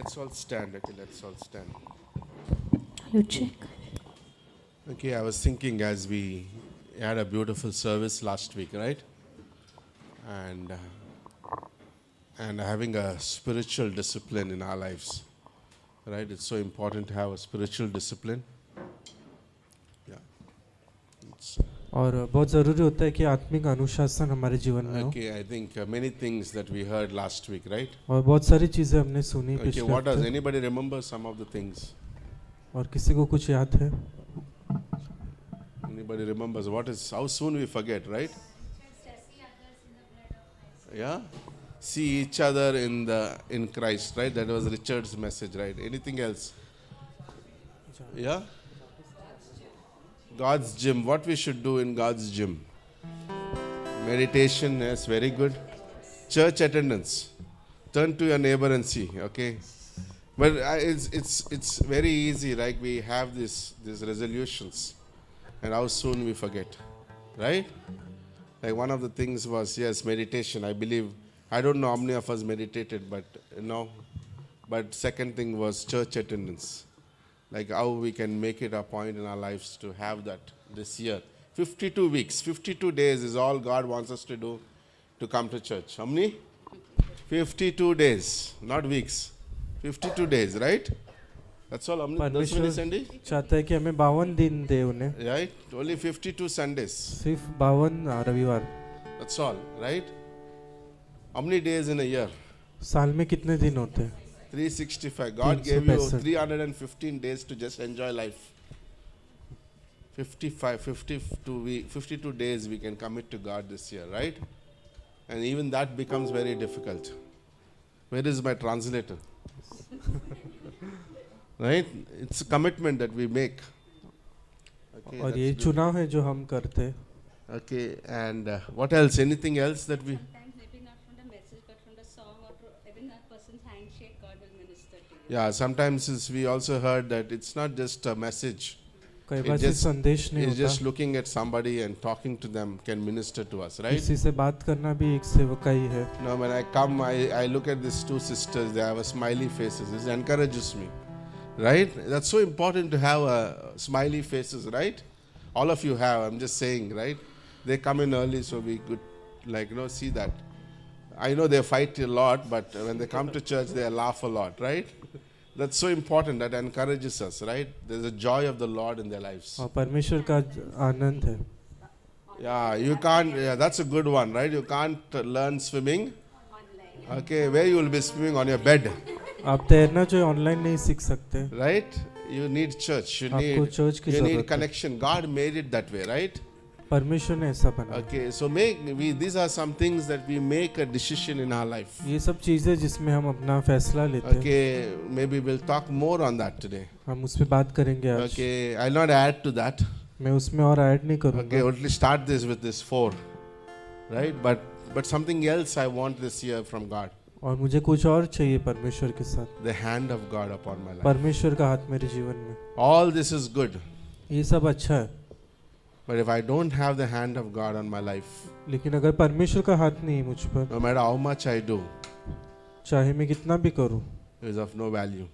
Let's all stand. Okay, let's all stand. You check. Okay, I was thinking as we had a beautiful service last week, right? And having a spiritual discipline in our lives, right? It's so important to have a spiritual discipline. Yeah. It's, और बहुत ज़रूरी होता है कि आत्मिक अनुशासन हमारे जीवन में हो okay, I think many things that we heard last week, right? और बहुत सारी चीज़ें हमने सुनी Okay, पिछले what does हफ्ते anybody remember some of the things? और किसी को कुछ याद है Anybody remembers what is how soon we forget, right? Yeah, see each other in Christ, right? That was Richard's message, right? Anything else? Yeah, God's gym. What we should do in God's gym? Meditation, yes, very good. Church attendance. Turn to your neighbor and see. Okay, but it's very easy. Like we have these resolutions, and how soon we forget, right? Like one of the things was, yes, meditation. I believe, I don't know how many of us meditated, but But second thing was church attendance. Like how we can make it a point in our lives to have that this year. 52 weeks, 52 days is all God wants us to do to come to church. How many? 52 days, not weeks. 52 days, right? That's all. How many? 10 परमेश्वर minutes Sunday? चाहता है कि हमें 52 दिन दे उन्हें Right? Only 52 Sundays. सिर्फ 52 रविवार That's all, right? How many days in a year? साल में कितने दिन होते हैं 365. God gave you 365. 315 days to just enjoy life. 52 days we can commit to God this year, right? And even that becomes very difficult. Where is my translator? Right? It's a commitment that we make. Okay, और that's ये good. चुनाव है जो हम करते हैं Okay, and what else? Anything else that we... Sometimes maybe not from the message, but from the song or even that person's handshake, God will minister to you. Yeah, sometimes we also heard that it's not just a message. कई It बार सिर्फ just- संदेश नहीं It's just होता looking at somebody and talking to them can minister to us, right? किसी से बात करना भी एक सेवकाई है Now, when I come, I look at these two sisters. They have a smiley faces. It encourages me, right? That's so important to have smiley faces, right? All of you have. I'm just saying, right? They come in early, so we could, see that. I know they fight a lot, but when they come to church, they laugh a lot, right? That's so important. That encourages us, right? There's a joy of the Lord in their lives. और परमेश्वर का आनंद है Yeah, you can't. Yeah, that's a good one, right? You can't learn swimming. Okay, where you will be swimming on your bed, आप तैरना जो online नहीं सीख सकते right? You need church. You आपको need चर्च की you जरूरत need है connection. God made it that way, right? परमेश्वर ने ऐसा बनाया Okay, so these are some things that we make a decision in our life. ये सब चीजें जिसमें हम अपना फैसला लेते हैं Okay, maybe we'll talk more on that today. हम उस पर बात करेंगे आज Okay, I'll not add to that. मैं उसमें और ऐड नहीं Okay, करूंगा only start this with this 4, right? But something else I want this year from God. और मुझे कुछ और चाहिए परमेश्वर के साथ The hand of God upon my life. परमेश्वर का हाथ मेरे जीवन में All this is good. ये सब अच्छा है But if I don't have the hand of God on my life, लेकिन अगर परमेश्वर का हाथ नहीं है मुझ पर no matter how much I do, चाहे मैं कितना भी करूं is of no value.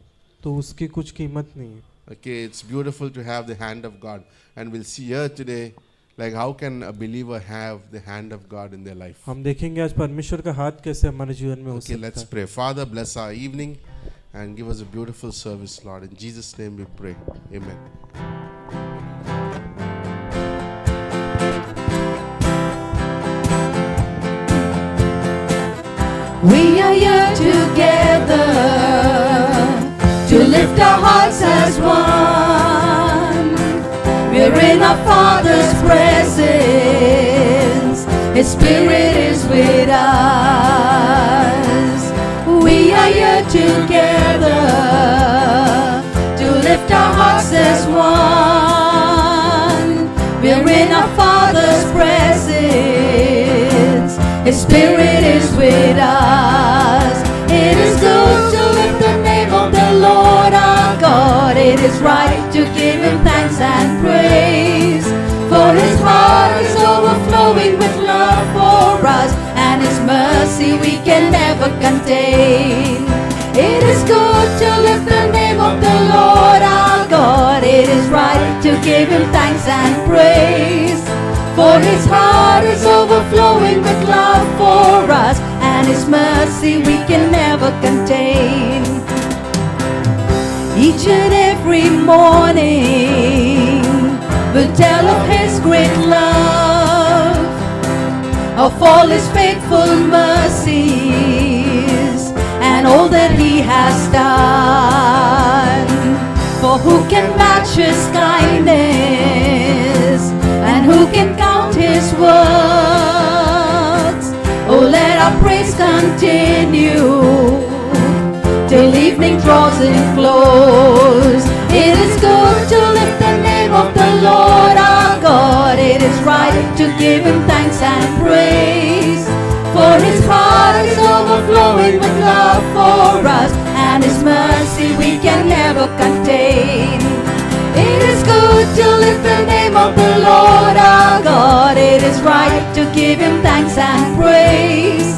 तो उसकी कुछ कीमत नहीं है Okay, it's beautiful to have the hand of God. And we'll see here today, like how can a believer have the hand of God in their life? हम देखेंगे आज परमेश्वर का हाथ कैसे हमारे जीवन में हो Okay, सकता let's है pray. Father, bless our evening and give us a beautiful service, Lord. In Jesus' name we pray. Amen. We are here together to lift our hearts as one. We're in our Father's presence. His Spirit is with us. We are here together to lift our hearts as one. We're in our Father's presence. His Spirit is with us. It is good to lift the name of the Lord our God. It is right to give Him thanks and praise. For His heart is overflowing with love for us, and His mercy we can never contain. It is good to give Him thanks and praise. For His heart is overflowing with love for us, and His mercy we can never contain. Each and every morning we'll tell of His great love, of all His faithful mercies, and all that He has done. For who can match His kindness, and who can count His words? Oh, let our praise continue till evening draws in close. It is good to lift the name of the Lord our God. It is right to give Him thanks and praise. For His heart is overflowing with love for us, and His mercy we can never contain. It is good to lift the name of the Lord our God. It is right to give Him thanks and praise.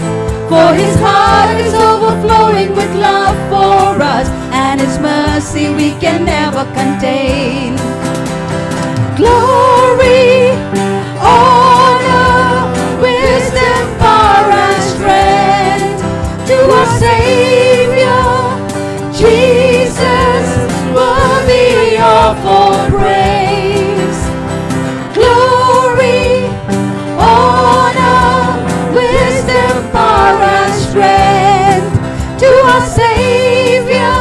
For His heart is overflowing with love for us, and His mercy we can never contain. Glory, honor, wisdom, power and strength to our Savior, Jesus, worthy of all praise. Glory, honor, wisdom, power and strength to our Savior,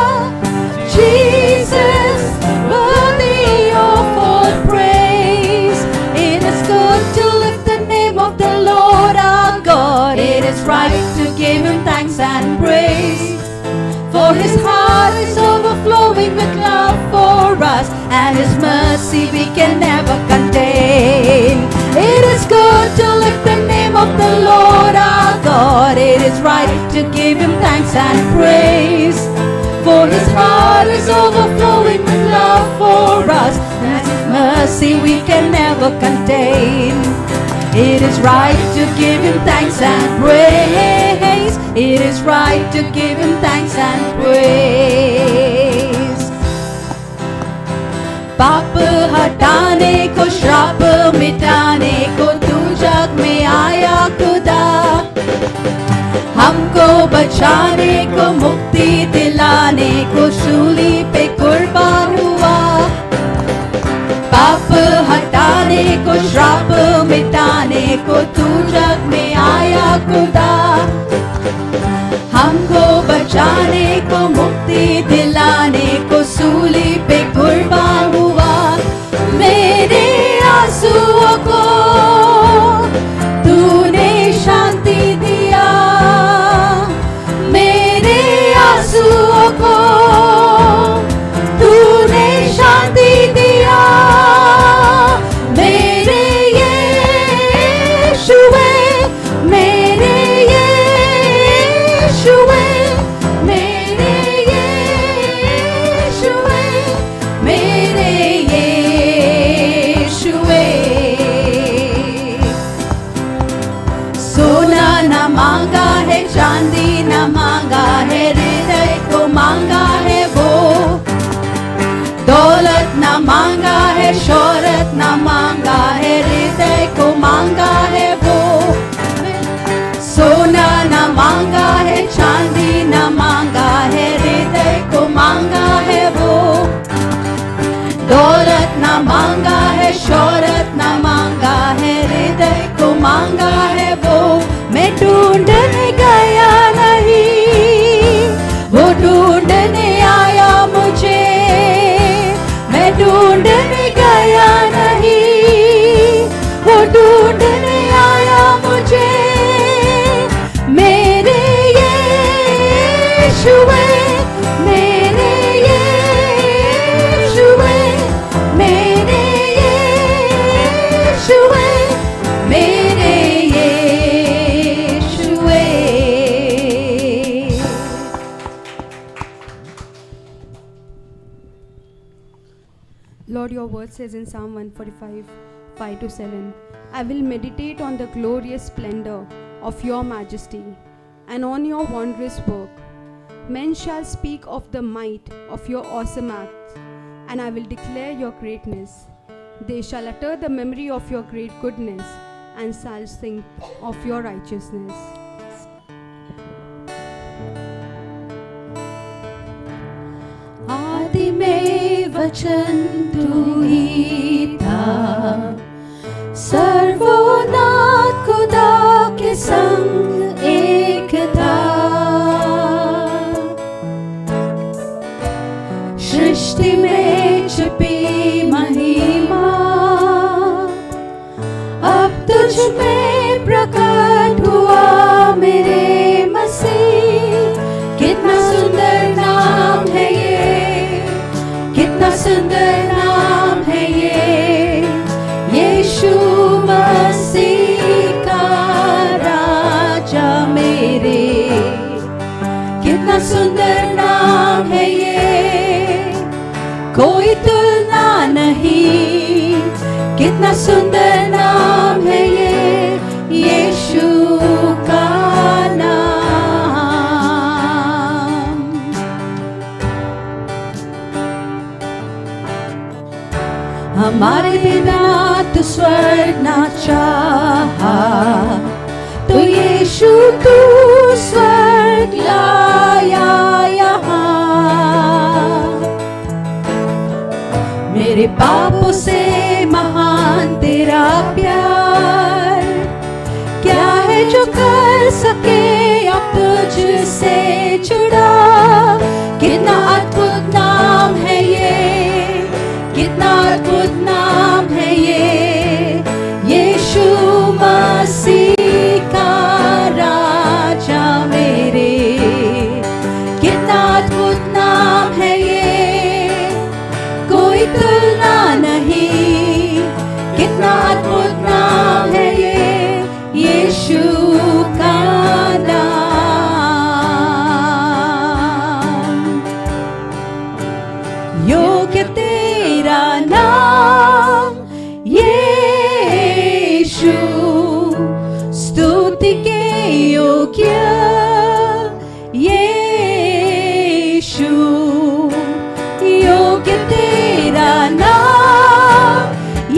Jesus, worthy of all praise. It is good to lift the name of the Lord our God. It is right to give Him thanks and praise. For His heart is overflowing with love for us, and His mercy we can never contain. It is good to lift the name of the Lord our God. It is right to give Him thanks and praise. For His heart is overflowing with love for us, and His mercy we can never contain. It is right to give Him thanks and praise. It is right to give Him thanks and praise. पाप हटाने को, श्राप मिटाने को तू जग में आया खुदा। हमको बचाने को, मुक्ति दिलाने को सूली पे कुर्बान हुआ। पाप हटाने को, श्राप मिटाने को तू जग में आया खुदा। हमको बचाने को, मुक्ति दिलाने को सूली पे कुर्बान हुआ। मेरे आंसुओं को तूने शांति दिया, मेरे आंसुओं को तूने शांति दिया। मेरे यीशुए, मेरे यीशुए, मेरे यीशुए, मेरे यीशुए। सोना न मांगा है, चांदी न मांगा है, हृदय को मांगा है वो। दौलत न मांगा है, शोहरत न मांगा है, हृदय को मांगा है वो। सोना न मांगा है, चांदी न मांगा है, हृदय को मांगा है वो। दौलत न मांगा है, शोहरत न मांगा है, हृदय को मांगा है वो। मैं ढूंढने गया नहीं, वो ढूंढने आया मुझे। मैं ढूंढने गया नहीं, वो ढूंढने आया मुझे। मेरे यीशुए, मेरे यीशुए, मेरे यीशुए, मेरे यीशुए। Lord, your word says in Psalm 145, 5-7, I will meditate on the glorious splendor of your majesty and on your wondrous work. Men shall speak of the might of your awesome acts, and I will declare your greatness. They shall utter the memory of your great goodness and shall sing of your righteousness. आदि में वचन तू ही था, सर्वोन्नत खुदा के संग एक था। सृष्टि में छिपी महिमा अब तुझ में प्रकट हुआ मेरे मसीह। कितना सुंदर नाम है ये, कितना सुंदर नाम है ये, यीशु मसीह का राजा मेरे। कितना सुंदर नाम है ये, कोई तुलना नहीं। कितना सुंदर नाम है ये, यीशु का नाम। हमारे बिना तो स्वर्ग ना चाहा, तो यीशु तू स्वर्ग लाया यहाँ। मेरे पापों से महान तेरा प्यार, क्या है जो कर सके अब तुझसे जुड़ा। कितना अद्भुत नाम है ये, कितना अद्भुत नाम है ये, यीशु मसीह का राजा मेरे। कितना अद्भुत नाम है ये, कोई तुलना नहीं। कितना अद्भुत नाम है ये, यीशु का नाम। योग्य तेरा नाम यीशु, स्तुति के योग्य यीशु। योग्य तेरा नाम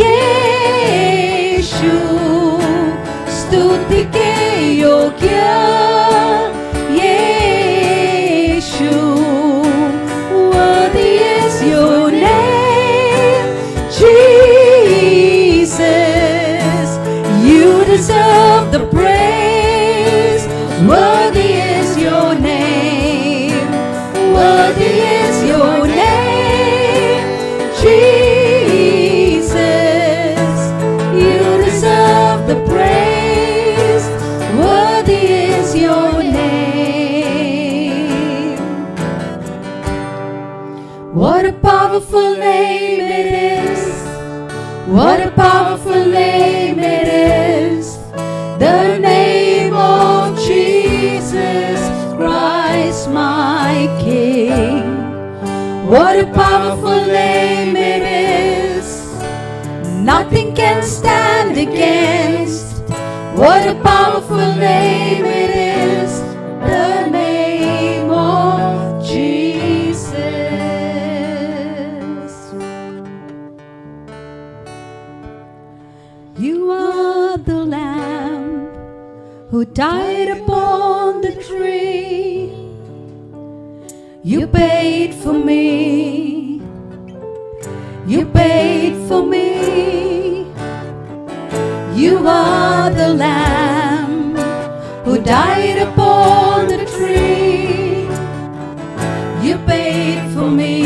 यीशु, स्तुति के योग्य यीशु। Worthy is your name, Jesus. You deserve the praise. Worthy is your name. Worthy is your name, Jesus. You deserve the praise. Worthy is your name. What a powerful name it is. What a powerful name it is. The name of Jesus Christ, my King. What a powerful name it is. Nothing can stand against. What a powerful name it is. The name of Jesus. You are the Lamb who died upon the tree. You paid for me. You paid for me. You are the Lamb who died upon the tree. You paid for me.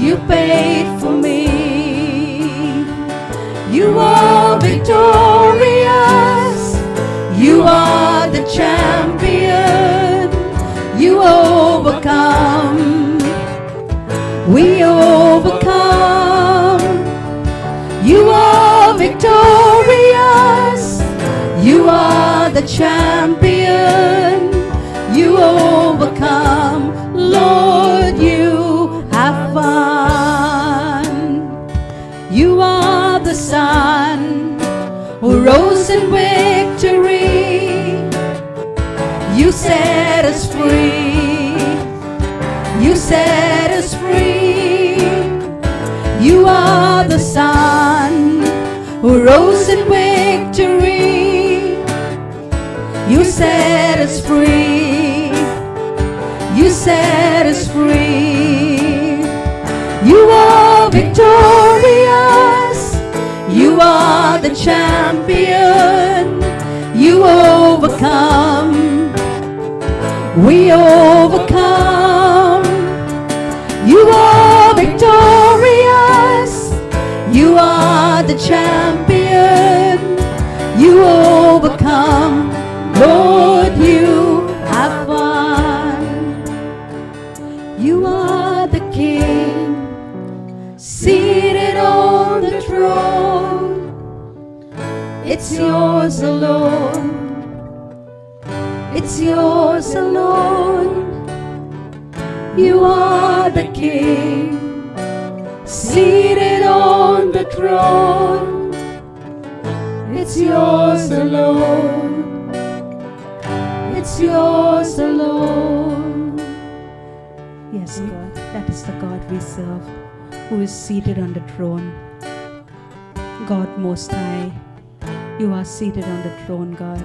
You paid for me. You are victorious. You are the champion. You overcome. We overcome. You are victorious. You are the champion. You overcome. Lord, you have won. You are the Son who rose in victory. You set us free. You set us free. You are the Son who rose in victory. You set us free. You set us free. You are victorious. You are the champion. You overcome. We overcome. You are victorious. You are the champion. You overcome. Lord, you have won. You are the King, seated on the throne. It's yours alone. It's yours alone. You are the King, seated on the throne. It's yours alone. It's yours alone. Yes, God, that is the God we serve, who is seated on the throne. God Most High, you are seated on the throne, God.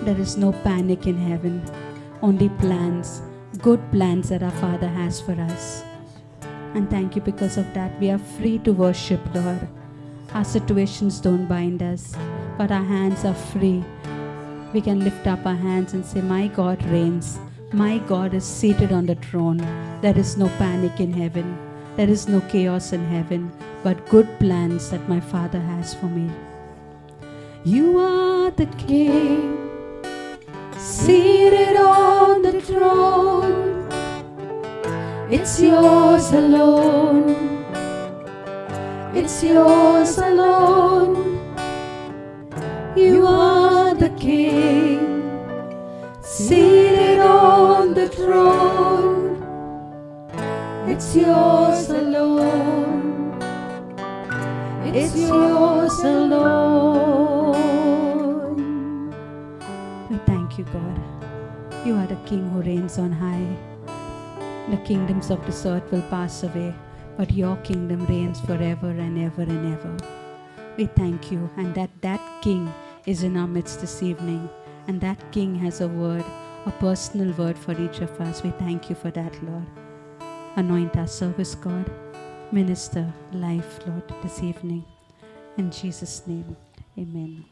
There is no panic in heaven, only plans, good plans that our Father has for us. And thank you, because of that we are free to worship, Lord. Our situations don't bind us, but our hands are free. We can lift up our hands and say, my God reigns. My God is seated on the throne. There is no panic in heaven. There is no chaos in heaven, but good plans that my Father has for me. You are the King, seated on the throne. It's yours alone. It's yours alone. You are the King, seated on the throne. It's yours alone. It's yours alone. We thank you, God. You are the King who reigns on high. The kingdoms of this earth will pass away, but your kingdom reigns forever and ever and ever. We thank you, and that King is in our midst this evening, and that King has a word, a personal word for each of us. We thank you for that, Lord. Anoint our service, God. Minister life, Lord, this evening. In Jesus' name, amen.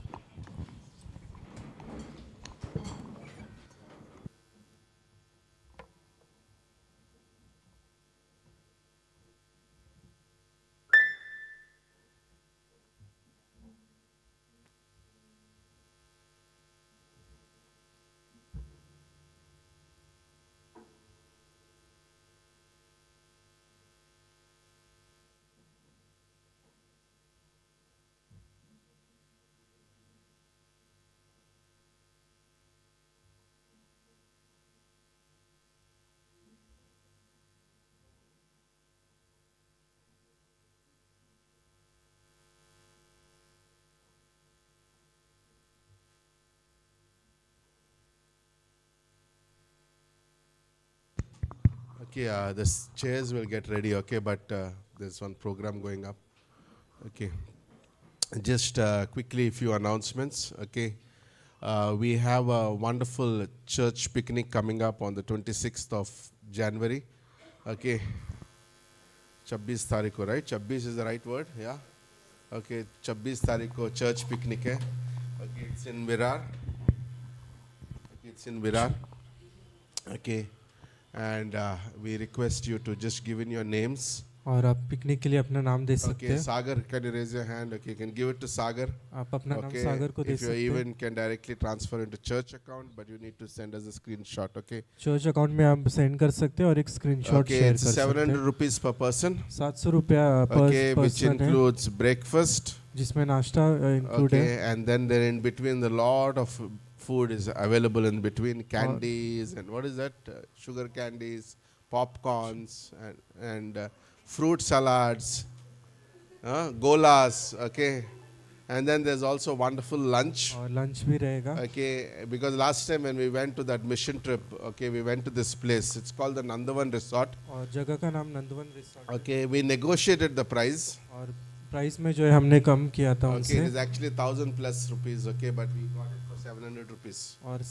Okay, the chairs will get ready, okay, but there's one program going up. Okay. Just quickly, a few announcements, okay. We have a wonderful church picnic coming up on the 26th of January, okay. 26 तारीख को, right? 26 is the right word, yeah? Okay, 26 तारीख को church picnic है. Okay, it's in Virar. Okay, it's in Virar. Okay. And we request you to just give in your names. और आप picnic के लिए अपना नाम दे सकते Okay, हैं. Sagar, can you raise your hand? Okay, you can give it to Sagar. आप अपना नाम Okay, सागर को दे if you सकते हैं. even can directly transfer into church account, but you need to send us a screenshot. Okay. Church account में आप send कर सकते हैं और एक स्क्रीनशॉट Okay, शेयर it's कर सकते 700 हैं. rupees per person. 700 रुपया पर Okay, which पर्सन है, includes breakfast. जिसमें नाश्ता इंक्लूड है. Okay, and then there in between the lot of food is available in between, candies and what is that? Sugar candies, popcorns and fruit salads, golas. Okay, And then there's also wonderful lunch. और lunch भी रहेगा. Okay, because last time when we went to that mission trip, okay, we went to this place. It's called the Nandavan Resort. और जगह का नाम Nandavan resort. Okay, we negotiated the price. और price में जो है हमने कम किया था Okay, उनसे. it is actually 1,000+ rupees. Okay, but we got it for 700 rupees. और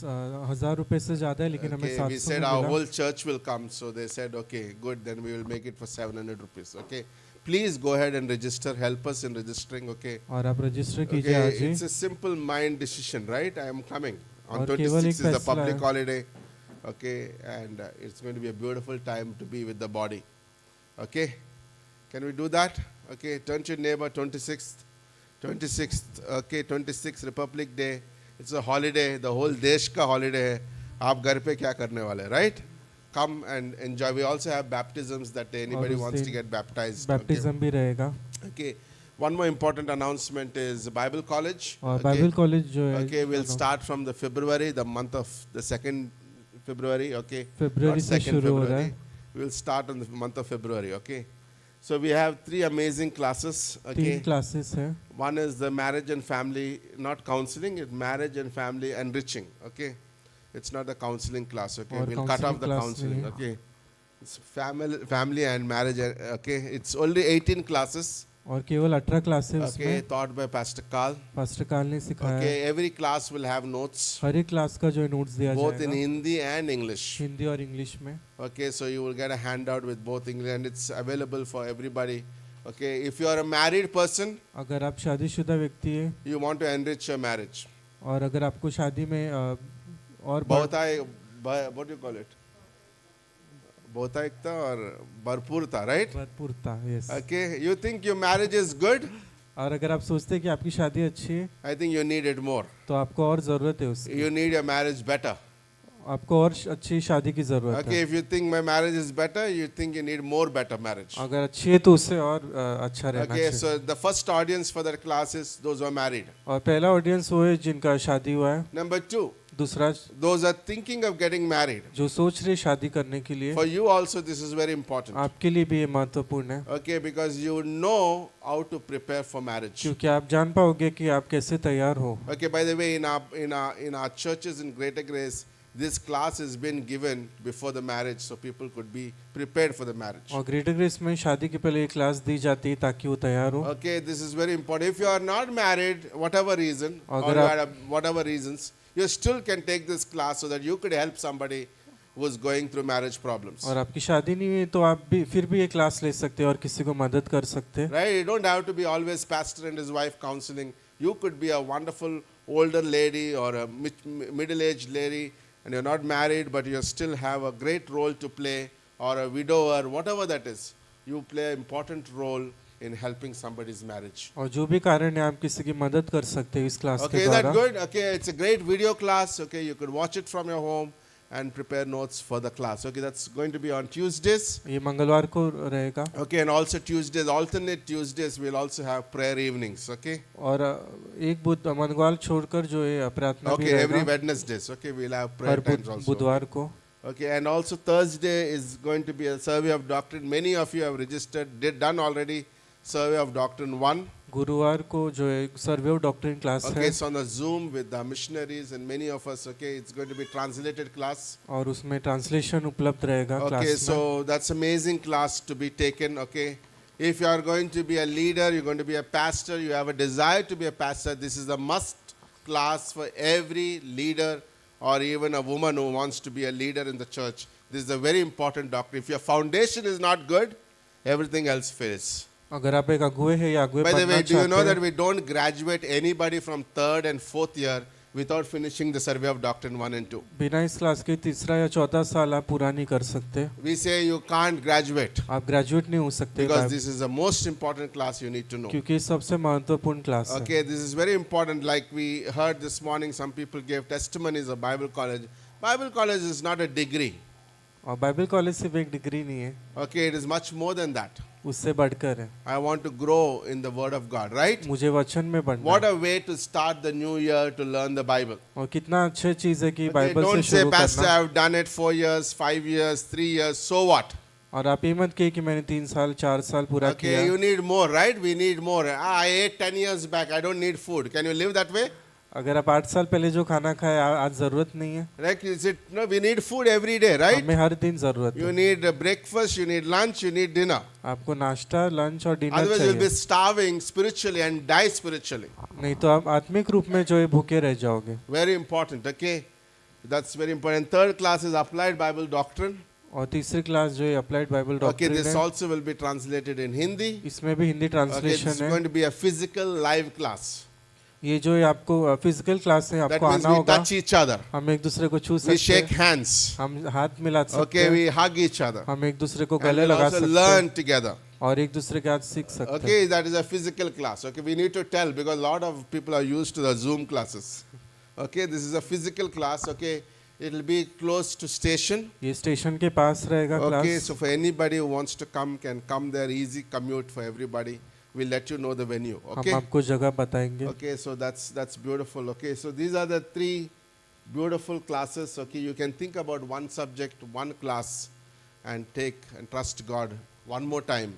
1000 रुपए से ज़्यादा है लेकिन हमें Okay, we 700 said में our मिला. whole church will come, so they said, okay, good, then we will make it for 700 rupees. Okay, please go ahead and register. Help us in registering. Okay. और आप register कीजिए Okay, आज ही. it's a simple mind decision, right? I am coming. On और केवल 26th एक is the फैसला public है. holiday. Okay, and it's going to be a beautiful time to be with the body. Okay, can we do that? Okay, turn to your neighbor. 26th, okay, 26th Republic Day. It's a holiday. The whole desh ka holiday hai. आप घर पे क्या करने वाले, right? Come and enjoy. We also have baptisms that day. Anybody उस wants to दिन get baptized. Baptism भी रहेगा. Okay. One more important announcement is Bible College. और बाइबल कॉलेज जो है. Okay, we'll start from the February, the month of the 2nd February. Okay, February not से 2nd शुरू हो रहा February. है. We'll start on the month of February. Okay, so we have 3 amazing classes. 3 Okay, classes है. one is the marriage and family, not counseling. It's marriage and family enriching. Okay, it's not a counseling class. Okay, और we'll cut off counseling the class counseling. नहीं है. Okay, it's family and marriage. Okay, it's only 18 classes. और केवल 18 classes Okay, उसमें. taught by Pastor Carl. Pastor काल ने सिखाया Okay, है. every class will have notes, हर एक क्लास का जो है नोट्स दिया both in जाएगा. Hindi and English. हिंदी और इंग्लिश में. Okay, so you will get a handout with both English and it's available for everybody. Okay, if you are a married person, अगर आप शादीशुदा व्यक्ति है you want to enrich your marriage. और अगर आपको शादी में और What do you call it? बहुतायकता और भरपूरता, right? भरपूरता. Yes. Okay, you think your marriage is good? और अगर आप सोचते हैं कि आपकी शादी अच्छी है I think you need it more. तो आपको और ज़रूरत है उसकी. You need your marriage better. आपको और अच्छी शादी की ज़रूरत Okay, है. if you think my marriage is better, you think you need more better marriage. अगर अच्छी है तो उससे और अच्छा रहना Okay, चाहिए. so the first audience for that class is those who are married. और पहला ऑडियंस वो है जिनका शादी हुआ है. Number 2, दूसरा those are thinking of getting married. जो सोच रहे शादी करने के लिए. For you also this is very important. आपके लिए भी ये महत्वपूर्ण है. Okay, because you know how to prepare for marriage. क्योंकि आप जान पाओगे कि आप कैसे तैयार हो. Okay, by the way, in our churches in Greater Grace, this class has been given before the marriage, so people could be prepared for the marriage. और ग्रेटर ग्रेस में शादी के पहले ये क्लास दी जाती है ताकि वो तैयार हो. Okay, this is very important. If you are not married, whatever reason, or अगर you आप- are whatever reasons, you still can take this class so that you could help somebody who is going through marriage problems. और आपकी शादी नहीं हुई तो आप भी फिर भी ये क्लास ले सकते हैं और किसी को मदद कर सकते हैं. Right? You don't have to be always pastor and his wife counseling. You could be a wonderful older lady or a middle-aged lady, and you're not married, but you still have a great role to play, or a widower, whatever that is. You play an important role in helping somebody's marriage. और जो भी कारण है आप किसी की मदद कर सकते हैं इस क्लास Okay, के is that द्वारा. good? Okay, it's a great video class. Okay, you could watch it from your home and prepare notes for the class. Okay, that's going to be on Tuesdays. ये मंगलवार को रहेगा. Okay, and also Tuesdays, alternate Tuesdays, we'll also have prayer evenings. Okay. और एक मंगलवार छोड़कर जो है प्रार्थना भी Okay, every रहेगा Wednesdays. Okay, we'll have prayer her times also. बुधवार को. Okay, and also Thursday is going to be a survey of doctrine. Many of you have registered, done already survey of doctrine 1. गुरुवार को जो है survey of doctrine class Okay, है. it's on the Zoom with the missionaries and many of us. Okay, it's going to be translated class. और उसमें translation उपलब्ध रहेगा Okay, class में. so that's amazing class to be taken. Okay, if you are going to be a leader, you're going to be a pastor, you have a desire to be a pastor, this is a must class for every leader or even a woman who wants to be a leader in the church. This is a very important doctrine. If your foundation is not good, everything else fails. अगर आप एक अगुए है या अगुए By the बनना way, do you know चाहते that हैं we don't graduate anybody from 3rd and 4th year without finishing the survey of doctrine 1 and 2? बिना इस क्लास के तीसरा या चौथा साल आप पूरा नहीं कर सकते. We say you can't graduate आप ग्रेजुएट नहीं हो सकते because this is the most important class you need to know. क्योंकि सबसे महत्वपूर्ण क्लास है. Okay, this is very important. Like we heard this morning, some people gave testimonies of Bible college. Bible college is not a degree. और Bible college सिर्फ एक degree नहीं है, Okay, it is much more than that. उससे बढ़कर है. I want to grow in the Word of God, right? मुझे वचन में बढ़ना What है. a way to start the new year to learn the Bible. और कितना अच्छी चीज है कि Okay, बाइबल से don't say, शुरू Pastor, करना. I've done it 4 years, 5 years, 3 years. So what? और आप ये मत कहिए कि मैंने 3 साल 4 साल पूरा Okay, किया। you need more, right? We need more. I ate 10 years back. I don't need food. Can you live that way? अगर आप 8 साल पहले जो खाना खाए आज जरूरत नहीं है। Like, is it? No, we need food every day, right? हमें हर दिन जरूरत You है। need breakfast, you need lunch, you need dinner. आपको नाश्ता, लंच और डिनर Otherwise, you'll be चाहिए, starving spiritually and die spiritually. नहीं तो आप आत्मिक रूप में जो है भूखे रह जाओगे। Very important, okay? That's very important. Third class is applied Bible doctrine. और तीसरी क्लास जो है applied Bible Okay, doctrine this है, also will be translated in Hindi. इसमें भी Hindi Okay, this is translation है। going to be a physical live class. ये जो है आपको फिजिकल क्लास है, That आपको means आना we होगा। touch each other. हम एक दूसरे को छू We सकते shake हैं, hands. हम हाथ मिला सकते Okay, हैं, we hug each other. हम एक दूसरे को And गले we'll लगा also सकते हैं learn together. और एक दूसरे के हाथ सीख सकते हैं। Okay, that is a physical class. Okay, we need to tell because a lot of people are used to the Zoom classes. Okay, this is a physical class. Okay, it will be close to station. ये station के पास रहेगा Okay, class. so for anybody who wants to come, can come there. Easy commute for everybody. We'll let you know the venue. हम Okay. आपको जगह बताएंगे। Okay, so that's beautiful. Okay, so these are the 3 beautiful classes. Okay, you can think about one subject, one class, and take and trust God one more time.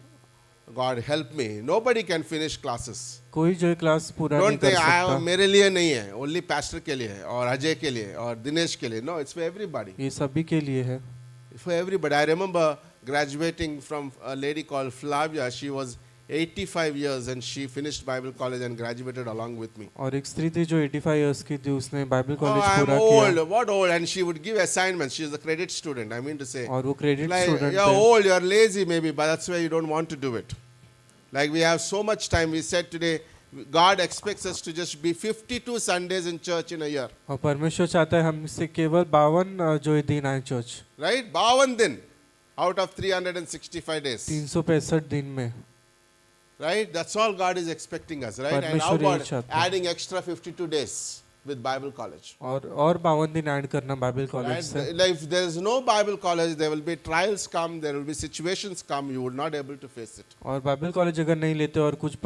God help me. Nobody can finish classes. कोई जो है class पूरा नहीं Don't कर think सकता। मेरे लिए नहीं है, only pastor के लिए है और अजय के लिए और दिनेश के लिए. No, it's for everybody. ये सभी के लिए है। For everybody. I remember graduating from a lady called Flavia. She was 85 years and she finished Bible college and graduated along with me. और एक स्त्री थी जो 85 इयर्स की थी, उसने बाइबल Oh, कॉलेज I'm पूरा old. किया What old? And she would give assignments. She is a credit student. I mean to say. और वो क्रेडिट Like, स्टूडेंट you're थे। old, you're lazy maybe, but that's why you don't want to do it. Like we have so much time. We said today, God expects us to just be 52 Sundays in church in a year. और परमेश्वर चाहता है हमसे केवल 52 जो है दिन आए church, Right? 52 din out of 365 days. 365 दिन में। Right? That's all God is expecting us. Right? And how परमेश्वर यही about चाहता है। adding extra 52 days with Bible college? और 52 दिन ऐड करना बाइबल कॉलेज Right? से। Like if there is no Bible college, there will be trials come, there will be situations come, you would not able to face it. और Bible college अगर नहीं लेते और कुछ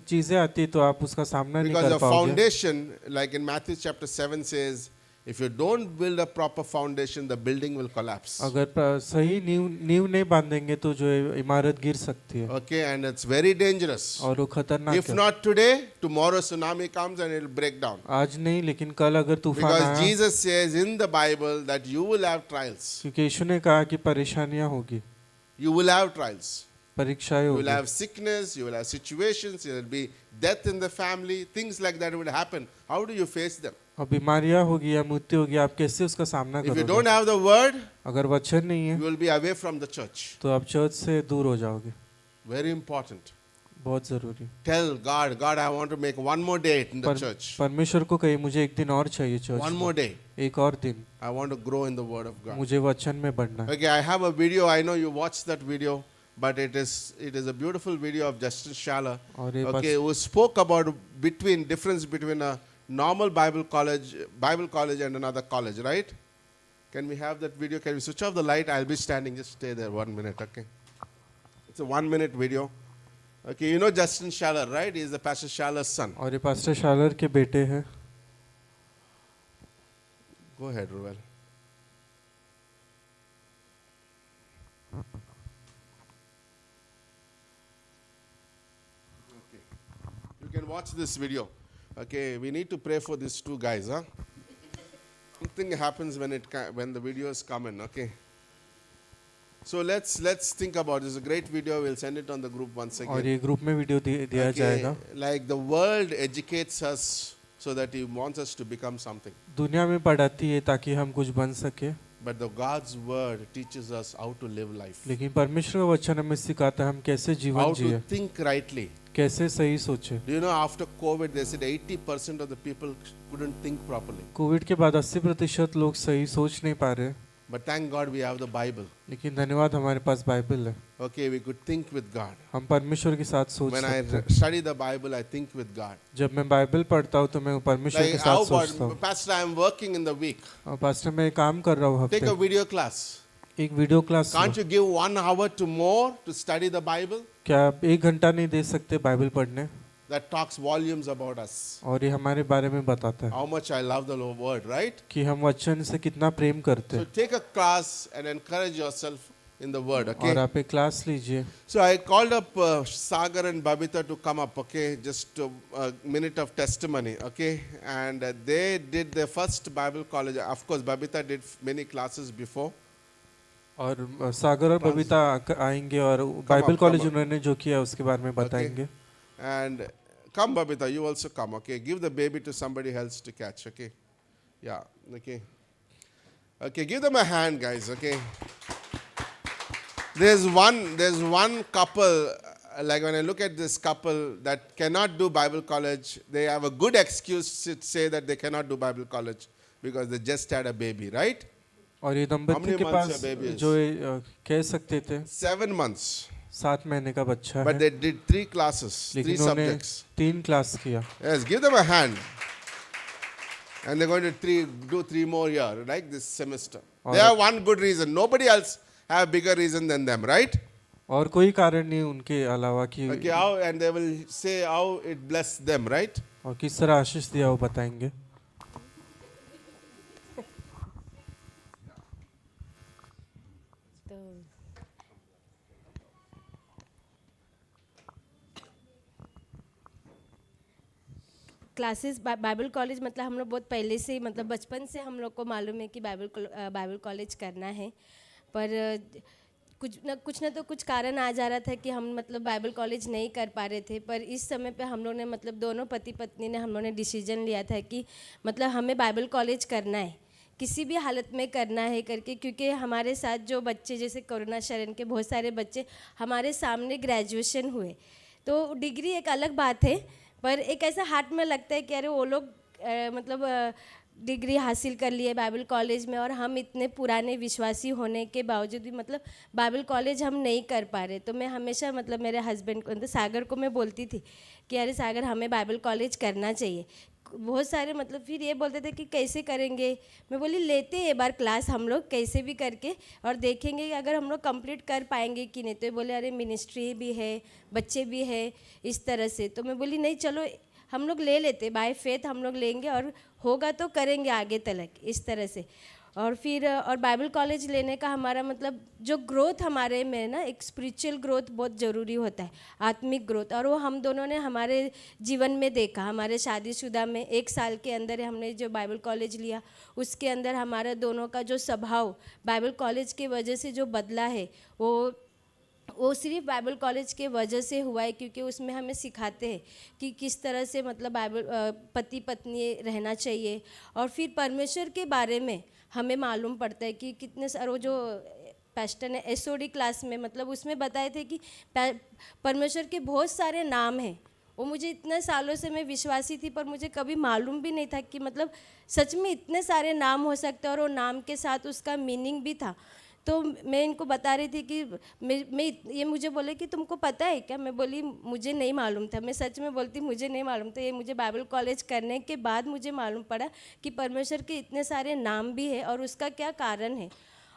चीजें आती है तो आप उसका सामना नहीं Because कर the पाओगे। foundation, like in Matthew chapter 7 says, if you don't build a proper foundation, the building will collapse. अगर सही नींव नहीं बांधेंगे तो जो है इमारत गिर सकती है Okay, and it's very dangerous. और वो खतरनाक If है। not today, tomorrow tsunami comes and it will break down. आज नहीं लेकिन कल अगर तूफान Because आया, Jesus says in the Bible that you will have trials. क्योंकि यीशु ने कहा कि परेशानियां होगी, You will have trials. परीक्षाएं You will होगी, have sickness, you will have situations, there will be death in the family, things like that will happen. How do you face them? और बीमारियां होगी या मृत्यु होगी, आप कैसे उसका सामना If you करोगे? don't have the word, अगर वचन नहीं you है will be away from the church. तो आप चर्च से दूर हो जाओगे। Very important. बहुत जरूरी। Tell God, God, I want to make one more day in the church. परमेश्वर को कहिए मुझे एक दिन और चाहिए चर्च One में, more day. एक और दिन I want to grow in the word of God. मुझे वचन में बढ़ना है। Okay, I have a video. I know you watched that video, but it is a beautiful video of Justin Schaller. और ये Okay, who spoke about difference between a normal Bible college and another college, right? Can we have that video? Can we switch off the light? I'll be standing. Just stay there 1 minute, okay? It's a 1-minute video. Okay, you know Justin Schaller, right? He is the Pastor Schaller's son. और ये pastor शालर के बेटे हैं। Go ahead, Ruel. Okay. You can watch this video. Okay, we need to pray for these 2 guys, huh? Something happens when the videos come in, okay? So let's think about this. It's a great video. We'll send it on the group once और again. ये group में video दिया Okay, जाएगा। like the world educates us so that he wants us to become something. दुनिया में पढ़ाती है ताकि हम कुछ बन सके, But the God's word teaches us how to live life. लेकिन परमेश्वर का वचन हमें सिखाता है हम कैसे How जीवन to जिए, think rightly. कैसे सही सोचे। Do you know after COVID they said 80% of the people couldn't think properly. Covid के बाद 80% लोग सही सोच नहीं पा रहे, But thank God we have the Bible. लेकिन धन्यवाद हमारे पास बाइबल है, Okay, we could think with God. हम परमेश्वर के साथ सोच When सकते I हैं। study the Bible, I think with God. जब मैं बाइबल पढ़ता हूँ तो मैं परमेश्वर Like के how साथ सोचता हूँ। about Pastor, I am working in the week. और पास्टर मैं काम कर रहा हूँ Take a हफ्ते, video class. एक video class Can't you give 1 hour to more to study the Bible? क्या आप 1 घंटा नहीं दे सकते बाइबल पढ़ने? That talks volumes about us. और ये हमारे बारे में बताता है How much I love the word, right? कि हम वचन से कितना प्रेम करते So हैं। take a class and encourage yourself in the word, okay? और आप एक क्लास लीजिए. So I called up Sagar and Babita to come up, okay? Just a minute of testimony, okay? And they did their first Bible college. Of course, Babita did many classes before. और सागर और बबीता आएंगे और Bible college उन्होंने जो किया उसके बारे में बताएंगे. And come, Babita, you also come, okay? Give the baby to somebody else to catch, okay? Yeah, okay. Okay, give them a hand, guys, okay? There's one couple, like when I look at this couple that cannot do Bible college, they have a good excuse to say that they cannot do Bible college because they just had a baby, right? और ये दंपति के months pass your baby is? जो कह सकते थे 7 months. 7 महीने का बच्चा But है, they did 3 classes, 3 लेकिन उन्होंने subjects. 3 क्लास किया. Yes, give them a hand. And they're going to do 3 more years, right, this semester. They have one good reason. Nobody else have bigger reason than them, right? और कोई कारण नहीं उनके अलावा कि Okay, how, and they will say how it blessed them, right? और किस तरह आशीष दिया वो बताएंगे. क्लासेस बाइबल कॉलेज मतलब हम लोग बहुत पहले से ही मतलब बचपन से हम लोग को मालूम है कि बाइबल कॉलेज करना है, पर कुछ ना तो कुछ कारण आ जा रहा था कि हम मतलब बाइबल कॉलेज नहीं कर पा रहे थे. पर इस समय पे हम लोग ने मतलब दोनों पति पत्नी ने हम लोग ने डिसीजन लिया था कि मतलब हमें बाइबल कॉलेज करना है, किसी भी हालत में करना है करके, क्योंकि हमारे साथ जो बच्चे जैसे कोरोना शरण के बहुत सारे बच्चे हमारे सामने ग्रेजुएशन हुए, तो डिग्री एक अलग बात है, पर एक ऐसा हार्ट में लगता है कि अरे वो लोग मतलब डिग्री हासिल कर लिए बाइबल कॉलेज में और हम इतने पुराने विश्वासी होने के बावजूद भी मतलब बाइबल कॉलेज हम नहीं कर पा रहे. तो मैं हमेशा मतलब मेरे हस्बैंड को मतलब सागर को मैं बोलती थी कि अरे सागर हमें बाइबल कॉलेज करना चाहिए. बहुत सारे मतलब फिर ये बोलते थे कि कैसे करेंगे. मैं बोली लेते हैं एक बार क्लास हम लोग कैसे भी करके और देखेंगे कि अगर हम लोग कंप्लीट कर पाएंगे कि नहीं. तो ये बोले अरे मिनिस्ट्री भी है, बच्चे भी है, इस तरह से. तो मैं बोली नहीं चलो हम लोग ले लेते, बाय फेथ हम लोग लेंगे और होगा तो करेंगे आगे तलक, इस तरह से. और फिर और बाइबल कॉलेज लेने का हमारा मतलब जो ग्रोथ हमारे में ना एक स्पिरिचुअल ग्रोथ बहुत ज़रूरी होता है, आत्मिक ग्रोथ, और वो हम दोनों ने हमारे जीवन में देखा. हमारे शादीशुदा में 1 साल के अंदर हमने जो बाइबल कॉलेज लिया उसके अंदर हमारा दोनों का जो स्वभाव बाइबल कॉलेज की वजह से जो बदला है वो सिर्फ बाइबल कॉलेज के वजह से हुआ है, क्योंकि उसमें हमें सिखाते हैं कि किस तरह से मतलब बाइबल पति पत्नी रहना चाहिए. और फिर परमेश्वर के बारे में हमें मालूम पड़ता है कि कितने सारे वो जो पास्टर ने एसओडी क्लास में मतलब उसमें बताए थे कि परमेश्वर के बहुत सारे नाम हैं. वो मुझे इतने सालों से मैं विश्वासी थी पर मुझे कभी मालूम भी नहीं था कि मतलब सच में इतने सारे नाम हो सकते हैं और वो नाम के साथ उसका मीनिंग भी था. तो मैं इनको बता रही थी कि मैं ये मुझे बोले कि तुमको पता है क्या. मैं बोली मुझे नहीं मालूम था, मैं सच में बोलती मुझे नहीं मालूम था. ये मुझे बाइबल कॉलेज करने के बाद मुझे मालूम पड़ा कि परमेश्वर के इतने सारे नाम भी है और उसका क्या कारण है.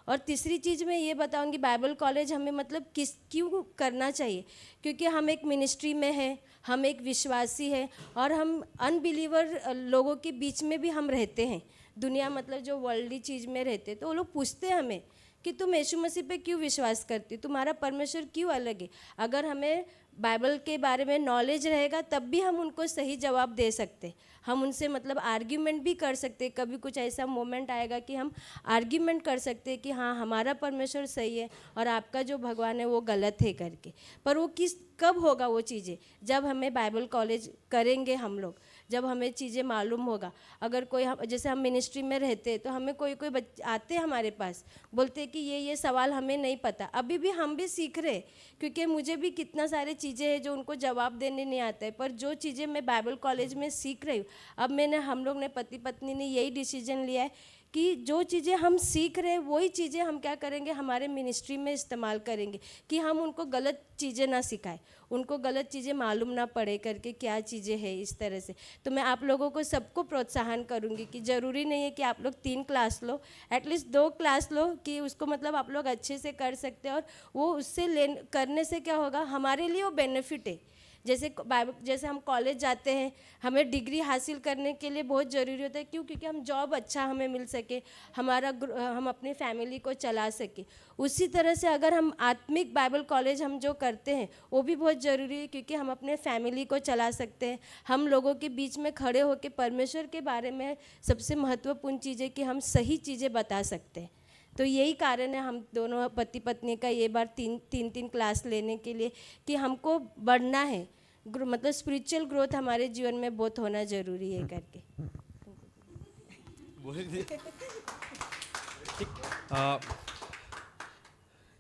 और तीसरी चीज़ मैं ये बताऊंगी बाइबल कॉलेज हमें मतलब क्यों करना चाहिए, क्योंकि हम एक मिनिस्ट्री में हैं, हम एक विश्वासी हैं और हम अनबिलीवर लोगों के बीच में भी हम रहते हैं. दुनिया मतलब जो वर्ल्डली चीज़ में रहते, तो वो लोग पूछते हैं हमें कि तुम यीशु मसीह पे क्यों विश्वास करती, तुम्हारा परमेश्वर क्यों अलग है. अगर हमें बाइबल के बारे में नॉलेज रहेगा तब भी हम उनको सही जवाब दे सकते, हम उनसे मतलब आर्ग्यूमेंट भी कर सकते. कभी कुछ ऐसा मोमेंट आएगा कि हम आर्ग्यूमेंट कर सकते कि हाँ हमारा परमेश्वर सही है और आपका जो भगवान है वो गलत है करके. पर वो कब होगा वो चीज़ें, जब हमें बाइबल कॉलेज करेंगे हम लोग, जब हमें चीज़ें मालूम होगा. अगर कोई जैसे हम मिनिस्ट्री में रहते हैं तो हमें कोई बच्चे आते हैं हमारे पास, बोलते हैं कि ये सवाल हमें नहीं पता. अभी भी हम भी सीख रहे, क्योंकि मुझे भी कितना सारे चीज़ें हैं जो उनको जवाब देने नहीं आता है. पर जो चीज़ें मैं बाइबल कॉलेज में सीख रही हूँ, अब हम लोग ने पति पत्नी ने यही डिसीजन लिया है कि जो चीज़ें हम सीख रहे हैं वही चीज़ें हम क्या करेंगे हमारे मिनिस्ट्री में इस्तेमाल करेंगे, कि हम उनको गलत चीज़ें ना सिखाएं, उनको गलत चीज़ें मालूम ना पड़े करके क्या चीज़ें हैं इस तरह से. तो मैं आप लोगों को सबको प्रोत्साहन करूँगी कि ज़रूरी नहीं है कि आप लोग 3 क्लास लो, एटलीस्ट 2 क्लास लो, कि उसको मतलब आप लोग अच्छे से कर सकते हैं. और वो उससे करने से क्या होगा, हमारे लिए वो बेनिफिट है. जैसे हम कॉलेज जाते हैं, हमें डिग्री हासिल करने के लिए बहुत ज़रूरी होता है। क्यों? क्योंकि हम जॉब अच्छा हमें मिल सके, हम अपनी फैमिली को चला सके। उसी तरह से अगर हम आत्मिक बाइबल कॉलेज हम जो करते हैं वो भी बहुत ज़रूरी है, क्योंकि हम अपने फैमिली को चला सकते हैं। हम लोगों के बीच में खड़े होकर परमेश्वर के बारे में सबसे महत्वपूर्ण चीज़ है कि हम सही चीज़ें बता सकते हैं। तो यही कारण है हम दोनों पति पत्नी का ये बार तीन क्लास लेने के लिए, कि हमको बढ़ना है, मतलब स्पिरिचुअल ग्रोथ हमारे जीवन में बहुत होना ज़रूरी है करके।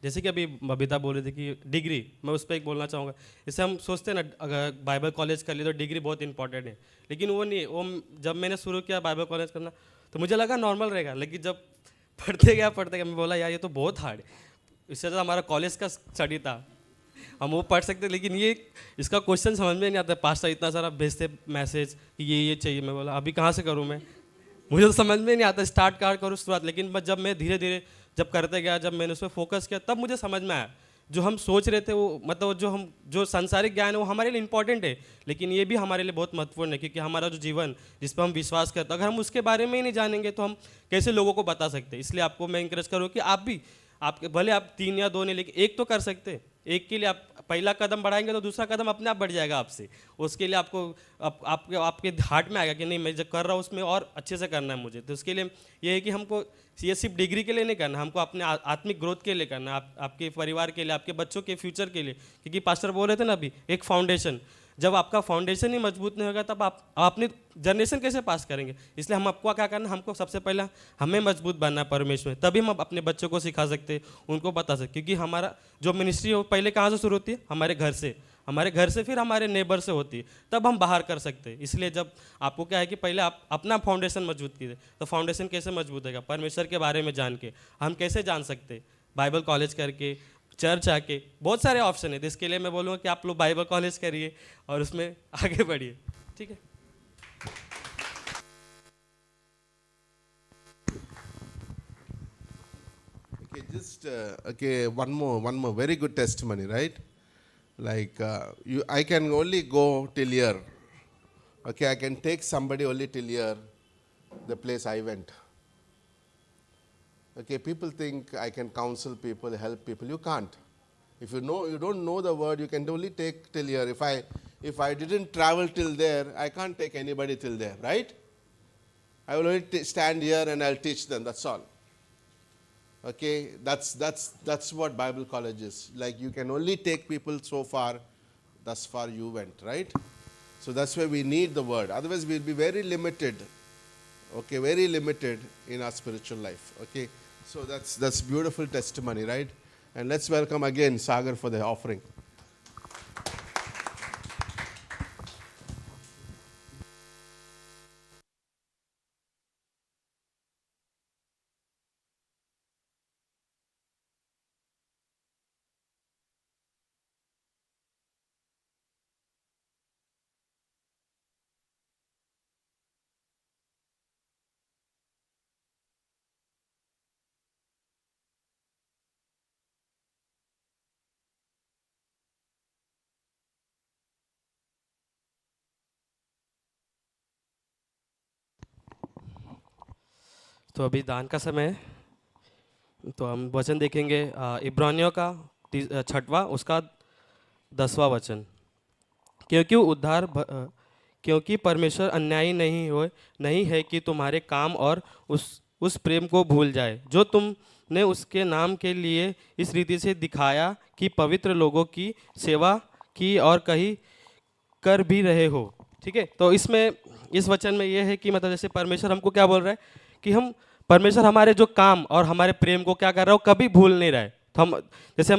जैसे कि अभी बबीता बोल रही थी कि डिग्री, मैं उस पर एक बोलना चाहूँगा। इससे हम सोचते हैं ना, अगर बाइबल कॉलेज कर लिए तो डिग्री बहुत इंपॉर्टेंट है, लेकिन वो नहीं। वो जब मैंने शुरू किया बाइबल कॉलेज करना तो मुझे लगा नॉर्मल रहेगा, लेकिन जब पढ़ते गया मैं बोला यार ये तो बहुत हार्ड है। इससे ज़्यादा हमारा कॉलेज का स्टडी था, हम वो पढ़ सकते, लेकिन ये इसका क्वेश्चन समझ में नहीं आता। पास्टर इतना सारा भेजते मैसेज कि ये चाहिए, मैं बोला अभी कहाँ से करूँ मैं, मुझे तो समझ में नहीं आता स्टार्ट कहाँ करूँ शुरुआत। लेकिन जब मैं धीरे धीरे जब करते गया, जब मैंने उस पर फोकस किया, तब मुझे समझ में आया जो हम सोच रहे थे वो, मतलब जो सांसारिक ज्ञान है वो हमारे लिए इंपॉर्टेंट है, लेकिन ये भी हमारे लिए बहुत महत्वपूर्ण है। क्योंकि हमारा जो जीवन जिस पर हम विश्वास करते हैं, अगर हम उसके बारे में ही नहीं जानेंगे तो हम कैसे लोगों को बता सकते हैं। इसलिए आपको मैं इंकरेज करूँ कि आप भी, आपके भले आप 3 या 2 नहीं, लेकिन एक तो कर सकते हैं। एक के लिए आप पहला कदम बढ़ाएंगे तो दूसरा कदम अपने आप बढ़ जाएगा आपसे। उसके लिए आपको आपके हार्ट में आएगा कि नहीं, मैं जो कर रहा हूँ उसमें और अच्छे से करना है मुझे। तो उसके लिए ये है कि हमको ये सिर्फ डिग्री के लिए नहीं करना, हमको अपने आत्मिक ग्रोथ के लिए करना है, आपके परिवार के लिए, आपके बच्चों के फ्यूचर के लिए। क्योंकि पास्टर बोल रहे थे ना अभी, एक फाउंडेशन, जब आपका फाउंडेशन ही मजबूत नहीं होगा तब आप अपनी जनरेशन कैसे पास करेंगे। इसलिए हम आपको क्या करना, हमको सबसे पहला हमें मजबूत बनना है परमेश्वर में, तभी हम अपने बच्चों को सिखा सकते हैं, उनको बता सकते। क्योंकि हमारा जो मिनिस्ट्री है पहले कहाँ से शुरू होती है, हमारे घर से फिर हमारे नेबर से होती है, तब हम बाहर कर सकते हैं। इसलिए जब आपको क्या है कि पहले आप अपना फाउंडेशन मजबूत कीजिए। तो फाउंडेशन कैसे मजबूत होगा, परमेश्वर के बारे में जान के। हम कैसे जान सकते हैं, बाइबल कॉलेज करके, चर्च आके, बहुत सारे ऑप्शन है। तो इसके लिए मैं बोलूँगा कि आप लोग बाइबल कॉलेज करिए और उसमें आगे बढ़िए, ठीक है। Okay, just one more very good testimony, right? Like I can only go till here. Okay, I can take somebody only till here, the place I went. Okay, people think I can counsel people, help people. You can't. If you don't know the word, you can only take till here. If I didn't travel till there, I can't take anybody till there, right? I will only stand here and I'll teach them. That's all. Okay, that's what Bible college is. Like, you can only take people so far, thus far you went, right? So that's why we need the word. Otherwise, we'll be very limited. Okay, very limited in our spiritual life. Okay, so that's beautiful testimony, right? And let's welcome again Sagar for the offering. तो अभी दान का समय है, तो हम वचन देखेंगे इब्रानियों का 6वां उसका 10वां वचन। क्योंकि परमेश्वर अन्यायी नहीं है कि तुम्हारे काम और उस प्रेम को भूल जाए जो तुमने उसके नाम के लिए इस रीति से दिखाया कि पवित्र लोगों की सेवा की और कहीं कर भी रहे हो। ठीक है, तो इस वचन में ये है कि मतलब जैसे परमेश्वर हमको क्या बोल रहा है कि परमेश्वर हमारे जो काम और हमारे प्रेम को क्या कर रहा है, वो कभी भूल नहीं रहा है। तो हम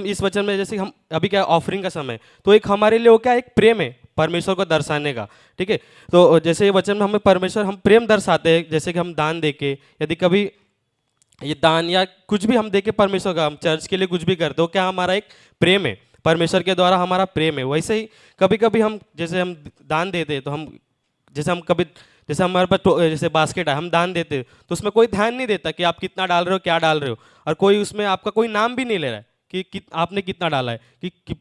इस वचन में, जैसे हम अभी क्या ऑफरिंग का समय, तो एक हमारे लिए वो क्या एक प्रेम है परमेश्वर को दर्शाने का। ठीक है, तो जैसे ये वचन में हम प्रेम दर्शाते हैं, जैसे कि हम दान देके, यदि कभी ये दान या कुछ भी हम देके परमेश्वर का, हम चर्च के लिए कुछ भी करते हो, क्या हमारा एक प्रेम है, परमेश्वर के द्वारा हमारा प्रेम है। वैसे ही कभी कभी हम दान देते हैं, तो जैसे हमारे पास जैसे बास्केट है, हम दान देते हैं तो उसमें कोई ध्यान नहीं देता कि आप कितना डाल रहे हो, क्या डाल रहे हो, और कोई उसमें आपका कोई नाम भी नहीं ले रहा है आपने कितना डाला है,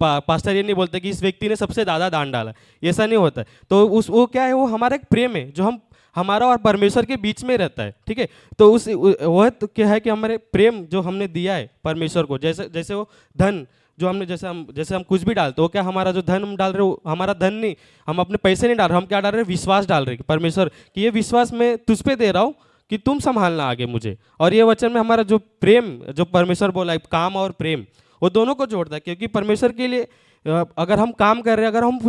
पास्टर ये नहीं बोलते कि इस व्यक्ति ने सबसे ज़्यादा दान डाला है, ऐसा नहीं होता है। तो वो क्या है, वो हमारा एक प्रेम है जो हमारा और परमेश्वर के बीच में रहता है, ठीक है। तो वह तो क्या है कि हमारे प्रेम जो हमने दिया है परमेश्वर को, जैसे जैसे वो धन जो हमने, जैसे हम कुछ भी डालते हो, क्या हमारा जो धन हम डाल रहे हो, हमारा धन नहीं, हम अपने पैसे नहीं डाल रहे, हम क्या डाल रहे हैं, विश्वास डाल रहे हैं परमेश्वर कि ये विश्वास मैं तुझ पे दे रहा हूँ कि तुम संभालना आगे मुझे। और ये वचन में हमारा जो प्रेम, जो परमेश्वर बोला है, काम और प्रेम, वो दोनों को जोड़ता है। क्योंकि परमेश्वर के लिए अगर हम काम कर रहे हैं, अगर हम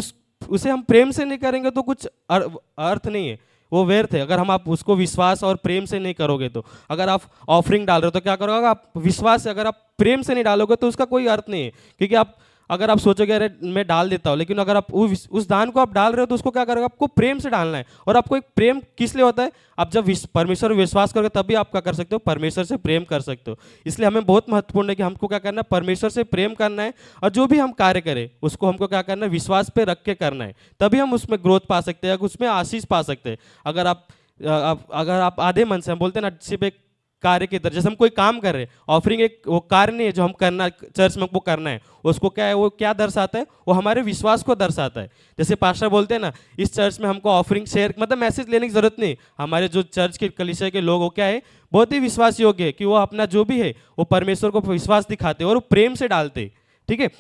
उसे हम प्रेम से नहीं करेंगे तो कुछ अर्थ नहीं है, वो व्यर्थ है। अगर आप उसको विश्वास और प्रेम से नहीं करोगे तो, अगर आप ऑफरिंग डाल रहे हो तो क्या करोगे, आप विश्वास से, अगर आप प्रेम से नहीं डालोगे तो उसका कोई अर्थ नहीं है। क्योंकि अगर आप सोचोगे अरे मैं डाल देता हूँ, लेकिन अगर आप उस दान को आप डाल रहे हो तो उसको क्या करोगे, आपको प्रेम से डालना है। और आपको एक प्रेम किस लिए होता है, आप जब परमेश्वर पर विश्वास करोगे तभी आप क्या कर सकते हो, परमेश्वर से प्रेम कर सकते हो। इसलिए हमें बहुत महत्वपूर्ण है कि हमको क्या करना है, परमेश्वर से प्रेम करना है। और जो भी हम कार्य करें उसको हमको क्या करना है, विश्वास पे रख के करना है, तभी हम उसमें ग्रोथ पा सकते हैं, उसमें आशीष पा सकते हैं। अगर आप आधे मन से, हम बोलते हैं ना, सिर्फ एक कार्य की तरह, जैसे हम कोई काम कर रहे हैं, ऑफरिंग एक वो कार्य नहीं है जो हम करना चर्च में वो करना है, उसको क्या है, वो क्या दर्शाता है, वो हमारे विश्वास को दर्शाता है। जैसे पास्टर बोलते हैं ना, इस चर्च में हमको ऑफरिंग शेयर, मतलब मैसेज लेने की जरूरत नहीं, हमारे जो चर्च के कलीसिया के लोग, वो क्या है, बहुत ही विश्वास योग्य है कि वो अपना जो भी है वो परमेश्वर को विश्वास दिखाते और वो प्रेम से डालते, ठीक है।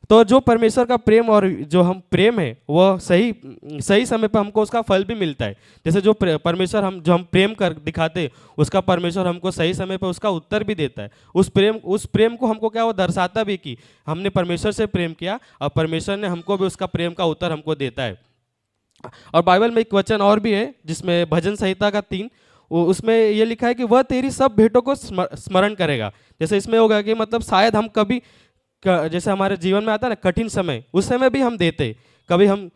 तो जो परमेश्वर का प्रेम और जो हम प्रेम है वो सही समय पर हमको उसका फल भी मिलता है। जैसे जो परमेश्वर जो हम प्रेम कर दिखाते, उसका परमेश्वर हमको सही समय पर उसका उत्तर भी देता है। उस प्रेम को हमको क्या, वो दर्शाता भी कि हमने परमेश्वर से प्रेम किया और परमेश्वर ने हमको भी उसका प्रेम का उत्तर हमको देता है। और बाइबल में एक वचन और भी है जिसमें भजन संहिता का 3, उसमें ये लिखा है कि वह तेरी सब भेंटों को स्मरण करेगा। जैसे इसमें होगा कि मतलब शायद हम कभी जैसे हमारे जीवन में आता है ना कठिन समय, उस समय भी हम देते, कभी हम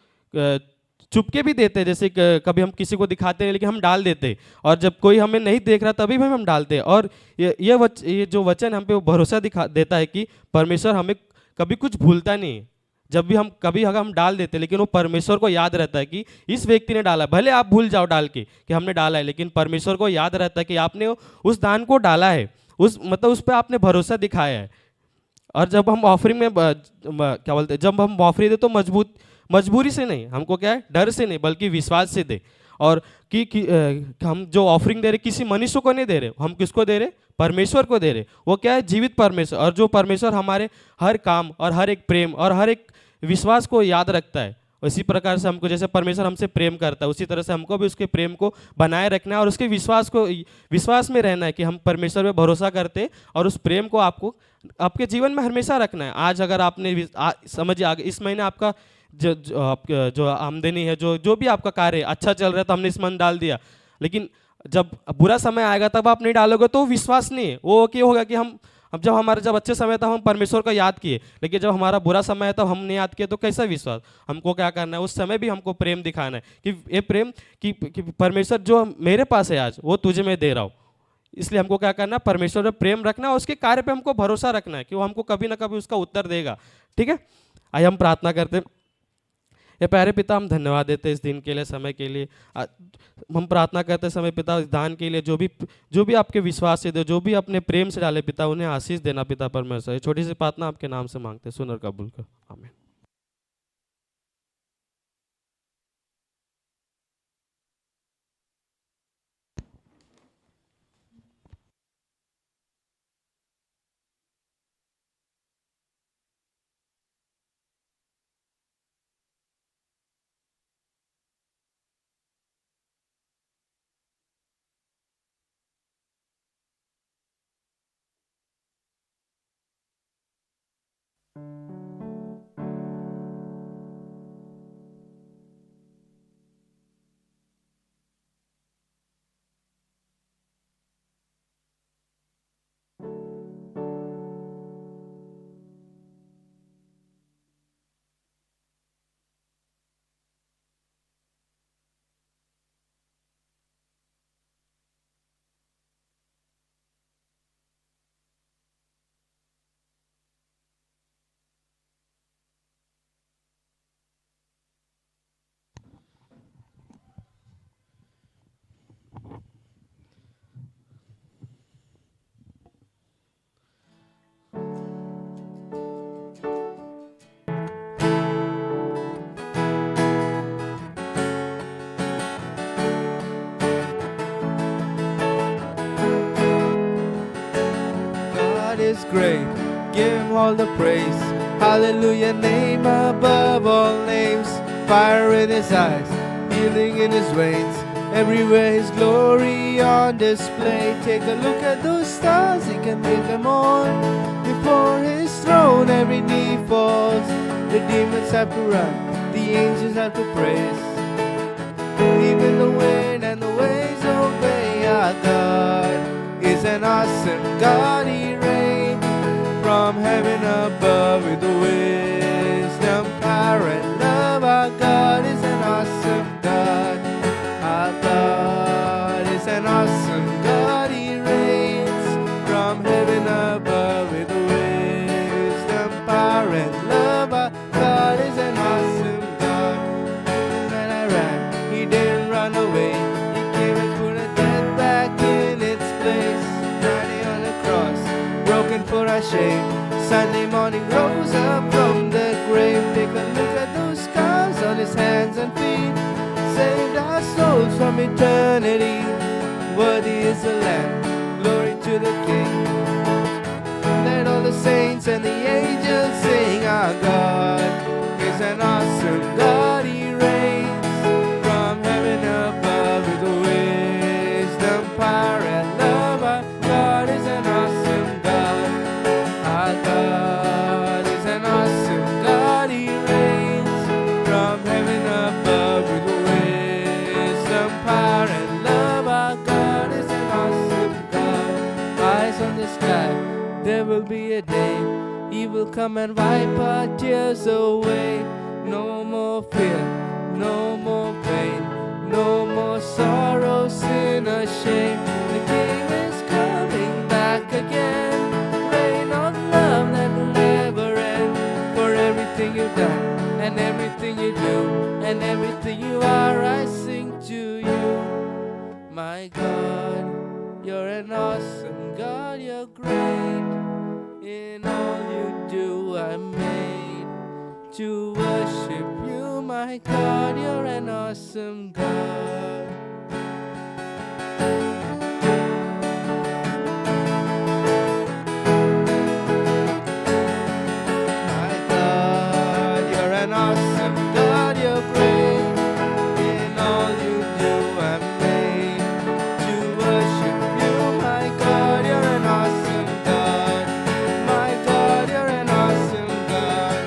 चुपके भी देते, जैसे कभी हम किसी को दिखाते हैं लेकिन हम डाल देते, और जब कोई हमें नहीं देख रहा तभी भी हम डालते। और ये जो वचन हम पे वो भरोसा देता है कि परमेश्वर हमें कभी कुछ भूलता नहीं है। जब भी अगर हम डाल देते, लेकिन वो परमेश्वर को याद रहता है कि इस व्यक्ति ने डाला, भले आप भूल जाओ डाल के कि हमने डाला है, लेकिन परमेश्वर को याद रहता है कि आपने उस दान को डाला है, उस पर आपने भरोसा दिखाया है। और जब हम ऑफरिंग में क्या बोलते हैं, जब हम ऑफरिंग दे तो मजबूरी से नहीं, हमको क्या है, डर से नहीं, बल्कि विश्वास से दे। और हम जो ऑफरिंग दे रहे किसी मनुष्य को नहीं दे रहे, हम किसको दे रहे, परमेश्वर को दे रहे। वो क्या है, जीवित परमेश्वर, और जो परमेश्वर हमारे हर काम और हर एक प्रेम और हर एक विश्वास को याद रखता है। उसी प्रकार से हमको, जैसे परमेश्वर हमसे प्रेम करता है, उसी तरह से हमको भी उसके प्रेम को बनाए रखना है और उसके विश्वास में रहना है कि हम परमेश्वर पे भरोसा करते, और उस प्रेम को आपको आपके जीवन में हमेशा रखना है। आज अगर आपने समझिए, आगे इस महीने आपका जो आमदनी है, जो भी आपका कार्य है, अच्छा चल रहा है तो हमने इस मन डाल दिया, लेकिन जब बुरा समय आएगा तब आप नहीं डालोगे तो विश्वास नहीं है। वो क्या होगा कि जब अच्छे समय था हम परमेश्वर को याद किए, लेकिन जब हमारा बुरा समय है तब हम नहीं याद किए, तो कैसा विश्वास। हमको क्या करना है, उस समय भी हमको प्रेम दिखाना है कि ये प्रेम कि परमेश्वर जो मेरे पास है आज, वो तुझे मैं दे रहा हूँ। इसलिए हमको क्या करना है, परमेश्वर में प्रेम रखना है, उसके कार्य पे हमको भरोसा रखना है कि वो हमको कभी ना कभी उसका उत्तर देगा, ठीक है। आइए हम प्रार्थना करते हैं। ये प्यारे पिता, हम धन्यवाद देते हैं इस दिन के लिए, समय के लिए। हम प्रार्थना करते समय पिता, इस दान के लिए जो भी आपके विश्वास से दे, जो भी अपने प्रेम से डाले पिता, उन्हें आशीष देना पिता परमेश्वर। छोटी सी प्रार्थना आपके नाम से मांगते हैं, सुन और कबूल कर, आमीन। is great. Give him all the praise. Hallelujah, name above all names. Fire in his eyes, healing in his veins. Everywhere his glory on display. Take a look at those stars, he can make them all. Before his throne every knee falls. The demons have to run, the angels have to praise. Even the wind and the waves obey. Our God is an awesome God. He reigns from heaven above with wisdom, power and love. Our God is an awesome God. Our God is an awesome God. He reigns from heaven above with wisdom, power and love. Our God is an awesome God. When I ran, he didn't run away. He came and put a death back in its place. Friday on the cross, broken for our shame. Sunday morning rose up from the grave. Take a look at those scars on his hands and feet. Saved our souls from eternity. Worthy is the Lamb, glory to the King. Let all the saints and the angels sing. Our God is an awesome God. He reigns from heaven above with wisdom, power and love. Our God is an awesome God. Our God is an awesome God. He reigns from heaven above with wisdom, power and love. Our God is an awesome God. Eyes on the sky, there will be a day he will come and wipe our tears away. No more fear, no more pain, no more sorrow, sin or shame. The King is coming back again. Reign of love that will never end. For everything you've done and everything you do and everything you are, I sing to you. My God, you're an awesome God. You're great. In all you do, I'm made to worship you. My God, you're an awesome God. My God, you're an awesome God. You're great. In all you do, I'm made to worship you. My God, you're an awesome God. My God, you're an awesome God.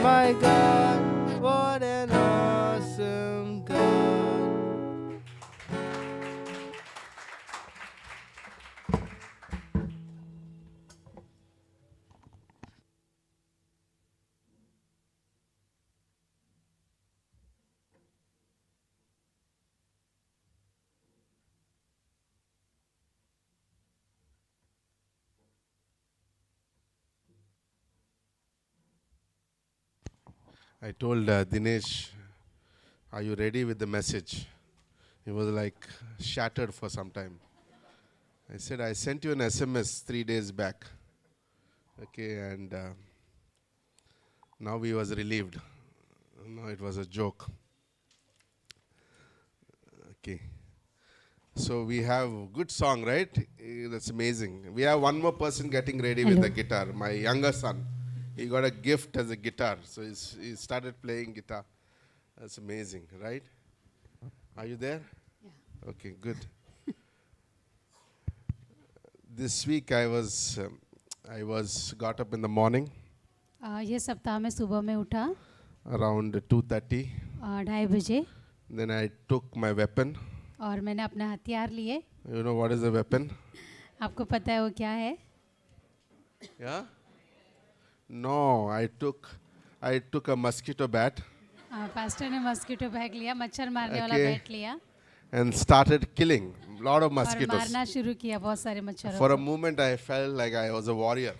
My God, what an awesome God. I told Dinesh, are you ready with the message? He was like shattered for some time. I said, I sent you an SMS 3 days back. Okay, and now he was relieved. No, it was a joke. Okay. So we have good song, right? That's amazing. We have one more person getting ready with the guitar. My younger son. He got a gift as a guitar. So he started playing guitar. That's amazing, right? Are you there? Yeah. Okay, good. This week I was got up in the morning ये सप्ताह में सुबह में उठा around 2:30. 2:30 बजे Then I took my weapon. और मैंने अपने हथियार लिए. You know what is the weapon? आपको पता है वो क्या है? Yeah? No, I took a mosquito bat. Pastor ने मस्कीटो बैग लिया, मच्छर मारने वाला Okay. बैट लिया And started killing a lot of और mosquitoes. मारना शुरू किया बहुत सारे मच्छरों For a को. moment I felt like I was a warrior.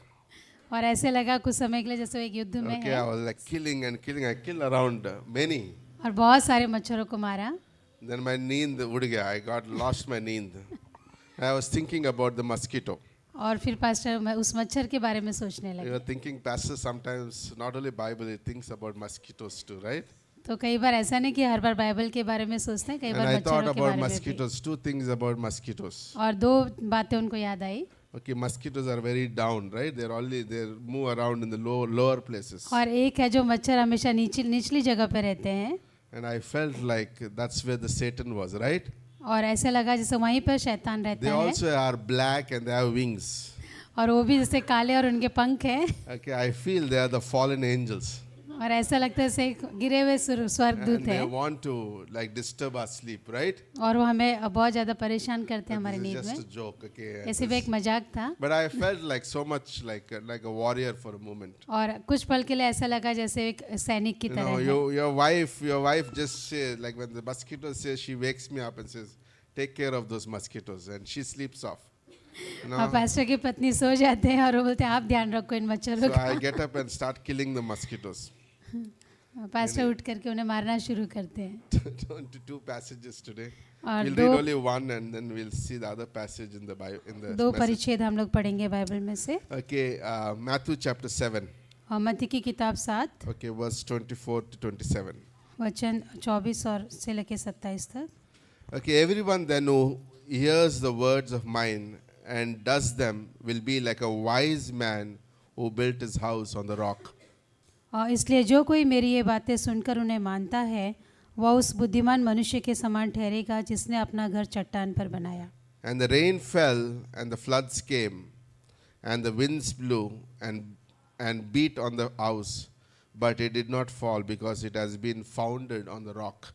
और ऐसे लगा कुछ समय के लिए जैसे वो एक युद्ध में Okay, है. I was like killing and killing. I killed around many. और बहुत सारे मच्छरों को मारा. Then my neend उड़ गया. I got lost my neend. I was thinking about the mosquito. और फिर पास्टर मैं उस मच्छर के बारे में सोचने You लगा. are thinking, Pastor, sometimes not only Bible, he thinks about mosquitoes too, right? तो कई बार ऐसा नहीं कि हर बार बाइबल के बारे में सोचते हैं, कई And बार I thought मच्छरों के about बारे में भी. mosquitoes. Two things about mosquitoes. और दो बातें उनको याद आई. Okay, mosquitoes are very down, right? They move around in the lower places. और एक है जो मच्छर हमेशा निचली जगह पे रहते हैं, And I felt like that's where the Satan was, right? और ऐसे लगा जैसे वहीं पर शैतान They रहता है, also are black and they have wings. और वो भी जैसे काले और उनके पंख हैं, Okay, I feel they are the fallen angels. और ऐसा लगता है जैसे गिरे हुए स्वर्गदूत And they हैं, want to like disturb our sleep, right? और वो हमें बहुत ज़्यादा परेशान करते हैं But हमारे this नींद is just में. a joke, okay? ऐसे भी एक मजाक था, But I felt like so much like a warrior for a moment. और कुछ पल के लिए ऐसा लगा जैसे एक सैनिक की You तरह know, है. your wife just says, like when the mosquito says, she wakes me up and says, take care of those mosquitoes, and she sleeps off. You और know? पास्टर की पत्नी सो जाते हैं और वो बोलते हैं आप ध्यान रखो इन मच्छरों So का. I get up and start killing the mosquitoes. Pastor उठ करके उन्हें मारना शुरू करते हैं. Turn to two passages today. और We'll दो read only one and then we'll see the other passage in the Bible. दो message. परिच्छेद हम लोग पढ़ेंगे बाइबल में से. Okay, Matthew chapter 7. और मत्ती की किताब 7 Okay, verse 24 to 27. वचन 24 और से लेके 27 तक. Okay, everyone then who hears the words of mine and does them will be like a wise man who built his house on the rock. और इसलिए जो कोई मेरी ये बातें सुनकर उन्हें मानता है वह उस बुद्धिमान मनुष्य के समान ठहरेगा जिसने अपना घर चट्टान पर बनाया. And the rain fell and the floods came and the winds blew and beat on the house, but it did not fall because it has been founded on the rock.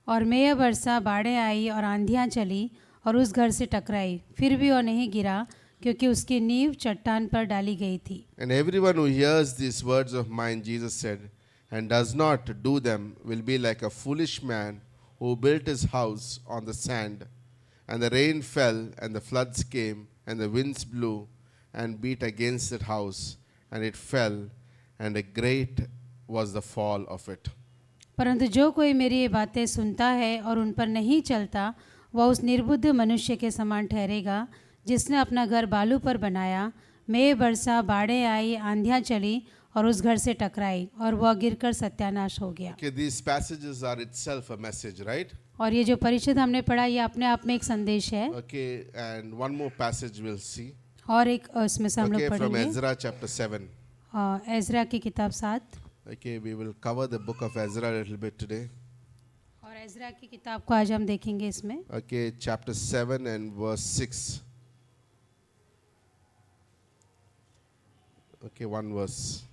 और मेघ बरसा, बाढ़ें आई और आंधियाँ चली और उस घर से टकराई, फिर भी वो नहीं गिरा क्योंकि उसकी नींव चट्टान पर डाली गई थी. And everyone who hears these words of mine, Jesus said, and does not do them will be like a foolish man who built his house on the sand. And the rain fell and the floods came and the winds blew and beat against that house, and it fell, and a great was the fall of it. परंतु जो कोई मेरी ये बातें सुनता है और उन पर नहीं चलता वह उस निर्बुद्ध मनुष्य के समान ठहरेगा जिसने अपना घर बालू पर बनाया. मेघ बरसा, बाढ़ें आई, आंधियाँ चली और उस घर से टकराई और वह गिरकर सत्यानाश हो गया. Okay, these passages are itself a message, right? और ये जो परिच्छेद हमने पढ़ा ये अपने आप में एक संदेश है. Okay, and one more passage we'll see. और एक उसमें से हम लोग Okay, from पढ़ेंगे Ezra chapter 7. एजरा की किताब 7. Okay, we will cover the book of Ezra a little bit today. और एजरा की किताब को आज हम देखेंगे इसमें. Okay, chapter 7 and verse 6. Okay, one verse.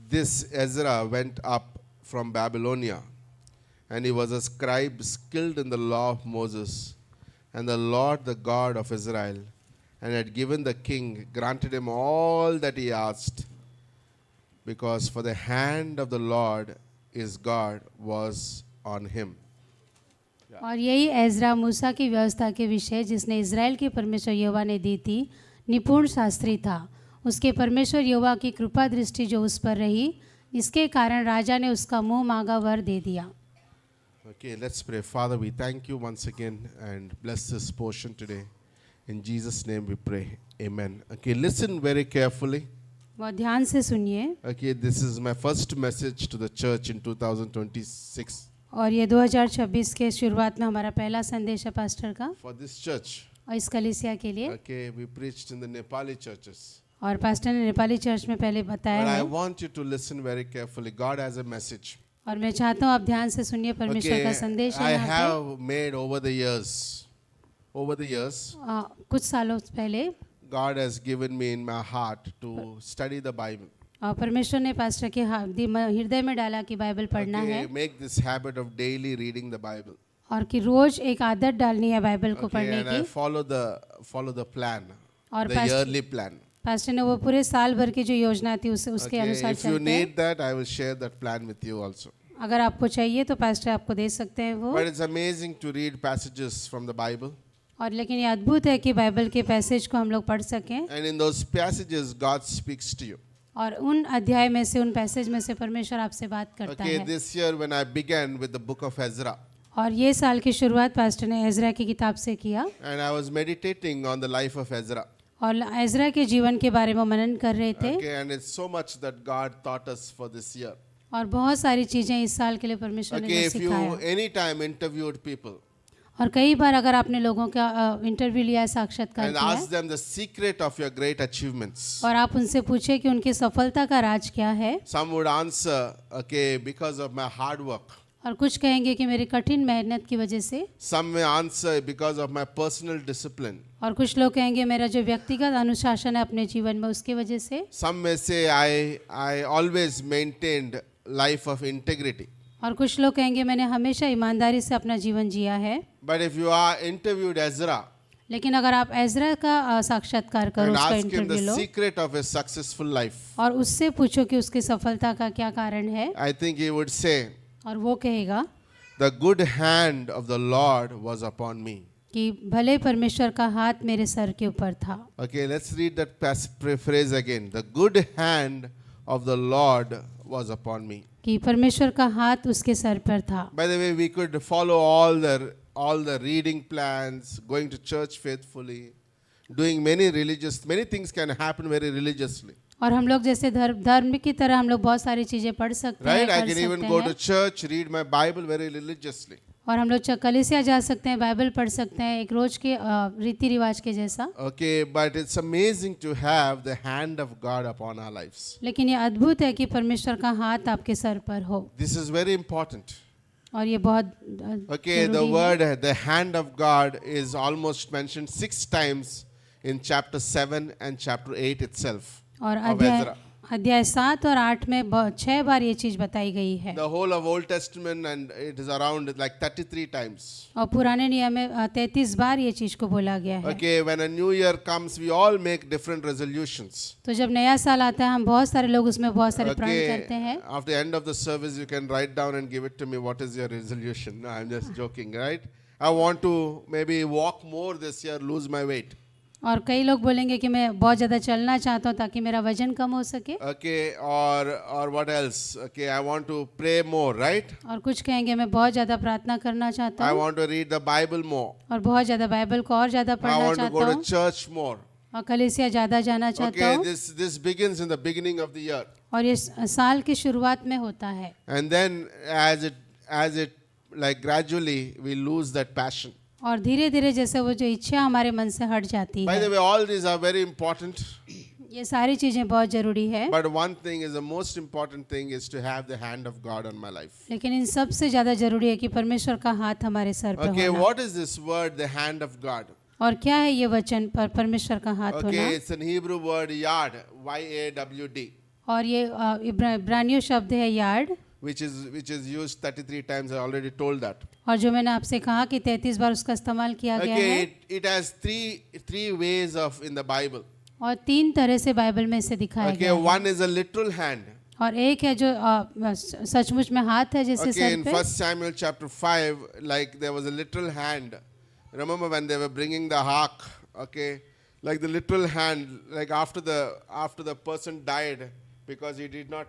This Ezra went up from Babylonia, and he was a scribe skilled in the law of Moses, and the Lord, the God of Israel, and had given the king, granted him all that he asked, because for the hand of the Lord his God was on him. और यही Ezra मूसा की व्यवस्था के विषय जिसने Israel के परमेश्वर यहोवा ने दी थी निपुण शास्त्री था. उसके परमेश्वर यहोवा की कृपा दृष्टि जो उस पर रही इसके कारण राजा ने उसका मुंह मांगा वर दे दिया. Okay, let's pray. Father, we thank you once again and bless this portion today. In Jesus' name we pray. Amen. Okay, listen very carefully. बहुत ध्यान से सुनिए. Okay, this is my first message to the church in 2026. और ये 2026 के शुरुआत में हमारा पहला संदेश है पास्टर का. For this church, और इस कलीसिया के लिए. okay, we preached in the Nepali churches. और पास्टर ने नेपाली चर्च में पहले बताया But I है. want you to listen very carefully. God has a message. और मैं चाहता हूँ आप ध्यान से सुनिए परमेश्वर का Okay, संदेश I है यहाँ have made over the years, पे. कुछ सालों पहले God has given me in my heart to study the Bible. और परमेश्वर ने पास्टर के हृदय में डाला कि बाइबल पढ़ना है Okay, make this habit of daily reading the Bible. और कि रोज एक आदत डालनी है बाइबल को Okay, पढ़ने and I की. follow the plan, और the pastor- yearly plan. Pastor ने वो पूरे साल भर की जो योजना थी उसके Okay, अनुसार if you चलते हैं. need that, I will share that plan with you also. अगर आपको चाहिए तो पास्टर आपको दे सकते हैं वो. But it's amazing to read passages from the Bible, और लेकिन ये अद्भुत है कि बाइबल के पैसेज को हम लोग पढ़ सकें and in those passages, God speaks to you. और उन अध्याय में से उन पैसेज में से परमेश्वर आपसे बात करता Okay, है. this year when I began with the book of Ezra, और ये साल की शुरुआत पास्टर ने एजरा की किताब से किया and I was meditating on the life of Ezra. और एजरा के जीवन के बारे में मनन कर रहे थे. Okay, and it's so much that God taught us for this year. और बहुत सारी चीजें इस साल के लिए परमेश्वर ने Okay, हमें if you सिखाया. anytime interviewed people, और कई बार अगर आपने लोगों का इंटरव्यू लिया है, साक्षात्कार and किया ask है, them the secret of your great achievements. और आप उनसे पूछे कि उनकी सफलता का राज क्या है, Some would answer, okay, because of my hard work. और कुछ कहेंगे कि मेरी कठिन मेहनत की वजह से, Some may answer because of my personal discipline. और कुछ लोग कहेंगे मेरा जो व्यक्तिगत अनुशासन है अपने जीवन में उसकी वजह से, Some may say I always maintained life of integrity. और कुछ लोग कहेंगे मैंने हमेशा ईमानदारी से अपना जीवन जिया है. But if you are interviewed Ezra लेकिन अगर आप एजरा का साक्षात्कार करो, and उसका ask him interview the low secret of his successful life, और उससे पूछो कि उसकी सफलता का क्या कारण है, I think he would say, और वो कहेगा the good hand of the Lord was upon me. कि भले परमेश्वर का हाथ मेरे सर के ऊपर था. Okay, let's read that phrase again. The good hand of the Lord was upon me. कि परमेश्वर का हाथ उसके सर पर था. By the way, we could follow all the reading plans, going to church faithfully, doing many things can happen very religiously. और हम लोग जैसे धर्म की तरह हम लोग बहुत सारी चीजें पढ़ सकते हैं, Right? I कर can even सकते go to हैं, church, read my Bible very religiously. और हम लोग कलीसिया जा सकते हैं, बाइबल पढ़ सकते हैं एक रोज के रीति रिवाज के जैसा. Okay, but it's amazing to have the hand of God upon our lives. लेकिन ये अद्भुत है कि परमेश्वर का हाथ आपके सर पर हो, This is very important. और ये बहुत Okay, the जरूरी है. word, the hand of God is almost mentioned 6 times in chapter 7 and chapter 8 itself और of Ezra. अध्याय 7 और 8 में 6 बार ये चीज बताई गई है. The whole of Old Testament, and it is around like 33 times. और पुराने नियम में 33 बार ये चीज को बोला गया है. Okay, when a new year comes, we all make different resolutions. तो जब नया साल आता है हम बहुत सारे लोग उसमें बहुत सारे प्रण Okay, करते हैं. after the end of the service, you can write down and give it to me. What is your resolution? No, I'm just joking, right? I want to maybe walk more this year, lose my weight. और कई लोग बोलेंगे कि मैं बहुत ज़्यादा चलना चाहता हूँ ताकि मेरा वजन कम हो सके. Okay, or what else? Okay, I want to pray more, right? और कुछ कहेंगे मैं बहुत ज़्यादा प्रार्थना करना चाहता I हूँ, want to read the Bible more. और बहुत ज़्यादा बाइबल को और ज़्यादा I पढ़ना want to चाहता go to हूँ, church more. और कलीसिया ज़्यादा जाना चाहता Okay, हूँ. this begins in the beginning of the year, और ये साल की शुरुआत में होता है, and then as it like gradually we lose that passion. और धीरे धीरे जैसे वो जो इच्छा हमारे मन से हट जाती By the है. way, all these are very important. ये सारी चीज़ें बहुत ज़रूरी है, But one thing is the most important thing is to have the hand of God on my life. लेकिन इन सब से ज़्यादा ज़रूरी है कि परमेश्वर का हाथ हमारे सर पर Okay, होना. what is this word, the hand of God? और क्या है ये वचन पर परमेश्वर का हाथ होना? Okay, it's an Hebrew word yad, Y-A-W-D, और ये इब्रानियों शब्द है yard, which is used 33 times. I already told that. और जो मैंने आपसे कहा कि 33 बार उसका इस्तेमाल किया गया है. Okay, it has three ways of in the Bible. और 3 तरह से बाइबल में इसे दिखाया Okay, गया है. one is a literal hand. और एक है जो सचमुच में हाथ है जैसे Okay, सर in पे. 1 Samuel chapter 5, like there was a literal hand. Remember when they were bringing the ark? Okay, like the literal hand, like after the person died because he did not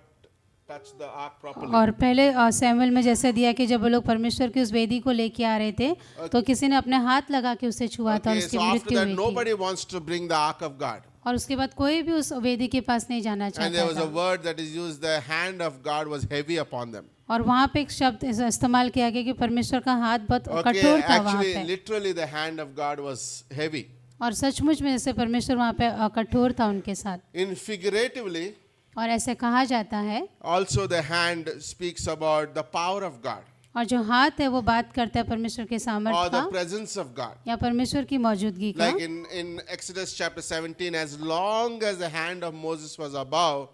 touch the ark properly. और पहले Samuel में जैसे दिया कि जब वो लोग परमेश्वर की उस वेदी को लेके आ रहे थे तो किसी ने अपने हाथ लगा के उसे छुआ था और Okay, उसकी so after मृत्यु that हुई थी. nobody wants to bring the ark of God. और उसके बाद कोई भी उस वेदी के पास नहीं जाना And there चाहता was a था. word that is used, the hand of God was heavy upon them. और वहाँ पे एक शब्द इस्तेमाल किया गया कि परमेश्वर का हाथ बहुत Okay, कठोर था वहाँ actually, पे. literally the hand of God was heavy. और सचमुच में जैसे परमेश्वर वहाँ पे कठोर था उनके साथ. In figuratively, और ऐसे कहा जाता है, also the hand speaks about the power of God और जो हाथ है वो बात करता है परमेश्वर के or सामर्थ्य the का presence of God. या परमेश्वर की मौजूदगी का. Like in Exodus chapter 17, as long as the hand of Moses was above,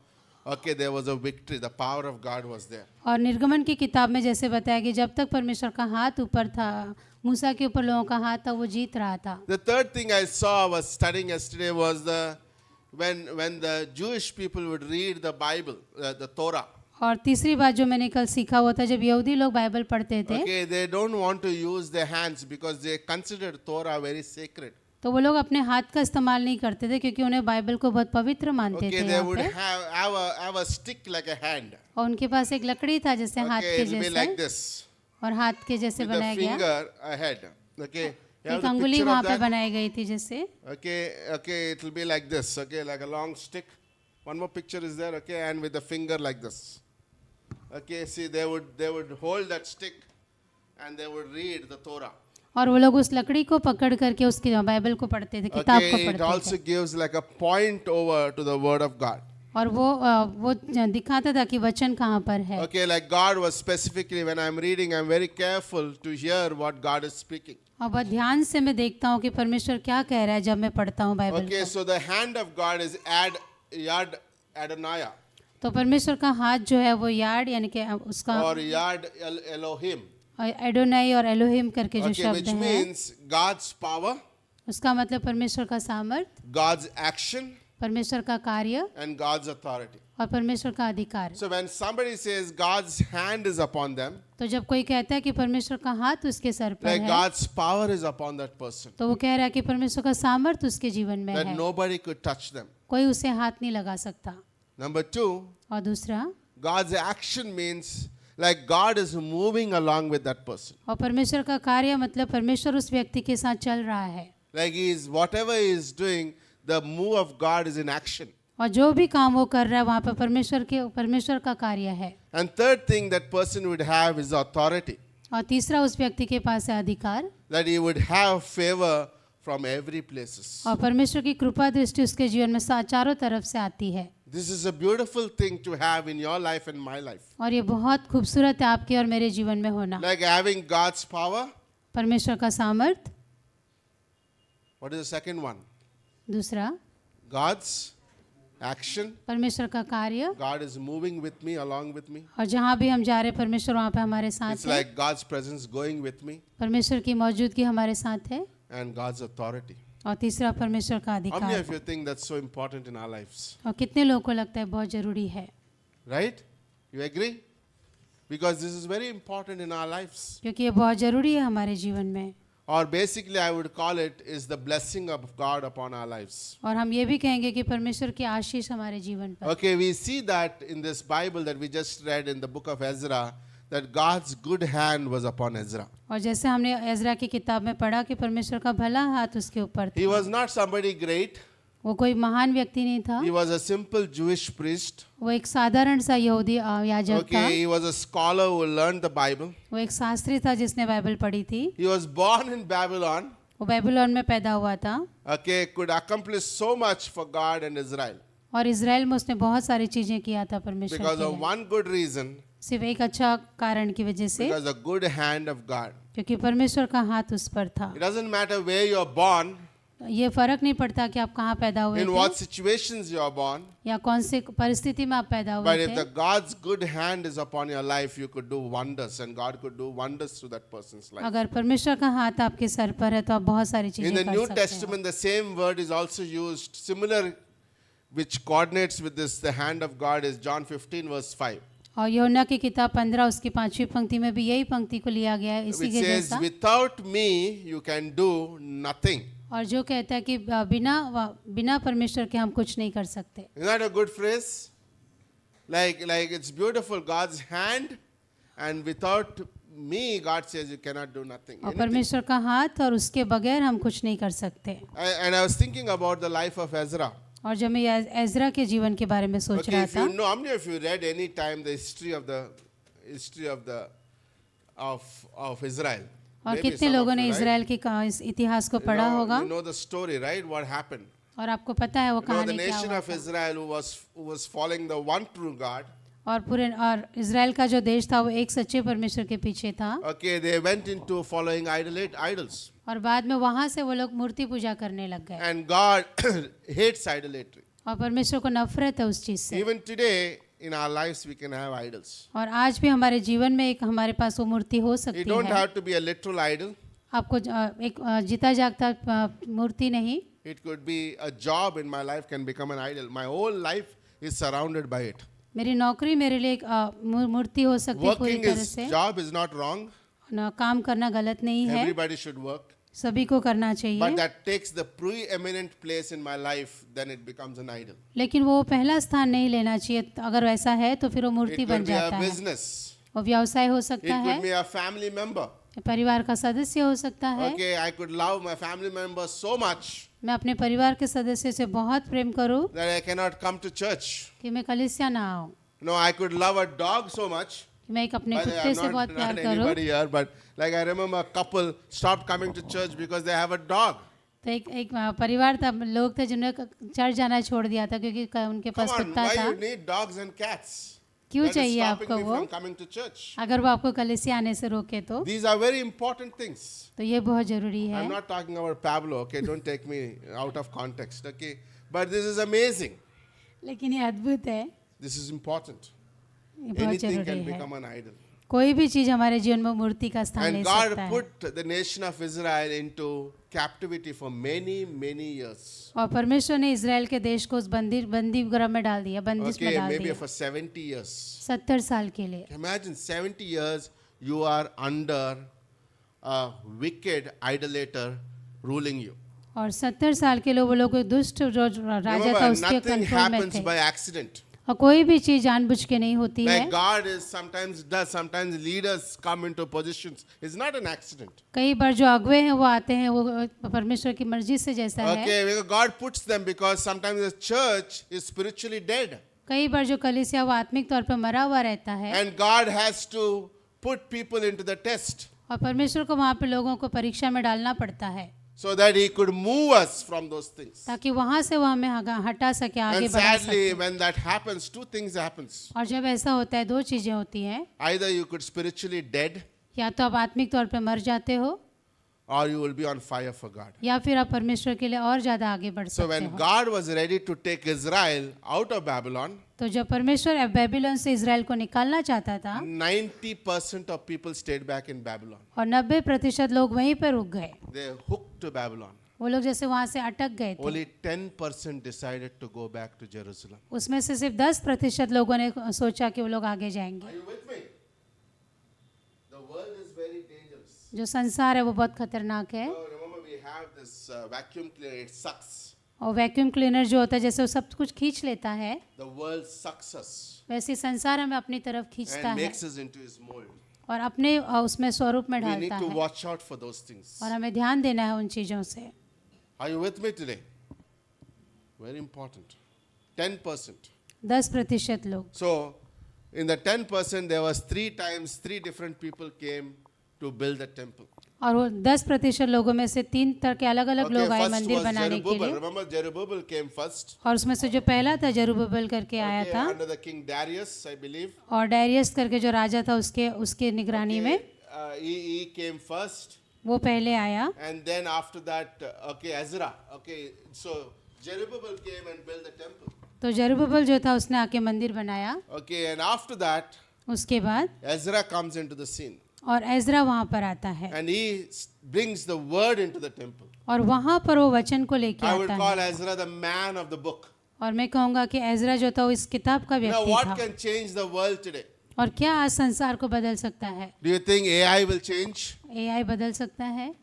okay, there was a victory. The power of God was there. और निर्गमन की किताब में जैसे बताया कि जब तक परमेश्वर का हाथ ऊपर था, मूसा के ऊपर लोगों का हाथ था, वो जीत रहा था. The third thing I saw, was studying yesterday, was when the Jewish people would read the Bible, the Torah. और तीसरी बात जो मैंने कल सीखा हुआ था, जब यहूदी लोग बाइबल पढ़ते थे Okay, they don't want to use their hands because they consider Torah very sacred. तो वो लोग अपने हाथ का इस्तेमाल नहीं करते थे क्योंकि उन्हें बाइबल को बहुत पवित्र मानते Okay, थे they यहाँ would पे. have a stick like a hand. और उनके पास एक लकड़ी था जैसे हाथ Okay, के it'll be जैसे, like this और हाथ के जैसे with a बनाया गया. finger ahead. Okay, you have एक the अंगुली picture वहाँ of पे that. बनाई गई थी जैसे. Okay, it'll be like this. Okay, like a long stick. One more picture is there. Okay, and with the finger like this. Okay, see, they would hold that stick and they would read the Torah. और वो लोग उस लकड़ी को पकड़ करके उसकी Bible को पढ़ते थे, किताब को Okay, it पढ़ते also थे। gives like a point over to the word of God. और वो दिखाता था कि वचन कहाँ पर है। Okay, like God was specifically, when I'm reading, I'm very careful to hear what God is speaking. और बहुत ध्यान से मैं देखता हूँ कि परमेश्वर क्या कह रहा है जब मैं पढ़ता हूँ बाइबल Okay, को। so the hand of God is Yad Adonai तो परमेश्वर का हाथ जो है वो याड यानी कि उसका or Yad Elohim. एडोनाई और एलोहिम करके जो Okay, शब्द which है, means God's power, उसका मतलब परमेश्वर का सामर्थ, God's action, परमेश्वर का कार्य and God's authority. और परमेश्वर का अधिकार। So when somebody says God's hand is upon them, तो जब कोई कहता है कि परमेश्वर का हाथ उसके सर पर like है, God's power is upon that person, तो वो कह रहा है कि परमेश्वर का सामर्थ उसके जीवन में that है, nobody could touch them. कोई उसे हाथ नहीं लगा सकता। Number two, और दूसरा, God's action means like God is moving along with that person. और परमेश्वर का कार्य मतलब परमेश्वर उस व्यक्ति के साथ चल रहा है, Like he is, whatever he is doing, the move of God is in action. और जो भी काम वो कर रहा है वहाँ पर परमेश्वर का कार्य है। And third thing that person would have is authority. और तीसरा उस व्यक्ति के पास है अधिकार, That he would have favor from every places. और परमेश्वर की कृपा दृष्टि उसके जीवन में चारों तरफ से आती है। This is a beautiful thing to have in your life and my life. और ये बहुत खूबसूरत है आपके और मेरे जीवन में होना। Like having God's power. परमेश्वर का सामर्थ, What is the second one? दूसरा God's action. परमेश्वर का कार्य, God is moving with me, along with me. और जहाँ भी हम जा रहे हैं परमेश्वर वहाँ पे हमारे It's साथ है, like God's presence going with me, परमेश्वर की मौजूदगी हमारे साथ है, and God's authority. और तीसरा परमेश्वर का How many अधिकार। of you think that's so important in our lives? और कितने लोगों को लगता है बहुत जरूरी है? Right? You agree? Because this is very important in our lives. क्योंकि ये बहुत जरूरी है हमारे जीवन में। Or basically I would call it is the blessing of God upon our lives. और हम ये भी कहेंगे कि परमेश्वर की आशीष हमारे जीवन पर। Okay, we see that in this Bible that we just read in the book of Ezra, that God's good hand was upon Ezra. और जैसे हमने एजरा की किताब में पढ़ा कि परमेश्वर का भला हाथ उसके ऊपर He था। was not somebody great. वो कोई महान व्यक्ति नहीं था, He was a simple Jewish priest. वो एक साधारण सा यहूदी याजक था। Okay, he was a scholar who learned the Bible. वो एक शास्त्री था जिसने बाइबल पढ़ी थी। He was born in Babylon. वो बेबीलोन में पैदा हुआ था, Okay, could accomplish so much for God and Israel. और इजराइल में उसने बहुत सारी चीजें किया था परमेश्वर Because के of लिए। one good reason, सिर्फ एक अच्छा कारण की वजह से, because the good hand of God. क्योंकि परमेश्वर का हाथ उस पर था। It doesn't matter where you are born, ये फर्क नहीं पड़ता कि आप कहाँ पैदा हुए in what थे situations you are born, या कौन से परिस्थिति में आप पैदा but हुए if the थे, God's good hand is upon your life, you could do wonders, and God could do wonders through that person's life. अगर परमेश्वर का हाथ आपके सर पर है तो आप बहुत सारी In चीजें the कर New सकते हैं। Testament, the same word is also used, similar, which coordinates with this, the hand of God, is John 15 verse 5, और यूहन्ना की किताब 15 उसकी 5वीं पंक्ति में भी यही पंक्ति को लिया गया है इसी which के says, जैसा, without me, you can do nothing. और जो कहता है कि बिना परमेश्वर के हम कुछ नहीं कर सकते। Isn't that a good phrase? Like it's beautiful, God's hand, and without me, God says you cannot do nothing. और Anything. परमेश्वर का हाथ और उसके बगैर हम कुछ नहीं कर सकते। And I was thinking about the life of Ezra. और जब मैं एजरा के जीवन के बारे में सोच Okay, रहा if था, you know, how many of you read any time the history of Israel? और Maybe कितने some of लोगों ने you, right? इजराइल के इस इतिहास को You पढ़ा know- होगा, You know the story, right? What happened? और आपको पता है वो You know, the कहानी क्या nation हुआ of था। Israel who was following the one true God. और इजराइल का जो देश था वो एक सच्चे परमेश्वर के पीछे था, Okay, they went into following idols. और बाद में वहां से वो लोग मूर्ति पूजा करने लग गए, And God hates idolatry. और परमेश्वर को नफरत है उस चीज से। Even today, in our lives, we can have idols. और आज भी हमारे जीवन में एक हमारे पास वो मूर्ति हो It सकती don't है। have to be a literal idol. आपको एक जीता जागता मूर्ति नहीं, It could be a job in my life can become an idol. My whole life is surrounded by it. मेरी नौकरी मेरे लिए एक मूर्ति हो सकती है पूरी Working तरह is से। job is not wrong. काम करना गलत नहीं है, Everybody should work. सभी को करना But चाहिए, that takes the preeminent place in my life, then it becomes an idol. लेकिन वो पहला स्थान नहीं लेना चाहिए। अगर वैसा है तो फिर वो It मूर्ति बन could be a जाता है। business. वो व्यवसाय हो It सकता could है, be a family member. परिवार का सदस्य हो सकता है। Okay, I could love my family member so much मैं अपने परिवार के सदस्य से बहुत प्रेम करूं that I cannot come to church. कि मैं कलीसिया ना आऊं। No, I could love a dog so much कि मैं एक अपने By the way, कुत्ते I'm से बहुत not प्यार करूं। anybody here, but like I remember a couple stopped coming to church because they have a dog. तो एक परिवार था, लोग थे जिन्होंने चर्च जाना छोड़ दिया था क्योंकि उनके Come पास on, कुत्ता why था। you need dogs and cats? क्यों That is चाहिए stopping आपको me वो? from coming to church. अगर वो आपको कलीसिया आने से रोके तो These are very important things. तो ये बहुत जरूरी है। I'm not talking about Pablo, okay? Don't take me out of context, okay? But this is amazing. लेकिन ये अद्भुत है, This is important. ये बहुत Anything जरूरी can है। become an idol. कोई भी चीज हमारे जीवन में मूर्ति का स्थान ले And God सकता है। put the nation of Israel into captivity for many, many years. और परमेश्वर ने इजराइल के देश को उस बंदी गृह में डाल दिया, बंदिश में Okay, डाल maybe दिया for 70 years. 70 साल के लिए। Imagine 70 years you are under a wicked idolater ruling you. और 70 साल के लिए वो लोग एक दुष्ट जो राजा था Remember, उसके nothing कंट्रोल में happens थे। by accident. और कोई भी चीज जानबूझ के नहीं होती है। Like God is sometimes leaders come into positions. It's not an accident. कई बार जो अगुवे हैं वो आते हैं, वो परमेश्वर की मर्जी से जैसा है। Okay, because God puts them because sometimes the church is spiritually dead. कई बार जो कलीसिया वो आत्मिक तौर पर मरा हुआ रहता है And God has to put people into the test और परमेश्वर को वहाँ पे लोगों को परीक्षा में डालना पड़ता है so that He could move us from those things. ताकि वहाँ से वो हमें हटा सके, आगे And बढ़ा sadly, सके। when that happens, two things happens. और जब ऐसा होता है दो चीजें होती हैं, Either you could spiritually dead या तो आप आत्मिक तौर पे मर जाते हो or you will be on fire for God. या फिर आप परमेश्वर के लिए और ज्यादा आगे बढ़ So सकते when हो। God was ready to take Israel out of Babylon, तो जब परमेश्वर बेबीलोन से इजराइल को निकालना चाहता था 90% of people stayed back in Babylon. और 90% लोग वहीं पर रुक गए, They hooked to Babylon. वो लोग जैसे वहाँ से अटक गए थे। Only 10% decided to go back to Jerusalem. उसमें से सिर्फ 10% लोगों ने सोचा कि वो लोग आगे Are जाएंगे। you with me? The world is very dangerous. जो संसार है वो बहुत खतरनाक है। So remember, we have this vacuum cleaner. It sucks. और वैक्यूम क्लीनर जो होता है जैसे वो सब कुछ खींच लेता है, The world sucks us वैसे संसार हमें अपनी तरफ खींचता and है makes us into His mold. और अपने उसमें स्वरूप में We need ढालता to है watch out for those things. और हमें ध्यान देना है उन चीज़ों से। Are you with me today? Very important. 10%. 10% लोग, So, in the 10%, there was 3 times 3 different people came to build the temple. और वो 10% लोगों में से 3 तरह के अलग अलग Okay, लोग आए first मंदिर was बनाने के Zerubbabel. लिए। Remember, Zerubbabel came first. और उसमें से जो पहला था जरूबबल करके आया Okay, था under the king Darius, I believe. और डायरियस करके जो राजा था उसके निगरानी में He came first. वो पहले आया। And then after that, okay, Ezra. Okay, so Zerubbabel came and built the temple. तो जरूबबल जो था उसने आके मंदिर बनाया। Okay, and after that, उसके बाद Ezra comes into the scene. और एजरा वहाँ पर आता है And he brings the word into the temple. और वहाँ पर वो वचन को लेके I would आता call है। Ezra the man of the book. और मैं कहूँगा कि एजरा जो था वो इस किताब का Now, व्यक्ति what था। can change the world today? और क्या आज संसार को बदल सकता है? Do you think AI will change? AI बदल सकता है,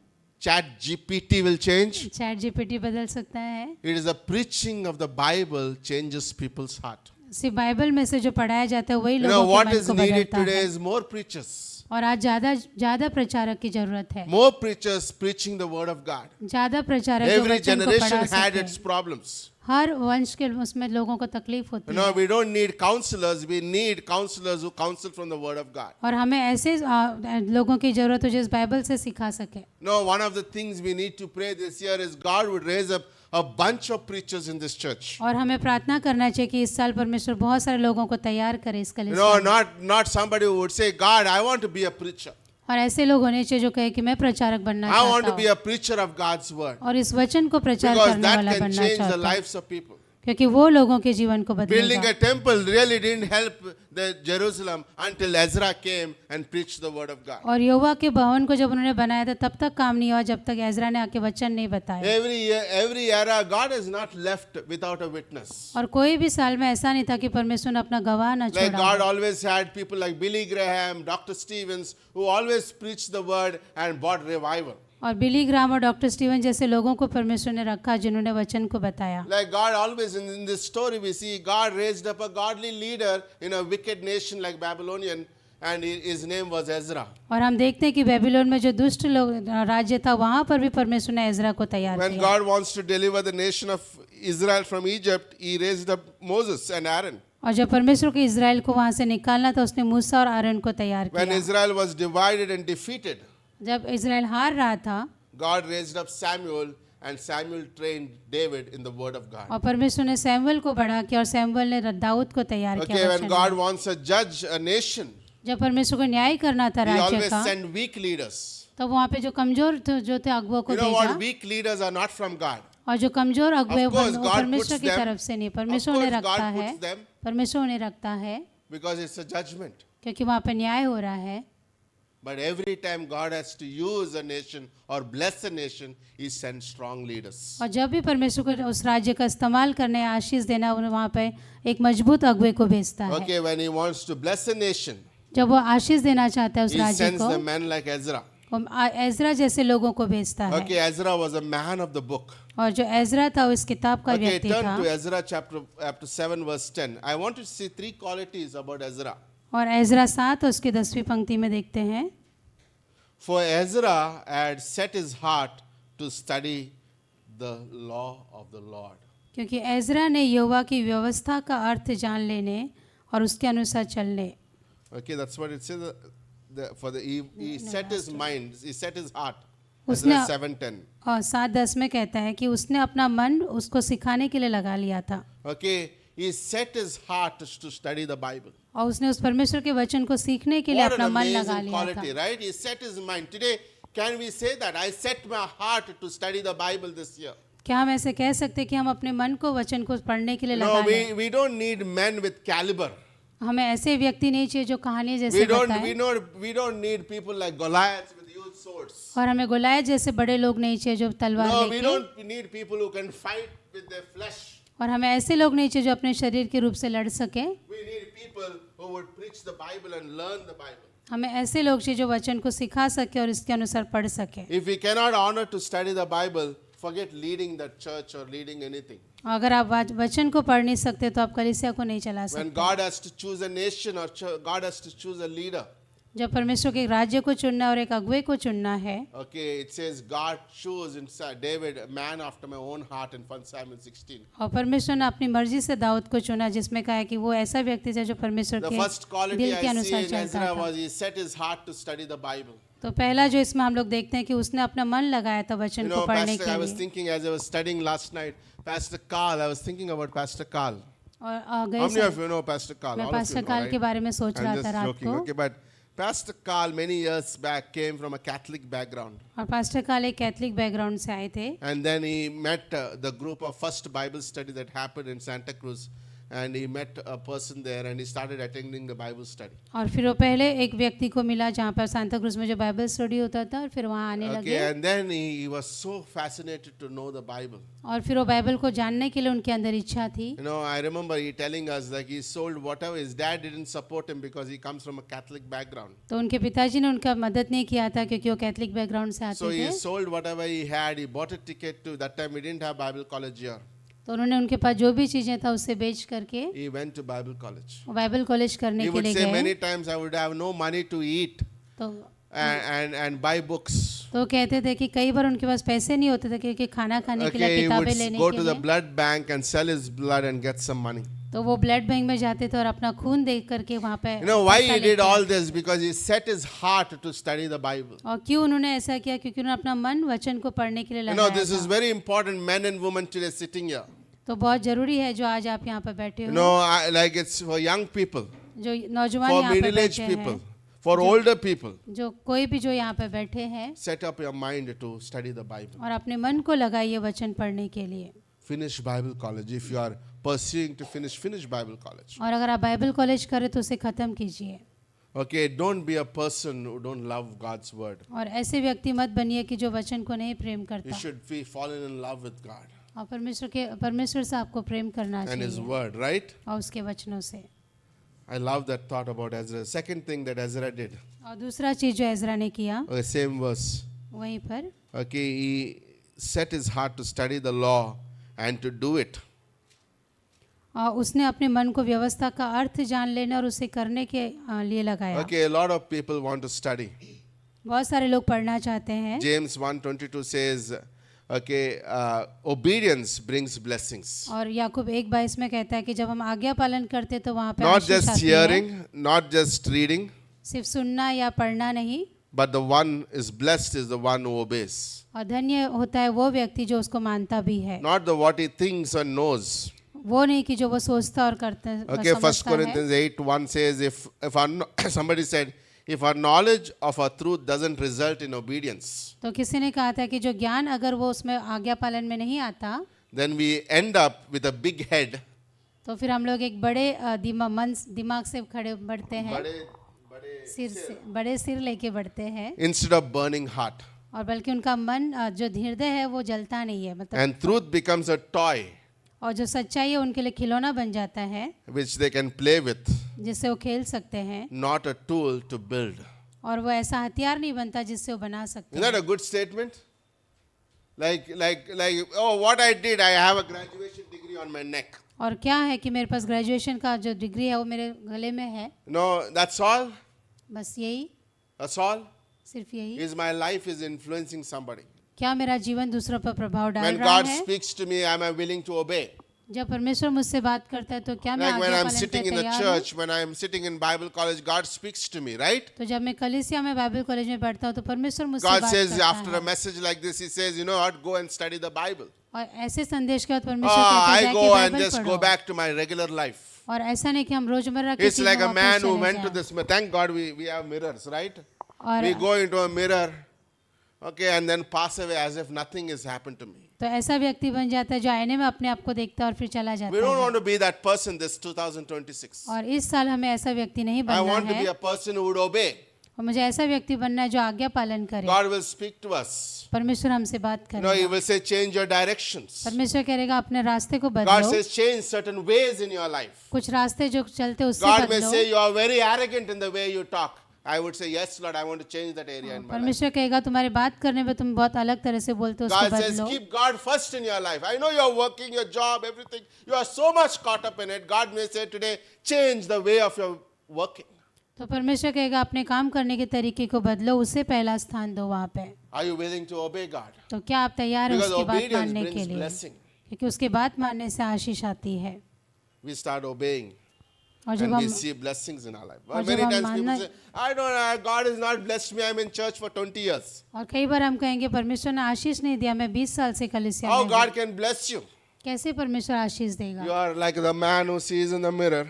Chat GPT will change? Chat GPT बदल सकता है। It is the preaching of the Bible changes people's heart. सिर्फ बाइबल में से जो पढ़ाया जाता है वही You know लोगों what के मन is को needed बदलता today है। is more preachers. और आज ज़्यादा प्रचारक की जरूरत है, More preachers preaching the word of God. ज़्यादा प्रचारक जो Every वचन को generation पढ़ा had सके। its problems. हर वंश के उसमें लोगों को तकलीफ होती You know, है we don't need counselors, we need counselors who counsel from the word of God. और हमें ऐसे लोगों की जरूरत हो जो इस बाइबल से सिखा सके। No, one of the things we need to pray this year is God would raise up a bunch of preachers in this church. और हमें प्रार्थना करना चाहिए कि इस साल परमेश्वर बहुत सारे लोगों को तैयार करे इसके लिए। No, not somebody who would say, God, I want to be a preacher. और ऐसे लोग होने चाहिए जो कहे कि मैं प्रचारक बनना I want चाहता to be हूँ a preacher of God's word. और इस वचन को प्रचार Because करने that वाला can बनना change the चाहता हूँ, lives of people. क्योंकि वो लोगों के जीवन को Building बदलेगा। a temple really didn't help the Jerusalem until Ezra came and preached the word of God. और यहोवा के भवन को जब उन्होंने बनाया था तब तक काम नहीं हुआ जब तक एजरा ने आके वचन नहीं बताया। Every era, God has not left without a witness. और कोई भी साल में ऐसा नहीं था कि परमेश्वर ने अपना गवाह न Like God छोड़ा। always had people like Billy Graham, Dr. Stevens, who always preached the word and brought revival. और बिली ग्राम और डॉक्टर स्टीवन जैसे लोगों को परमेश्वर ने रखा जिन्होंने वचन को बताया। Like God always, in this story we see God raised up a godly leader in a wicked nation like Babylonian, and his name was Ezra. और हम देखते हैं कि बेबीलोन में जो दुष्ट लोग राज्य था वहाँ पर भी परमेश्वर ने एजरा को तैयार When किया। God wants to deliver the nation of Israel from Egypt, he raised up Moses and Aaron. और जब परमेश्वर को इज़राइल को वहाँ से निकालना था, उसने मूसा और आरोन को तैयार When किया। Israel was divided and defeated, जब इज़राइल हार रहा था God raised up Samuel, and Samuel trained David in the word of God. और परमेश्वर ने सैमुअल को बढ़ा किया और सैमुअल ने दाऊद को तैयार Okay, किया when वचन God में। wants to judge a nation, जब परमेश्वर को न्याय करना था He राज्य always का, send weak leaders. तो वहाँ पे जो कमजोर जो थे अगुआ को You know भेजा, what? Weak leaders are not from God. और जो कमजोर अगुए Of course, वो God परमेश्वर puts की them- तरफ से नहीं, Of परमेश्वर course, उन्हें God रखता है, puts them परमेश्वर उन्हें रखता है because it's a judgment. क्योंकि वहाँ पे न्याय हो रहा है। But every time God has to use a nation or bless a nation, He sends strong leaders. और जब भी परमेश्वर को उस राज्य का इस्तेमाल करने आशीष देना, उन्हें वहाँ पे एक मजबूत अगुए को भेजता है। Okay, when He wants to bless a nation, जब वो आशीष देना चाहता है उस He राज्य sends को, the men like Ezra. वो एजरा जैसे लोगों को भेजता है। Okay, Ezra was a man of the book. और जो एजरा था वो इस किताब का Okay, व्यक्ति था। turn to Ezra chapter 7 verse 10. I want to see three qualities about Ezra. और एजरा 7 उसकी 10वीं पंक्ति में देखते हैं, For Ezra had set his heart to study the law of the Lord. क्योंकि एजरा ने यहोवा की व्यवस्था का अर्थ जान लेने और उसके अनुसार चलने। Okay, that's what it says. He set his mind, he set his heart. उसने Ezra 7:10. और 7:10 में कहता है कि उसने अपना मन उसको सिखाने के लिए लगा लिया था Okay, he set his heart to study the Bible. और उसने उस परमेश्वर के वचन को सीखने के लिए What an अपना मन लगा amazing लिया quality, था। right? He set his mind. Today, can we say that? I set my heart to study the Bible this year. क्या हम ऐसे कह सकते हैं कि हम अपने मन को वचन को पढ़ने के लिए No, लगा लें? we don't need men with caliber. हमें ऐसे व्यक्ति नहीं चाहिए जो कहानी We जैसे don't, बताएं, we don't need people like Goliath with huge swords. और हमें गोलायत जैसे बड़े लोग नहीं चाहिए जो तलवार No, we लेके, don't need people who can fight with their flesh. और हमें ऐसे लोग नहीं चाहिए जो अपने शरीर के रूप से लड़ सके। We need people who would preach the Bible and learn the Bible. हमें ऐसे लोग चाहिए जो वचन को सिखा सके और इसके अनुसार पढ़ सके। If we cannot honor to study the Bible, forget leading the church or leading anything. अगर आप वचन को पढ़ नहीं सकते तो आप कलीसिया को नहीं चला When सकते। God has to choose a nation or God has to choose a leader, जब परमेश्वर के एक राज्य को चुनना और एक अगुवे को चुनना है, okay, it says God chose inside David a man after my own heart in 1 Samuel 16. और परमेश्वर ने अपनी मर्जी से दाऊद को चुना, जिसमें कहा है कि वो ऐसा व्यक्ति था जो परमेश्वर The के first quality दिल के I see अनुसार in चलता Ezra था। was he set his heart to study the Bible. तो पहला जो इसमें हम लोग देखते हैं कि उसने अपना मन लगाया था You वचन को know, पढ़ने Pastor, के I was लिए। thinking as I was studying last night, Pastor Carl, I was thinking about Pastor Carl. और How गए many of you know Pastor Carl? मैं All of you pastor know, काल right? के बारे में सोच I'm रहा just था रात joking, को। okay, but Pastor Carl many years back came from a Catholic background, और पास्टर काल एक कैथलिक बैकग्राउंड से आए थे, and then he met the group of first Bible study that happened in Santa Cruz, and he met a person there, and he started attending the Bible study. और फिर वो पहले एक व्यक्ति को मिला जहाँ पर सांता क्रूज में जो बाइबल स्टडी होता था, और फिर वहाँ आने Okay, लगे, and then he was so fascinated to know the Bible. और फिर वो बाइबल को जानने के लिए उनके अंदर इच्छा थी। You know, I remember he telling us like he sold whatever. His dad didn't support him because he comes from a Catholic background. तो उनके पिताजी ने उनका मदद नहीं किया था क्योंकि वो कैथलिक बैकग्राउंड से So आते he थे। sold whatever he had. He bought a ticket to, that time we didn't have Bible college here. तो उन्होंने उनके पास जो भी चीजें था उससे बेच करके He went to Bible college. वो बाइबल कॉलेज करने He के would लिए say many गए। times I would have no money to eat तो and buy books. तो कहते थे कि कई बार उनके पास पैसे नहीं होते थे क्योंकि खाना खाने के लिए, Okay, he किताबें would लेने go के to the लिए। blood bank and sell his blood and get some money. तो वो ब्लड बैंक में जाते थे और अपना खून दे करके वहाँ पे You know why पैसा he did लेके all आते। this? Because he set his heart to study the Bible. और क्यों उन्होंने ऐसा किया? क्योंकि उन्होंने अपना मन वचन को पढ़ने के लिए You know, लगाया this is था। very important, men and women today sitting here. तो बहुत जरूरी है जो आज आप यहाँ पर बैठे You हो, know, like it's for young people, जो नौजवान for यहाँ पे middle-aged बैठे people, हैं, for older people. जो कोई भी जो यहाँ पे बैठे हैं, Set up your mind to study the Bible. और अपने मन को लगाइए वचन पढ़ने के लिए। Finish Bible college. If you are pursuing to finish Bible college. और अगर आप बाइबल कॉलेज करें तो उसे खत्म कीजिए। Okay, don't be a person who don't love God's word. और ऐसे व्यक्ति मत बनिए कि जो वचन को नहीं प्रेम You करता। should be fallen in love with God और परमेश्वर से आपको प्रेम करना and His चाहिए word, right? और उसके वचनों से। I love that thought about Ezra. Second thing that Ezra did, और दूसरा चीज जो एजरा ने किया okay, same verse. वहीं पर, Okay, he set his heart to study the law and to do it. और उसने अपने मन को व्यवस्था का अर्थ जान लेने और उसे करने के लिए लगाया। Okay, a lot of people want to study. बहुत सारे लोग पढ़ना चाहते हैं। James 1:22 says, okay, obedience brings blessings. और याकूब 1:22 में कहता है कि जब हम आज्ञा पालन करते तो वहाँ पे Not आशीष just आती है। hearing, not just reading, सिर्फ सुनना या पढ़ना नहीं, but the one is blessed is the one who obeys. और धन्य होता है वो व्यक्ति जो उसको मानता भी है, Not the what he thinks or knows. वो नहीं कि जो वो सोचता और करता Okay, 1 समझता है। Corinthians 8:1 says, if our, somebody said, if our knowledge of our truth doesn't result in obedience, तो किसी ने कहा था कि जो ज्ञान अगर वो उसमें आज्ञा पालन में नहीं आता, then we end up with a big head. तो फिर हम लोग एक बड़े दिमाग से खड़े बढ़ते हैं, बड़े सिर लेके बढ़ते हैं, Instead of burning heart. और बल्कि उनका मन जो हृदय है वो जलता नहीं है, मतलब And truth becomes a toy और जो सच्चाई है उनके लिए खिलौना बन जाता है which they can play with, जिससे वो खेल सकते हैं, not a tool to build. और वो ऐसा हथियार नहीं बनता जिससे वो बना सकते Isn't that हैं। a good statement? Like, oh, what I did, I have a graduation degree on my neck. और क्या है कि मेरे पास ग्रेजुएशन का जो डिग्री है वो मेरे गले में है, No, that's all. बस यही, That's all. सिर्फ यही। Is my life is influencing somebody. क्या मेरा जीवन दूसरों पर प्रभाव डाल When रहा God है? speaks to me, am I willing to obey? जब परमेश्वर मुझसे बात करता है तो क्या मैं Like when आज्ञा I'm पालन sitting पे in the तैयार हूँ? church, when I'm sitting in Bible college, God speaks to me, right? तो जब मैं कलीसिया में बाइबल कॉलेज में पढ़ता हूँ तो परमेश्वर मुझसे God बात says करता after a है, message like this, He says, you know what, go and study the Bible. और ऐसे संदेश के बाद Oh, परमेश्वर कहता है I जाके go and Bible just go पढ़ो। back to my regular life. और ऐसा नहीं कि हम रोजमर्रा की It's like चीजों a man वापस who चले went to जाएं। this. Thank God we have mirrors, right? और We go into a mirror, okay, and then pass away as if nothing has happened to me. तो ऐसा व्यक्ति बन जाता है जो आईने में अपने आप को देखता है और फिर चला We जाता don't है। want to be that person this 2026. और इस साल हमें ऐसा व्यक्ति नहीं I बनना want to be है, a person who would obey. और मुझे ऐसा व्यक्ति बनना है जो आज्ञा पालन करे। God will speak to us. परमेश्वर हमसे बात You know, He करेगा, will say, change your directions. परमेश्वर कहेगा अपने रास्ते को God बदलो, says, change certain ways in your life. कुछ रास्ते जो चलते उससे God may बदलो। say, you are very arrogant in the way you talk. I would say, yes, Lord, I want to change that area in my life. परमेश्वर कहेगा तुम्हारी बात करने में तुम बहुत अलग तरह से बोलते हो, उसको God says, बदलो। keep God first in your life. I know you are working, your job, everything. You are so much caught up in it. God may say today, change the way of your working. तो परमेश्वर कहेगा अपने काम करने के तरीके को बदलो, उससे पहला स्थान दो वहाँ पे। Are you willing to obey God? तो क्या आप तैयार हैं Because उसकी बात obedience मानने के brings लिए? blessing. क्योंकि उसकी बात मानने से आशीष आती है। We start obeying और जब and we हम see blessings in our life. और Many जब हम times people मानना- say, I don't know, God has not blessed me. I'm in church for 20 years. और कई बार हम कहेंगे परमेश्वर ने आशीष नहीं दिया, मैं 20 साल से कलीसिया How में God हूँ। can bless you? कैसे परमेश्वर आशीष देगा? You are like the man who sees in the mirror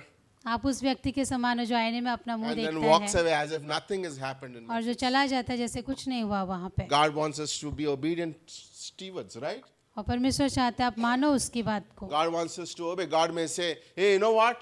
आप उस व्यक्ति के समान हो जो आईने में अपना मुंह and then देखता walks है away as if nothing has happened in और life. जो चला जाता है जैसे कुछ नहीं हुआ वहाँ पे। God wants us to be obedient stewards, right? और परमेश्वर चाहता है आप मानो उसकी बात को। God wants us to obey. God may say, hey, you know what?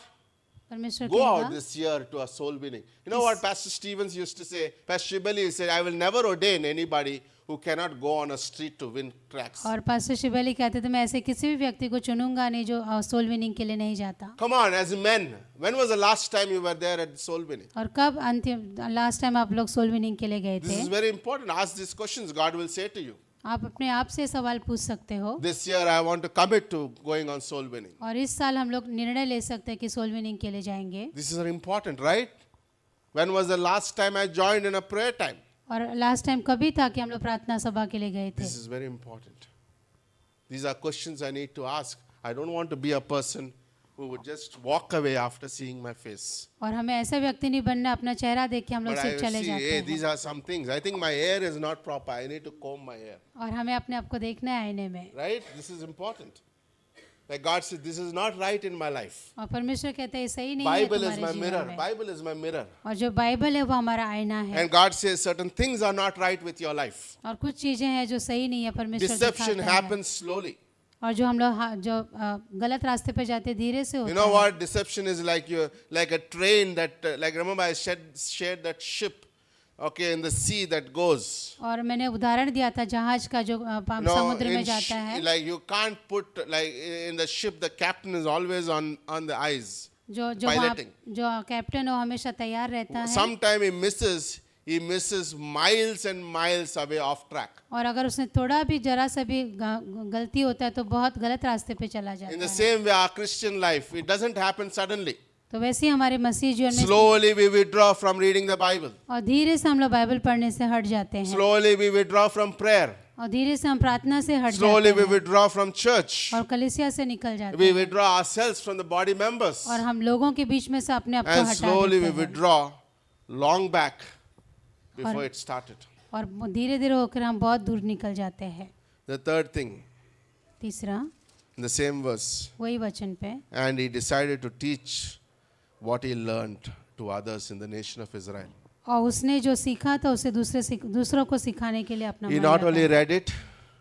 परमेश्वर Go out कहेगा this year to a soul winning. You know what Pastor Stevens used to say? Pastor Shibali said, I will never ordain anybody who cannot go on a street to win tracks. और pastor Shibli कहते थे मैं ऐसे किसी भी व्यक्ति को चुनूंगा नहीं जो सोल विनिंग के लिए नहीं जाता। Come on, as men, when was the last time you were there at soul winning? और कब अंतिम लास्ट टाइम आप लोग सोल विनिंग के लिए गए This थे? is very important. Ask these questions. God will say to you. आप अपने आप से सवाल पूछ सकते हो। This year I want to commit to going on soul winning. और इस साल हम लोग निर्णय ले सकते हैं कि सोल विनिंग के लिए जाएंगे। This is important, right? When was the last time I joined in a prayer time? और लास्ट टाइम कभी था कि हम लोग प्रार्थना सभा के लिए गए थे? This is very important. These are questions I need to ask. I don't want to be a person who would just walk away after seeing my face. और हमें ऐसा व्यक्ति नहीं बनना अपना चेहरा देख के हम लोग But I सिर्फ will चले see, जाते hey, हैं। these are some things. I think my hair is not proper. I need to comb my hair. और हमें अपने आप को देखना है आईने में। Right? This is important. Like God said, this is not right in my life. और परमेश्वर कहते हैं ये सही नहीं है Bible is my तुम्हारे mirror. जीवन में। Bible is my mirror. और जो बाइबल है वो हमारा आईना है। And God says certain things are not right with your life. और कुछ चीजें हैं जो सही नहीं है परमेश्वर Deception दिखाता है। happens slowly. और जो हम लोग गलत रास्ते पे जाते हैं, धीरे से You होता know है। what? Deception is like a train that, like remember I shared that ship, okay, in the sea that goes. और मैंने उदाहरण दिया था जहाज का जो समुद्र में जाता है। Like you can't put like in the ship the captain is always on the eyes. जो piloting. जो कैप्टन वो हमेशा तैयार रहता है। Sometime he misses miles and miles away off track. और अगर उसने थोड़ा भी जरा सा भी गलती होता है तो बहुत गलत रास्ते पे चला In जाता the है। same way, our Christian life, it doesn't happen suddenly. तो वैसे ही हमारे मसीह जीवन में Slowly we withdraw from reading the Bible. और धीरे से हम लोग बाइबल पढ़ने से हट जाते हैं। Slowly we withdraw from prayer. और धीरे से हम प्रार्थना से हट Slowly जाते we हैं withdraw from church. और कलीसिया से निकल जाते We हैं withdraw ourselves from the body members. और हम लोगों के बीच में से अपने आप को And हटा slowly we देते हैं withdraw long back before it started. और धीरे धीरे होकर हम बहुत दूर निकल जाते हैं। The third thing, तीसरा in the same verse, वही वचन पे, and he decided to teach what he learned to others in the nation of Israel. और उसने जो सीखा था उसे दूसरों को सिखाने के लिए अपना He मन not लगाया। only read it,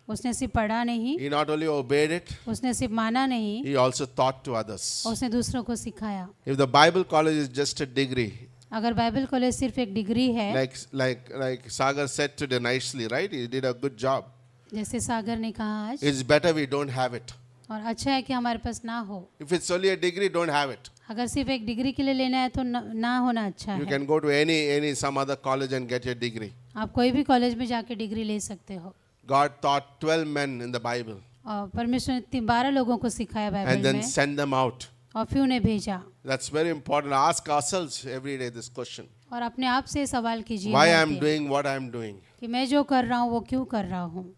उसने सिर्फ पढ़ा नहीं, he not only obeyed it, उसने सिर्फ माना नहीं, he also taught to others. उसने दूसरों को सिखाया। If the Bible college is just a degree, अगर बाइबल कॉलेज सिर्फ एक डिग्री है, like Sagar said today nicely, right? He did a good job. जैसे सागर ने कहा आज, It's better we don't have it. और अच्छा है कि हमारे पास ना हो। If it's only a degree, don't have it. अगर सिर्फ एक डिग्री के लिए लेना है तो ना होना अच्छा You है। can go to some other college and get your degree. आप कोई भी कॉलेज में जाके डिग्री ले सकते हो। God taught 12 men in the Bible और परमेश्वर ने 12 लोगों को सिखाया and बाइबल then में send them out. और फिर उन्हें भेजा। That's very important. Ask ourselves every day this question. और अपने आप से सवाल कीजिए Why हर I'm दिन doing what I'm doing? कि मैं जो कर रहा हूँ वो क्यों कर रहा हूँ,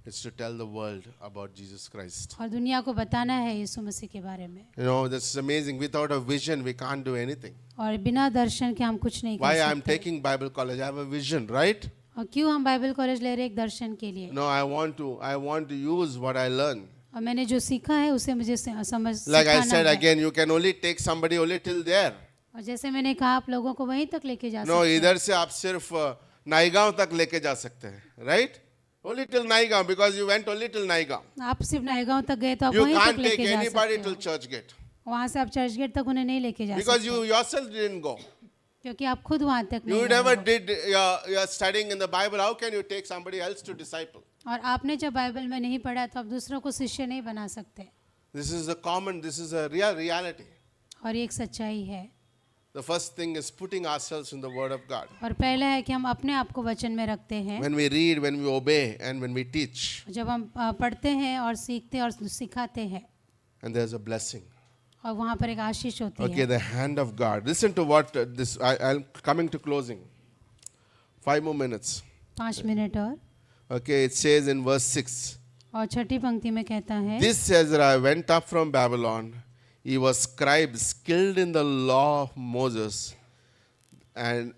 It's to tell the world about Jesus Christ. और दुनिया को बताना है यीशु मसीह के बारे में। You know, this is amazing. Without a vision, we can't do anything. और बिना दर्शन के हम कुछ नहीं Why कर I'm सकते। taking Bible college? I have a vision, right? और क्यों हम बाइबल कॉलेज ले रहे हैं? एक दर्शन के लिए। No, I want to use what I learn. और मैंने जो सीखा है उसे मुझे समझ Like I सिखाना said है। again, you can only take somebody only till there. और जैसे मैंने कहा आप लोगों को वहीं तक लेके जा No, सकते हैं। इधर से आप सिर्फ नाईगांव तक लेके जा सकते हैं, right? Only till Naigaon because you went only till Naigaon. आप सिर्फ नायगांव तक गए तो आप You वहीं तक can't take लेके जा anybody सकते till हो। church gate वहाँ से आप चर्च गेट तक उन्हें नहीं लेके जा because सकते you yourself didn't go. क्योंकि आप खुद वहाँ तक नहीं You गए never हो। did your studying in the Bible. How can you take somebody else to disciple? और आपने जब बाइबल में नहीं पढ़ा तो आप दूसरों को शिष्य नहीं बना सकते। This is a real reality. और ये एक सच्चाई है। The first thing is putting ourselves in the Word of God. और पहला है कि हम अपने आप को वचन में रखते हैं। When we read, when we obey, and when we teach, जब हम पढ़ते हैं और सीखते और सिखाते हैं and there's a blessing. और वहाँ पर एक आशीष होती Okay, है। the hand of God. Listen to what this. I'm coming to closing. 5 more minutes. 5 minute और। Okay, it says in verse 6. और छठी पंक्ति में कहता है, This Ezra went up from Babylon. He was scribe skilled in the law of Moses, and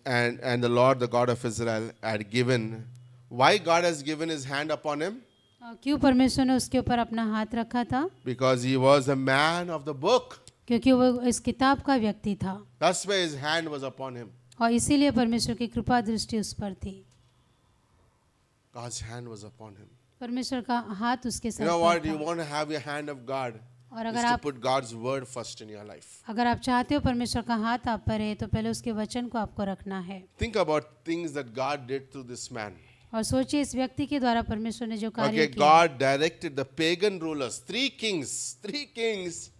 the Lord, the God of Israel, had given. Why God has given His hand upon him? क्यों परमेश्वर ने उसके ऊपर अपना हाथ रखा था? Because he was a man of the book. क्योंकि वो इस किताब का व्यक्ति था That's why His hand was upon him. और इसीलिए परमेश्वर की कृपा दृष्टि उस पर थी। God's hand was upon him. परमेश्वर का हाथ उसके You सर know पर what? You था। want to have your hand of God. और Is अगर to आप put God's word first in your life. अगर आप चाहते हो परमेश्वर का हाथ आप पर है तो पहले उसके वचन को आपको रखना है। Think about things that God did through this man. और सोचिए इस व्यक्ति के द्वारा परमेश्वर ने जो कार्य Okay, किया। God directed the pagan rulers. 3 kings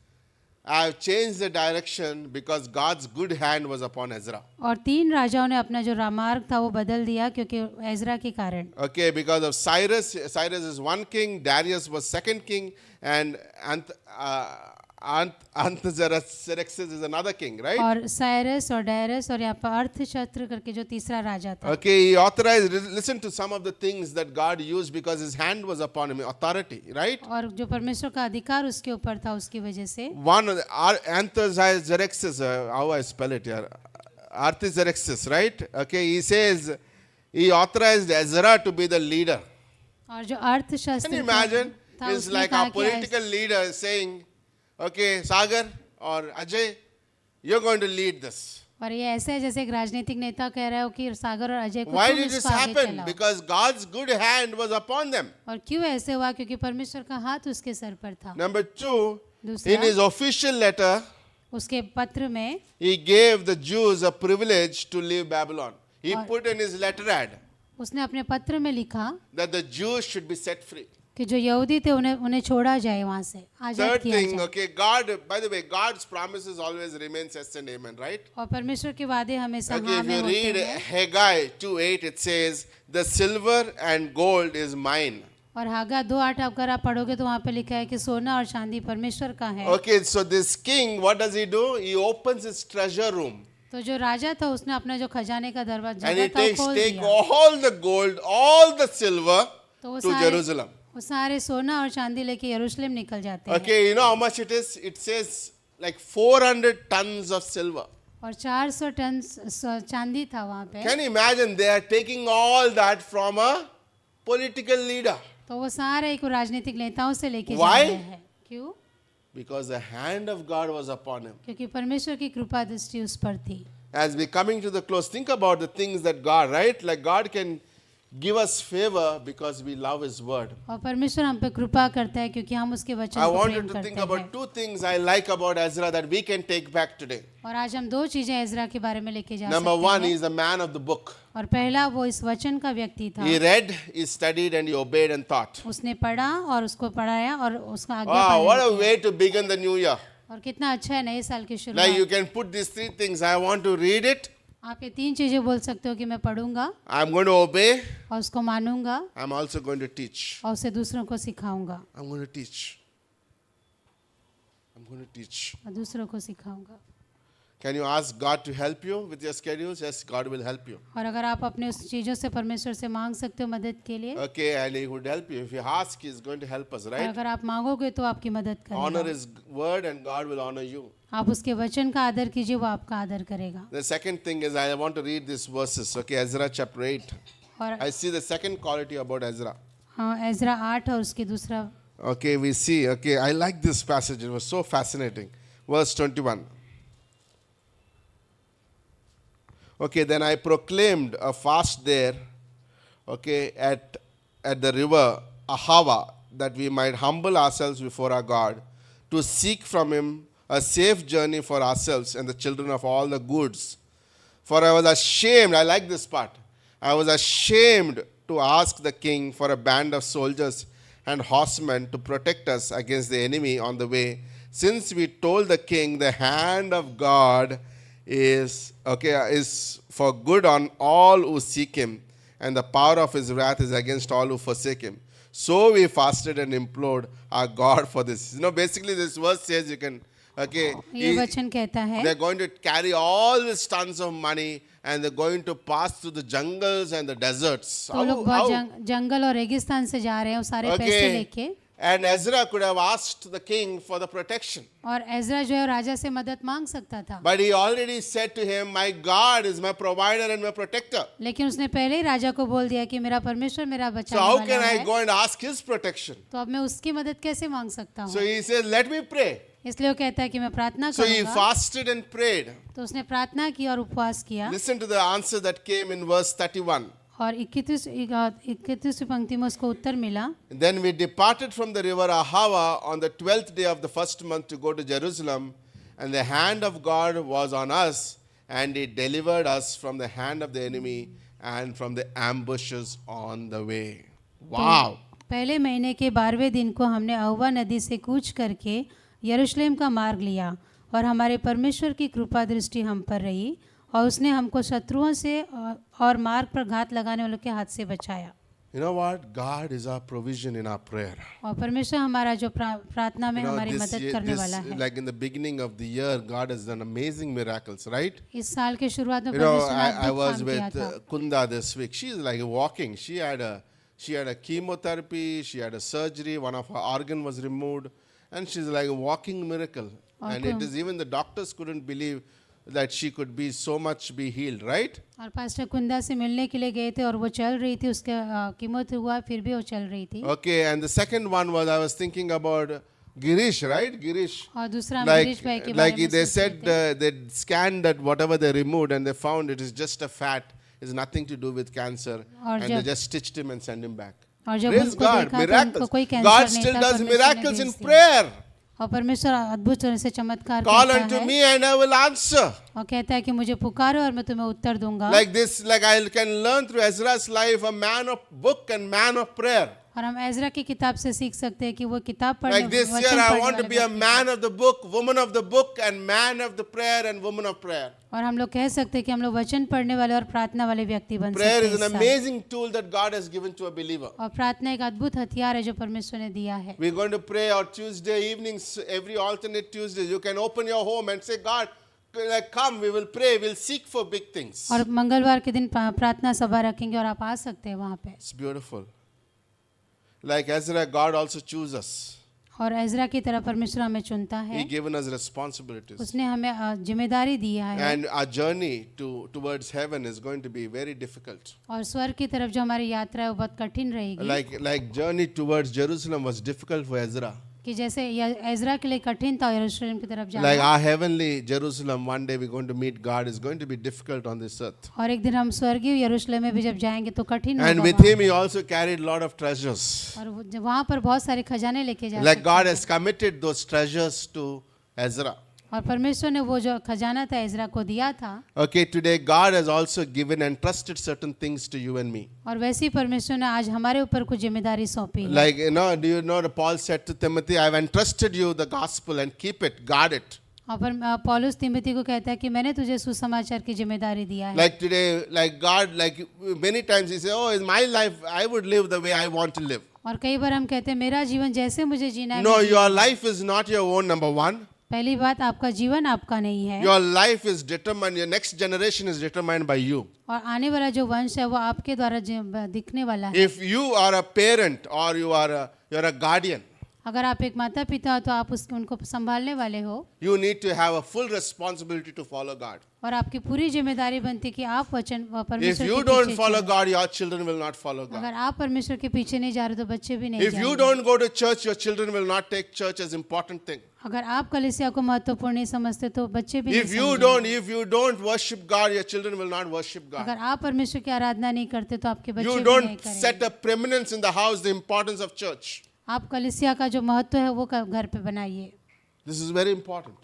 have changed the direction because God's good hand was upon Ezra. और 3 राजाओं ने अपना जो रामार्ग था वो बदल दिया क्योंकि एजरा के कारण। Okay, because of Cyrus is one king, Darius was second king, and Artaxerxes is another king, right? और साइरस और डायरस और यहाँ पर अर्थशस्त्र करके जो तीसरा राजा था। Okay, he authorized, listen to some of the things that God used because His hand was upon him, authority, right? और जो परमेश्वर का अधिकार उसके ऊपर था उसकी वजह से। One, Artaxerxes, how I spell it here? Artaxerxes, right? Okay, he says he authorized Ezra to be the leader. और जो Can अर्थशास्त्र you imagine? था It's उसने like कहा our कि political leader saying, okay, Sagar or Ajay, you're going to lead this. और ये ऐसा है जैसे एक राजनीतिक नेता कह रहा हो कि सागर और अजय को Why तुम did this इसको आगे happen? चलाओ। Because God's good hand was upon them. और क्यों ऐसे हुआ? क्योंकि परमेश्वर का हाथ उसके सर पर था। Number 2, दूसरा, in his official letter, उसके पत्र में he gave the Jews a privilege to leave Babylon. He put in his letterhead उसने अपने पत्र में लिखा that the Jews should be set free. कि जो यहूदी थे उन्हें छोड़ा जाए वहाँ से, आजाद Third किया thing, जाए। okay, God, by the way, God's promises always remain yes and amen, right? और परमेश्वर के वादे हमेशा Okay, हाँ if में you होते read हैं। Haggai 2:8, it says, the silver and gold is mine. और हागा 2:8 अगर आप पढ़ोगे तो वहाँ पे लिखा है कि सोना और चांदी परमेश्वर का है। Okay, so this king, what does he do? He opens his treasure room. तो तो जो राजा था उसने अपना जो खजाने का दरवाजा And he था वो खोल take दिया। all the gold, all the silver तो वो to Jerusalem. सारे सोना और चांदी लेके यरूशलेम निकल जाते हैं। Okay, you know how much it is? It says like 400 tons of silver. और 400 टन चांदी था वहाँ पे। Can you imagine? They are taking all that from a political leader. तो वो सारे एक राजनीतिक नेताओं से लेके जा Why? रहे हैं। क्यों? Because the hand of God was upon him. क्योंकि परमेश्वर की कृपा दृष्टि उस पर थी। As we coming to the close, think about the things that God, right? Like God can give us favor because we love His word. और परमेश्वर हम पे कृपा करता है क्योंकि हम उसके वचन I को want प्रेम you to करते think हैं। about two things I like about Ezra that we can take back today. और आज हम दो चीजें एजरा के बारे में लेके जा Number सकते one, he हैं। is a man of the book. और पहला वो इस वचन का व्यक्ति था। He read, he studied, and he obeyed and thought. उसने पढ़ा और उसको पढ़ाया और उसका आज्ञा Wow, what पालन a way to begin the new year. किया। और कितना अच्छा है नए साल की Like you शुरुआत। can put these three things. I want to read it. आप ये तीन चीजें बोल सकते हो कि मैं पढ़ूंगा I'm going to obey. और उसको मानूंगा I'm also going to teach. और उसे दूसरों को सिखाऊंगा I'm going to teach. I'm going to teach. और दूसरों को सिखाऊंगा। Can you ask God to help you with your schedules? Yes, God will help you. और अगर आप अपने उस चीज़ों से परमेश्वर से मांग सकते हो मदद के लिए, Okay, and He would help you. If you ask, He is going to help us, और right? अगर आप मांगोगे तो आपकी मदद Honor करेगा। His word, and God will honor you. आप उसके वचन का आदर कीजिए, वो आपका आदर करेगा। The second thing is I want to read these verses. Okay, Ezra chapter 8. और I see the second quality about Ezra. हाँ, एजरा 8 और उसके दूसरा। Okay, we see. Okay, I like this passage. It was so fascinating. Verse 21. Okay, then I proclaimed a fast there, okay, at the river Ahava, that we might humble ourselves before our God, to seek from Him a safe journey for ourselves and the children of all the goods. For I was ashamed, I like this part, I was ashamed to ask the king for a band of soldiers and horsemen to protect us against the enemy on the way, since we told the king the hand of God is for good on all who seek him, and the power of his wrath is against all who forsake him. So we fasted and implored our God for this. You know, basically this verse says you can, ये वचन कहता है they're going to carry all these tons of money and they're going to pass through the jungles and the deserts. तो लोग बहुत जंगल और रेगिस्तान से जा रहे हैं, वो सारे पैसे लेके। And Ezra could have asked the king for the protection. और एजरा जो है राजा से मदद मांग सकता था, But he already said to him, my God is my provider and my protector. लेकिन उसने पहले ही राजा को बोल दिया कि मेरा परमेश्वर मेरा So बचाने how वाला can I है, go and ask his protection? तो अब मैं उसकी मदद कैसे मांग सकता So हूँ? he says, let me pray. इसलिए वो कहता है कि मैं प्रार्थना So he करूंगा। fasted and prayed. तो उसने प्रार्थना की और उपवास किया। Listen to the answer that came in verse 31. और 21वीं पंक्ति में उसको उत्तर मिला। Then we departed from the river Ahava on the 12th day of the first month to go to Jerusalem, and the hand of God was on us, and He delivered us from the hand of the enemy and from the ambushes on the way. Wow! पहले महीने के 12वें दिन को हमने अहवा नदी से कूच करके यरूशलेम का मार्ग लिया, और हमारे परमेश्वर की कृपा दृष्टि हम पर रही, और उसने हमको शत्रुओं से और मार्ग पर घात लगाने वालों के हाथ से बचाया। You know what? God is our provision in our prayer. और परमेश्वर हमारा जो प्रार्थना में You know, हमारी मदद करने वाला है। like in the beginning of the year, God has done amazing miracles, right? इस साल के शुरुआत में You know, परमेश्वर ने I अद्भुत was काम किया with था। Kunda this week. She is like walking. She had a chemotherapy. She had a surgery. One of her organ was removed, and she's like a walking miracle. And it is even the doctors couldn't believe that she could be so much be healed, right? और pastor कुंदा से मिलने के लिए गए थे और वो चल रही थी, उसके कीमत हुआ फिर भी वो चल रही थी। Okay, and the second one was I was thinking about Girish, right? Girish. और दूसरा गिरीश भाई के बारे Like में they सोच said, रहे थे। they scanned that whatever they removed and they found it is just a fat, is nothing to do with cancer, और and they just stitched him and sent him back. और जब Praise उनको God, देखा तो miracles. उनको कोई cancer God नहीं still था, does परमेश्वर ने miracles in भेज दिया। prayer. और परमेश्वर अद्भुत तरह से चमत्कार Call करता unto है me and I will answer. और कहता है कि मुझे पुकारो और मैं तुम्हें उत्तर दूंगा। Like this, like I can learn through Ezra's life, a man of book and man of prayer. और हम एजरा की किताब से सीख सकते हैं कि वो किताब पढ़ने Like this year, I want to be a man of the book, woman of the book, and man of the prayer and woman of prayer. और हम लोग कह सकते हैं कि हम लोग वचन पढ़ने वाले और प्रार्थना वाले व्यक्ति बन सकते Prayer हैं is an इस साल। amazing tool that God has given to a believer. और प्रार्थना एक अद्भुत हथियार है जो परमेश्वर ने दिया है। We're going to pray on Tuesday evenings, every alternate Tuesday. You can open your home and say, God, like come, we will pray, we'll seek for big things. और मंगलवार के दिन प्रार्थना सभा रखेंगे और आप आ सकते हैं वहाँ पे। It's beautiful. Like Ezra, God also chooses us. और एजरा की तरह परमेश्वर हमें चुनता He है, given us responsibilities. उसने हमें जिम्मेदारी दिया है। And our journey towards heaven is going to be very difficult. और स्वर्ग की तरफ जो हमारी यात्रा है वो बहुत कठिन रहेगी। Like journey towards Jerusalem was difficult for Ezra. कि जैसे एजरा के लिए कठिन था यरूशलेम की तरफ Like जाना, our heavenly Jerusalem, one day we're going to meet God, is going to be difficult on this earth. और एक दिन हम स्वर्गीय यरूशलेम में भी जब जाएंगे तो कठिन And होगा with वहाँ। him, he also carried a lot of treasures. और वहाँ पर बहुत सारे खजाने लेके जा Like सकते God हैं। has committed those treasures to Ezra. और परमेश्वर ने वो जो खजाना था एजरा को दिया था। Okay, today God has also given and trusted certain things to you and me. और वैसे ही परमेश्वर ने आज हमारे ऊपर कुछ जिम्मेदारी सौंपी है। Like, do you know that Paul said to Timothy, I have entrusted you the gospel and keep it, guard it. और पौलुस तिमोथी को कहता है कि मैंने तुझे सुसमाचार की जिम्मेदारी दिया है। Like today, like God, like many times he says, oh, in my life, I would live the way I want to live. और कई बार हम कहते हैं मेरा जीवन जैसे मुझे जीना है। No, your life is not your own, number one. पहली बात, आपका जीवन आपका नहीं है। Your life is determined, your next generation is determined by you. और आने वाला जो वंश है वो आपके द्वारा दिखने वाला है। If you are a parent or you're a guardian, अगर आप एक माता पिता हो तो आप उनको संभालने वाले हो, you need to have a full responsibility to follow God. और आपकी पूरी जिम्मेदारी बनती है कि आप वचन If परमेश्वर you के don't पीछे follow चलो। God, your children will not follow God. अगर आप परमेश्वर के पीछे नहीं जा रहे तो बच्चे भी नहीं If you जाएंगे। don't go to church, your children will not take church as important thing. अगर आप कलीसिया को महत्वपूर्ण नहीं समझते तो बच्चे भी नहीं If समझेंगे। you don't worship God, your children will not worship God. अगर आप परमेश्वर की आराधना नहीं करते तो आपके बच्चे You भी नहीं don't set करेंगे। a preeminence in the house, the importance of church. आप कलीसिया का जो महत्व है वो घर पे बनाइए। This is very important.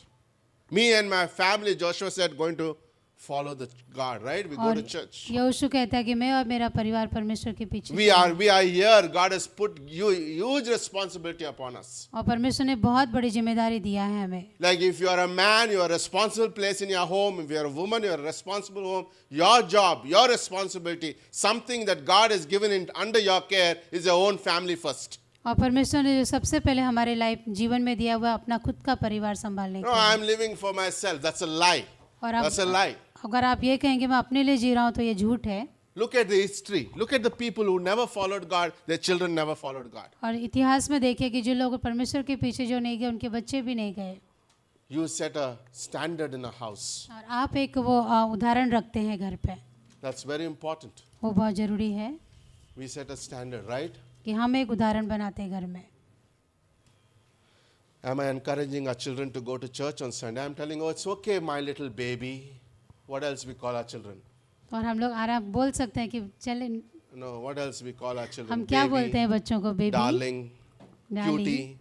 Me and my family, Joshua said, going to follow the God, right? We go और to church. यहोशू कहता है कि मैं और मेरा परिवार परमेश्वर के पीछे We are here. God has put huge responsibility upon us. और परमेश्वर ने बहुत बड़ी जिम्मेदारी दिया है हमें। Like if you are a man, you are a responsible place in your home. If you are a woman, you are a responsible home. Your job, your responsibility, something that God has given under your care is your own family first. और परमेश्वर ने जो सबसे पहले हमारे life जीवन में दिया हुआ अपना खुद का परिवार संभालने No, के I लिए। am living for myself. That's a lie. और That's a lie. अगर आप ये कहेंगे मैं अपने लिए जी रहा हूँ तो ये झूठ है। Look at the history. Look at the people who never followed God. Their children never followed God. और इतिहास में देखिए कि जो लोग परमेश्वर के पीछे जो नहीं गए उनके बच्चे भी नहीं गए। You set a standard in a house. और आप एक वो उदाहरण रखते हैं घर पे, That's very important. वो बहुत जरूरी है We set a standard, right? कि हम एक उदाहरण बनाते हैं घर में। Am I encouraging our children to go to church on Sunday? I'm telling, oh, it's okay, my little baby. What else we call our children? और हम लोग आराम बोल सकते हैं कि चले, No, what else we call our children? हम क्या बोलते हैं बच्चों को? Baby, darling, Darling. cutie.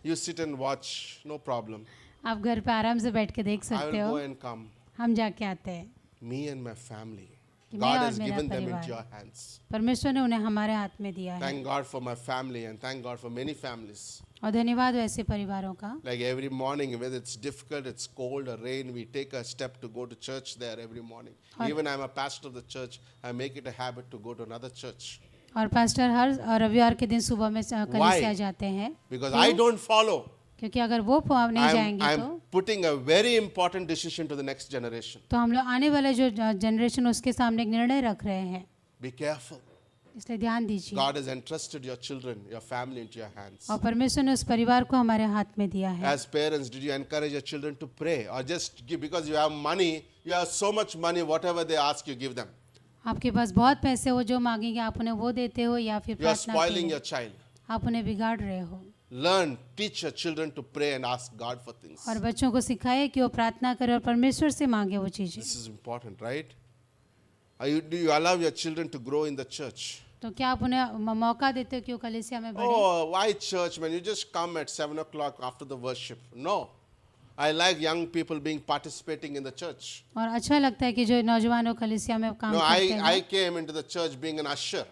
You sit and watch, no problem. आप घर पे आराम से बैठ के देख I सकते will हो। go and come. हम जाके आते हैं। Me and my family. कि God मैं और has मेरा given them परिवार। into your hands. परमेश्वर ने उन्हें हमारे हाथ में दिया है। Thank God for my family and thank God for many families. और धन्यवाद ऐसे परिवारों का। Like every morning, whether it's difficult, it's cold or rain, we take a step to go to church there every morning. Even I'm a pastor of the church, I make it a habit to go to another church. और pastor हर रविवार के दिन सुबह में कलीसिया जाते हैं। Because I don't follow. क्योंकि अगर वो नहीं जाएंगे I'm तो putting a very important decision to the next generation. तो हम लोग आने वाले जो जनरेशन उसके सामने एक निर्णय रख रहे हैं, Be careful. इसलिए ध्यान दीजिए। God has entrusted your children, your family into your hands. और परमेश्वर ने उस परिवार को हमारे हाथ में दिया है। As parents, did you encourage your children to pray or just give because you have money, you have so much money, whatever they ask, you give them. आपके पास बहुत पैसे हो, जो मांगेंगे आप उन्हें वो देते हो या फिर You are प्रार्थना spoiling के your child. आप उन्हें बिगाड़ रहे हो। Learn, teach your children to pray and ask God for things. और बच्चों को सिखाए कि वो प्रार्थना करे और परमेश्वर से मांगे वो चीजें। This is important, right? Do you allow your children to grow in the church? तो क्या आप उन्हें मौका देते हो कि वो कलीसिया में बढ़े? Oh, why church, man? You just come at 7 o'clock after the worship. No. I like young people being participating in the church. और अच्छा लगता है कि जो नौजवान कलीसिया में काम No, करते I हैं। came into the church being an usher.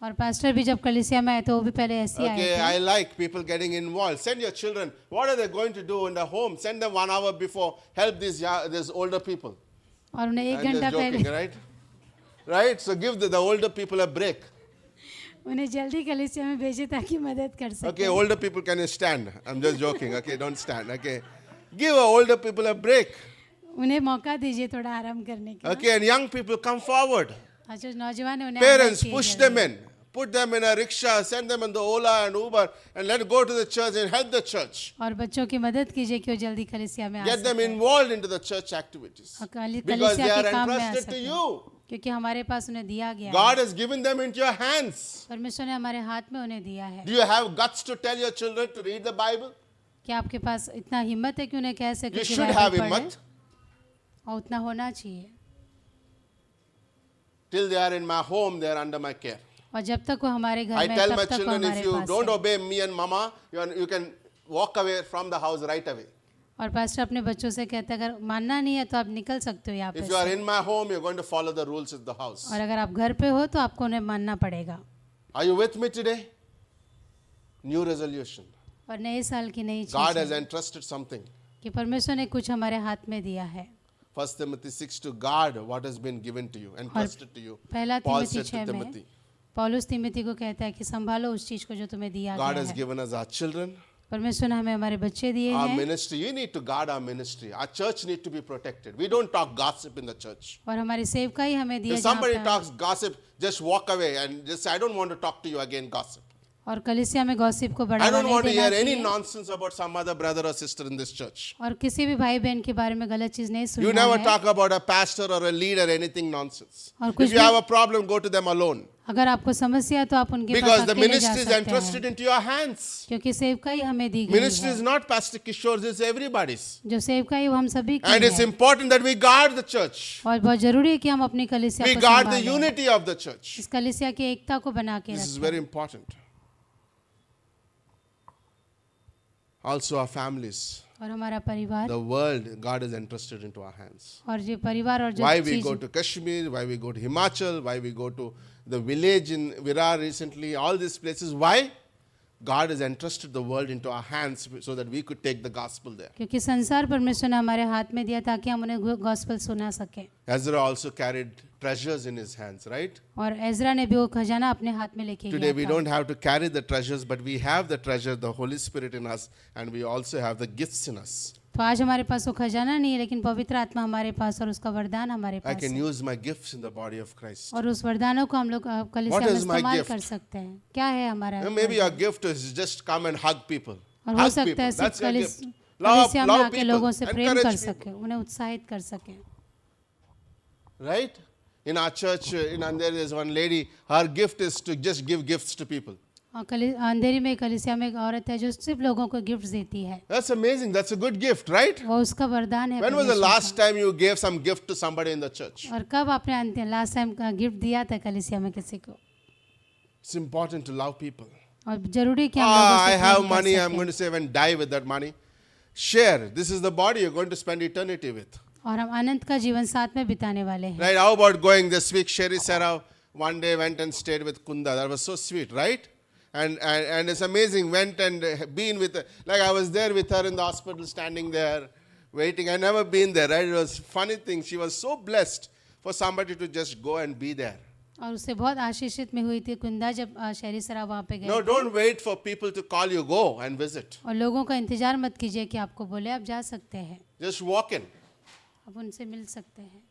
और पास्टर भी जब कलीसिया में आए तो वो भी पहले ऐसे आए Okay, थे। I like people getting involved. Send your children. What are they going to do in the home? Send them 1 hour before. Help these older people. और उन्हें एक I'm घंटा just joking, पहले right? Right? So give the older people a break. उन्हें जल्दी कलीसिया में भेजे ताकि मदद कर सके। Okay, older people can stand. I'm just joking. Okay, don't stand. Okay. Give older people a break. उन्हें मौका दीजिए थोड़ा आराम करने के लिए। Okay, and young people come forward. जो नौजवान है उन्हें Parents, आना चाहिए push जल्दी। them in. Put them in a rickshaw, send them in the Ola and Uber, and let go to the church and help the church. और बच्चों की मदद कीजिए कि वो जल्दी कलीसिया में आ Get them सकें। involved into the church activities. और Because they कलीसिया are के काम में आ entrusted to सकें। you. क्योंकि हमारे पास उन्हें दिया गया है। God has given them into your hands. परमेश्वर ने हमारे हाथ में उन्हें दिया है। Do you have guts to tell your children to read the Bible? क्या आपके पास इतना हिम्मत है कि उन्हें कह सके You कि should बाइबल have पढ़ें? himmat. और उतना होना चाहिए। Till they are in my home, they are under my care. और जब तक वो हमारे घर I में tell तब my तक वो children, if हमारे you पास don't है। obey me and mama, you can walk away from the house right away. और पास्टर अपने बच्चों से कहते हैं अगर मानना नहीं है तो आप निकल सकते हो यहाँ पे If you are से। in my home, you're going to follow the rules of the house. और अगर आप घर पे हो तो आपको उन्हें मानना पड़ेगा। Are you with me today? New resolution. और नए साल की नई God चीज has है entrusted something. कि परमेश्वर ने कुछ हमारे हाथ में दिया है। 1 Timothy 6 to guard what has been given to you, entrusted to you. पहला Paul तिमोथी said 6 to में Timothy, पौलुस तिमोथी को कहता है कि संभालो उस चीज को जो तुम्हें दिया God गया has है। given us our children, परमेश्वर ने हमें हमारे बच्चे दिए our हैं ministry. You need to guard our ministry. Our church need to be protected. We don't talk gossip in the church. और हमारी सेवकाई हमें दिया If somebody जाता है। talks gossip, just walk away and just say, I don't want to talk to you again, gossip. और कलीसिया में गॉसिप को I बढ़ावा don't नहीं want to देना hear any चाहिए nonsense about some other brother or sister in this church. और किसी भी भाई बहन के बारे में गलत चीज नहीं You सुनना never है। talk about a pastor or a leader, anything nonsense. और कुछ If you भी- have a problem, go to them alone. अगर आपको समस्या है तो आप उनके Because पास the अकेले जा ministry is सकते entrusted हैं into your hands. क्योंकि सेवकाई हमें दी गई Ministry है is not Pastor Kishore's, it's everybody's. जो सेवकाई वो हम सभी की And it's है important that we guard the church. और बहुत जरूरी है कि हम अपनी कलीसिया We को guard the संभालें unity of the church. इस कलीसिया की एकता को बना के This is रखें very important. Also, our families. और हमारा परिवार The world, God has entrusted into our hands. और जो परिवार और जो Why we चीज go to Kashmir, why we go to Himachal, why we go to the village in Virar recently, all these places. Why? God has entrusted the world into our hands so that we could take the gospel there. क्योंकि संसार परमेश्वर ने हमारे हाथ में दिया ताकि हम उन्हें गॉस्पेल सुना सकें Ezra also carried treasures in his hands, right? और एजरा ने भी वो खजाना अपने हाथ में लेके Today we गया don't था have to carry the treasures, but we have the treasure, the Holy Spirit in us, and we also have the gifts in us. तो आज हमारे पास वो खजाना नहीं है लेकिन पवित्र आत्मा हमारे पास और उसका वरदान हमारे I पास can है use my gifts in the body of Christ. और उस वरदानों को हम लोग कलीसिया What में is my इस्तेमाल gift? कर सकते हैं क्या है हमारा Maybe your gift is just come and hug people. और हो Hug सकता people. है सिर्फ That's your gift. कलीसिया में Love आके people. लोगों से प्रेम कर Encourage सके people. उन्हें उत्साहित कर सके Right? In our church, in Andheri, there's one lady, her gift is to just give gifts to people. और अंधेरी में कलीसिया में एक औरत है जो सिर्फ लोगों को गिफ्ट देती है That's amazing. That's a good gift, right? वो उसका वरदान है When was the परमेश्वर last time you gave some gift to somebody in the church? का। और कब आपने लास्ट टाइम गिफ्ट दिया था कलीसिया में किसी को It's important to love people. और जरूरी है कि हम लोगों I से have प्रेम कर money, I'm सकें। going to save and die with that money. Share. This is the body you're going to spend eternity with. और हम अनंत का जीवन साथ में बिताने वाले हैं Right? How about going this week? Sherry Sarah one day went and stayed with Kunda. That was so sweet, right? And it's amazing. Went and been with her. Like I was there with her in the hospital, standing there, waiting. I never been there, right? It was funny thing. She was so blessed for somebody to just go and be there. और उससे बहुत आशीषित में हुई थी कुंदा जब शहरी सरा वहाँ पे गए No, थे। don't wait for people to call you. Go and visit. और लोगों का इंतजार मत कीजिए कि आपको बोले आप जा सकते हैं Just walk in. आप उनसे मिल सकते हैं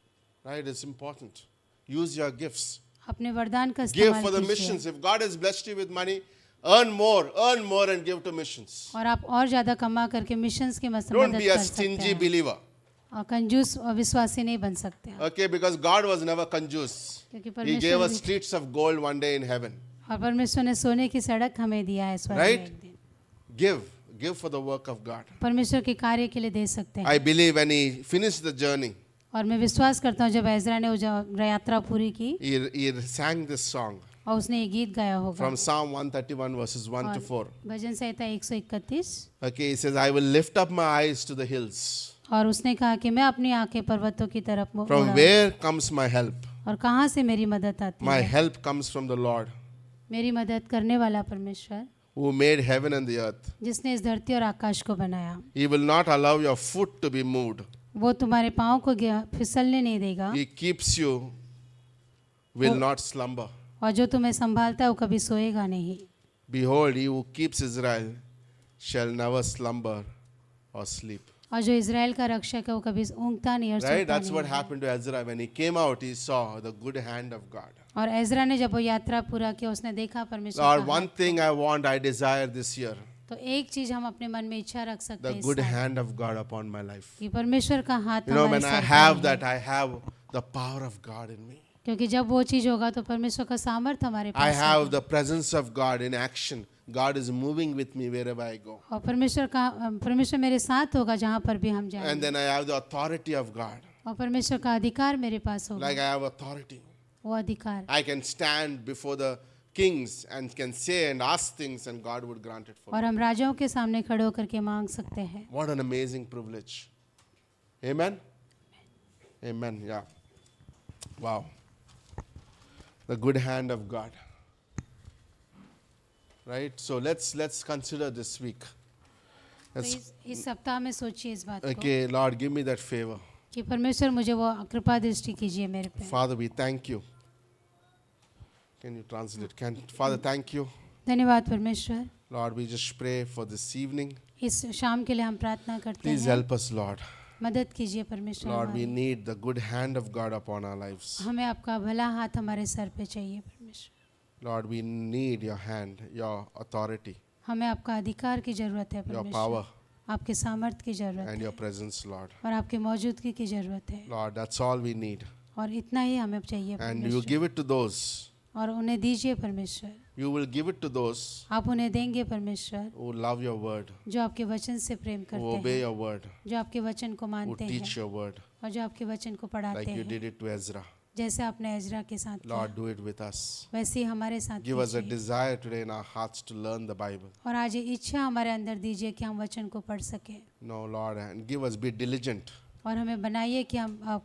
Right? It's important. Use your gifts. अपने वरदान का Give इस्तेमाल for the कीजिए missions. If God has blessed you with money, earn more and give to missions. और आप और ज्यादा कमा करके मिशंस की मदद Don't be a कर सकते stingy हैं believer. और कंजूस और विश्वासी नहीं बन सकते हैं Okay, because God was never conjuice. क्योंकि He gave us परमेश्वर streets of gold one day in heaven. और परमेश्वर ने सोने की सड़क हमें दिया है स्वर्ग में Right? एक दिन Give for the work of God. परमेश्वर के कार्य के लिए दे सकते हैं I believe when he finished the journey, और मैं विश्वास करता हूँ जब एजरा ने वो यात्रा पूरी की he sang this song और उसने ये गीत गाया होगा from Psalm 131 verses 1 to 4. Bhajan Samhita 131 Okay, he says, I will lift up my eyes to the hills. और उसने कहा कि मैं अपनी आंखें पर्वतों की तरफ From मोड़ा where comes my help? और कहाँ से मेरी मदद आती My है help comes from the Lord, मेरी मदद करने वाला परमेश्वर who made heaven and the earth. जिसने इस धरती और आकाश को बनाया He will not allow your foot to be moved. वो तुम्हारे पाँव को फिसलने नहीं देगा He keeps you, will not slumber. और जो तुम्हें संभालता है वो कभी सोएगा नहीं Behold, he who keeps Israel shall never slumber or sleep. और जो इज़राइल का रक्षक है वो कभी ऊँगता नहीं और Right? सोता That's what नहीं। happened to Ezra. When he came out, he saw the good hand of God. और एजरा ने जब वो यात्रा पूरा किया उसने देखा परमेश्वर Lord, का one हाथ। thing I want, I desire this year, तो एक चीज हम अपने मन में इच्छा रख सकते the हैं good इस साल, hand of God upon my life. कि परमेश्वर का हाथ You know, हमारे when I सर पर have है। that, I have the power of God in me. क्योंकि जब वो चीज होगा तो परमेश्वर का सामर्थ हमारे I पास have होगा। the presence of God in action. God is moving with me wherever I go. और परमेश्वर मेरे साथ होगा जहाँ पर भी हम And जाएंगे। then I have the authority of God. और परमेश्वर का अधिकार मेरे पास होगा। Like I have authority. वो अधिकार I can stand before the kings and can say and ask things and God would grant it for और me. हम राजाओं के सामने खड़े होकर के मांग सकते हैं। What an amazing privilege. Amen? Amen. Yeah. Wow. The good hand of God. Right? So let's consider this week. तो Let's, इस सप्ताह में सोचिए इस बात को okay, Lord, give me that favor. कि परमेश्वर मुझे वो कृपा दृष्टि कीजिए मेरे पे। Father, we thank you. Can you translate? Father, thank you. धन्यवाद परमेश्वर। Lord, we just pray for this evening. इस शाम के लिए हम प्रार्थना करते Please हैं। help us, Lord. मदद कीजिए परमेश्वर Lord, we हमारी। need the good hand of God upon our lives. हमें आपका भला हाथ हमारे सर पे चाहिए परमेश्वर। Lord, we need your hand, your authority, हमें आपका अधिकार की जरूरत है your परमेश्वर। power, आपके सामर्थ की जरूरत and है your presence, Lord. और आपकी मौजूदगी की जरूरत है Lord, that's all we need. और इतना ही हमें चाहिए And you परमेश्वर। give it to those, और उन्हें दीजिए परमेश्वर। you will give it to those आप उन्हें देंगे परमेश्वर who love your word, जो आपके वचन से प्रेम who करते obey हैं, your word, जो आपके वचन को who मानते teach हैं your word, और जो आपके वचन को पढ़ाते like you हैं, did it to Ezra. जैसे आपने एजरा के साथ किया Lord, do it with us. वैसे ही हमारे साथ Give us a कीजिए। desire today in our hearts to learn the Bible. और आज ये इच्छा हमारे अंदर दीजिए कि हम वचन को पढ़ सकें No, Lord, and give us, be diligent. और हमें बनाइए कि हम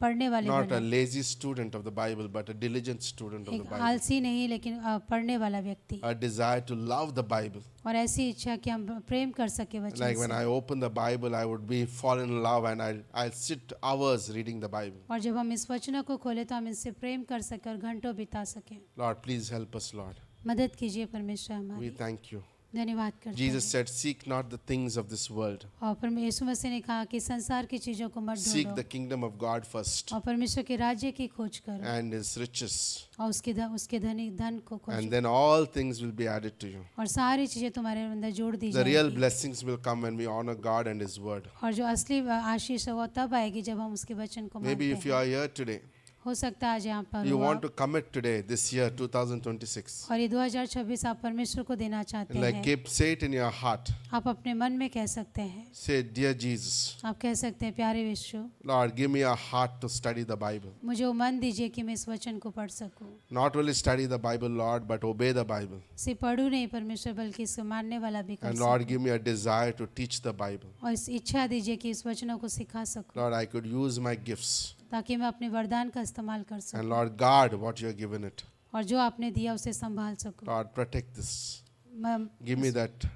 पढ़ने वाले Not a बने, lazy student of the Bible, but a diligent student of the एक Bible. आलसी नहीं लेकिन पढ़ने वाला व्यक्ति, A desire to love the Bible. और ऐसी इच्छा कि हम प्रेम कर सके वचन Like when से। I open the Bible, I would be fall in love and I'll sit hours reading the Bible. और जब हम इस वचनों को खोले तो हम इससे प्रेम कर सके और घंटों बिता सके। Lord, please help us, Lord. मदद कीजिए परमेश्वर We हमारी। thank you. धन्यवाद करते Jesus हैं। said, seek not the things of this world. और यीशु मसीह ने कहा कि संसार की चीजों को मत Seek the ढूंढो kingdom of God first और परमेश्वर के राज्य की खोज करो and his riches. और उसके धन को खोजो And then all things will be added to you. और सारी चीजें तुम्हारे अंदर जोड़ दी The real जाएगी। blessings will come when we honor God and his word. और जो असली आशीष है वो तब आएगी जब हम उसके वचन को Maybe if मानते you हैं। are here today, हो सकता है आज यहाँ पर you हो want आप, to commit today, this year, 2026. और ये 2026 आप परमेश्वर को देना चाहते Like हैं। say it in your heart. आप अपने मन में कह सकते हैं, Say, Dear Jesus, आप कह सकते हैं प्यारे यीशु, Lord, give me a heart to study the Bible. मुझे वो मन दीजिए कि मैं इस वचन को पढ़ सकूं। Not only study the Bible, Lord, but obey the Bible. सिर्फ पढ़ूं नहीं परमेश्वर बल्कि इसको मानने वाला भी कर And Lord, सकूं। give me a desire to teach the Bible. और इस इच्छा दीजिए कि इस वचनों को सिखा सकूं Lord, I could use my gifts. ताकि मैं अपने वरदान का इस्तेमाल कर And सकूं Lord, guard what you have given it. और जो आपने दिया उसे संभाल सकूं। Lord, protect this. म- Give me that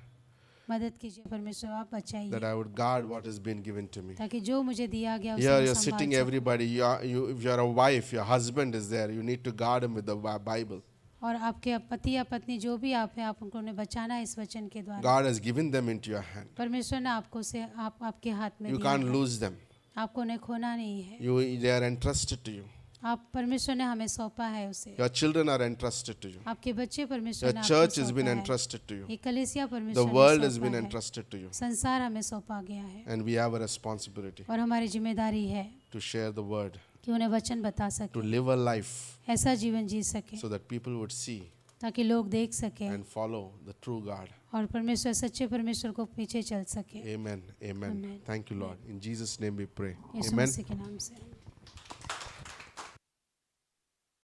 मदद कीजिए परमेश्वर, आप that बचाइए I would guard what has been given to me. ताकि जो मुझे दिया गया उसे Here मैं you're संभाल sitting, सकूं। everybody. If you're a wife, your husband is there. You need to guard him with the Bible. और आपके पति या पत्नी जो भी आप हैं, आप उनको उन्हें बचाना है इस वचन के द्वारा। God has given them into your hand. परमेश्वर ने आपको से आपके हाथ में You दिया can't है। lose them. आपको उन्हें खोना नहीं है। They are entrusted to you. आप परमेश्वर ने हमें सौंपा है उसे। Your children are entrusted to you. आपके बच्चे परमेश्वर Your ने आपको church has been सौंपा है। entrusted to you. ये कलीसिया The परमेश्वर ने world has सौंपा been है। entrusted to you. संसार हमें सौंपा गया है And we have a responsibility और हमारी जिम्मेदारी है to share the word, कि उन्हें वचन बता to सके, live a life ऐसा जीवन जी सके so that people would see ताकि लोग देख सके and follow the true God. और परमेश्वर सच्चे परमेश्वर को पीछे चल सके। Amen. Amen. Amen. Thank you, Lord. In Jesus' name we pray. Yeshu Amen. मसीह के नाम से।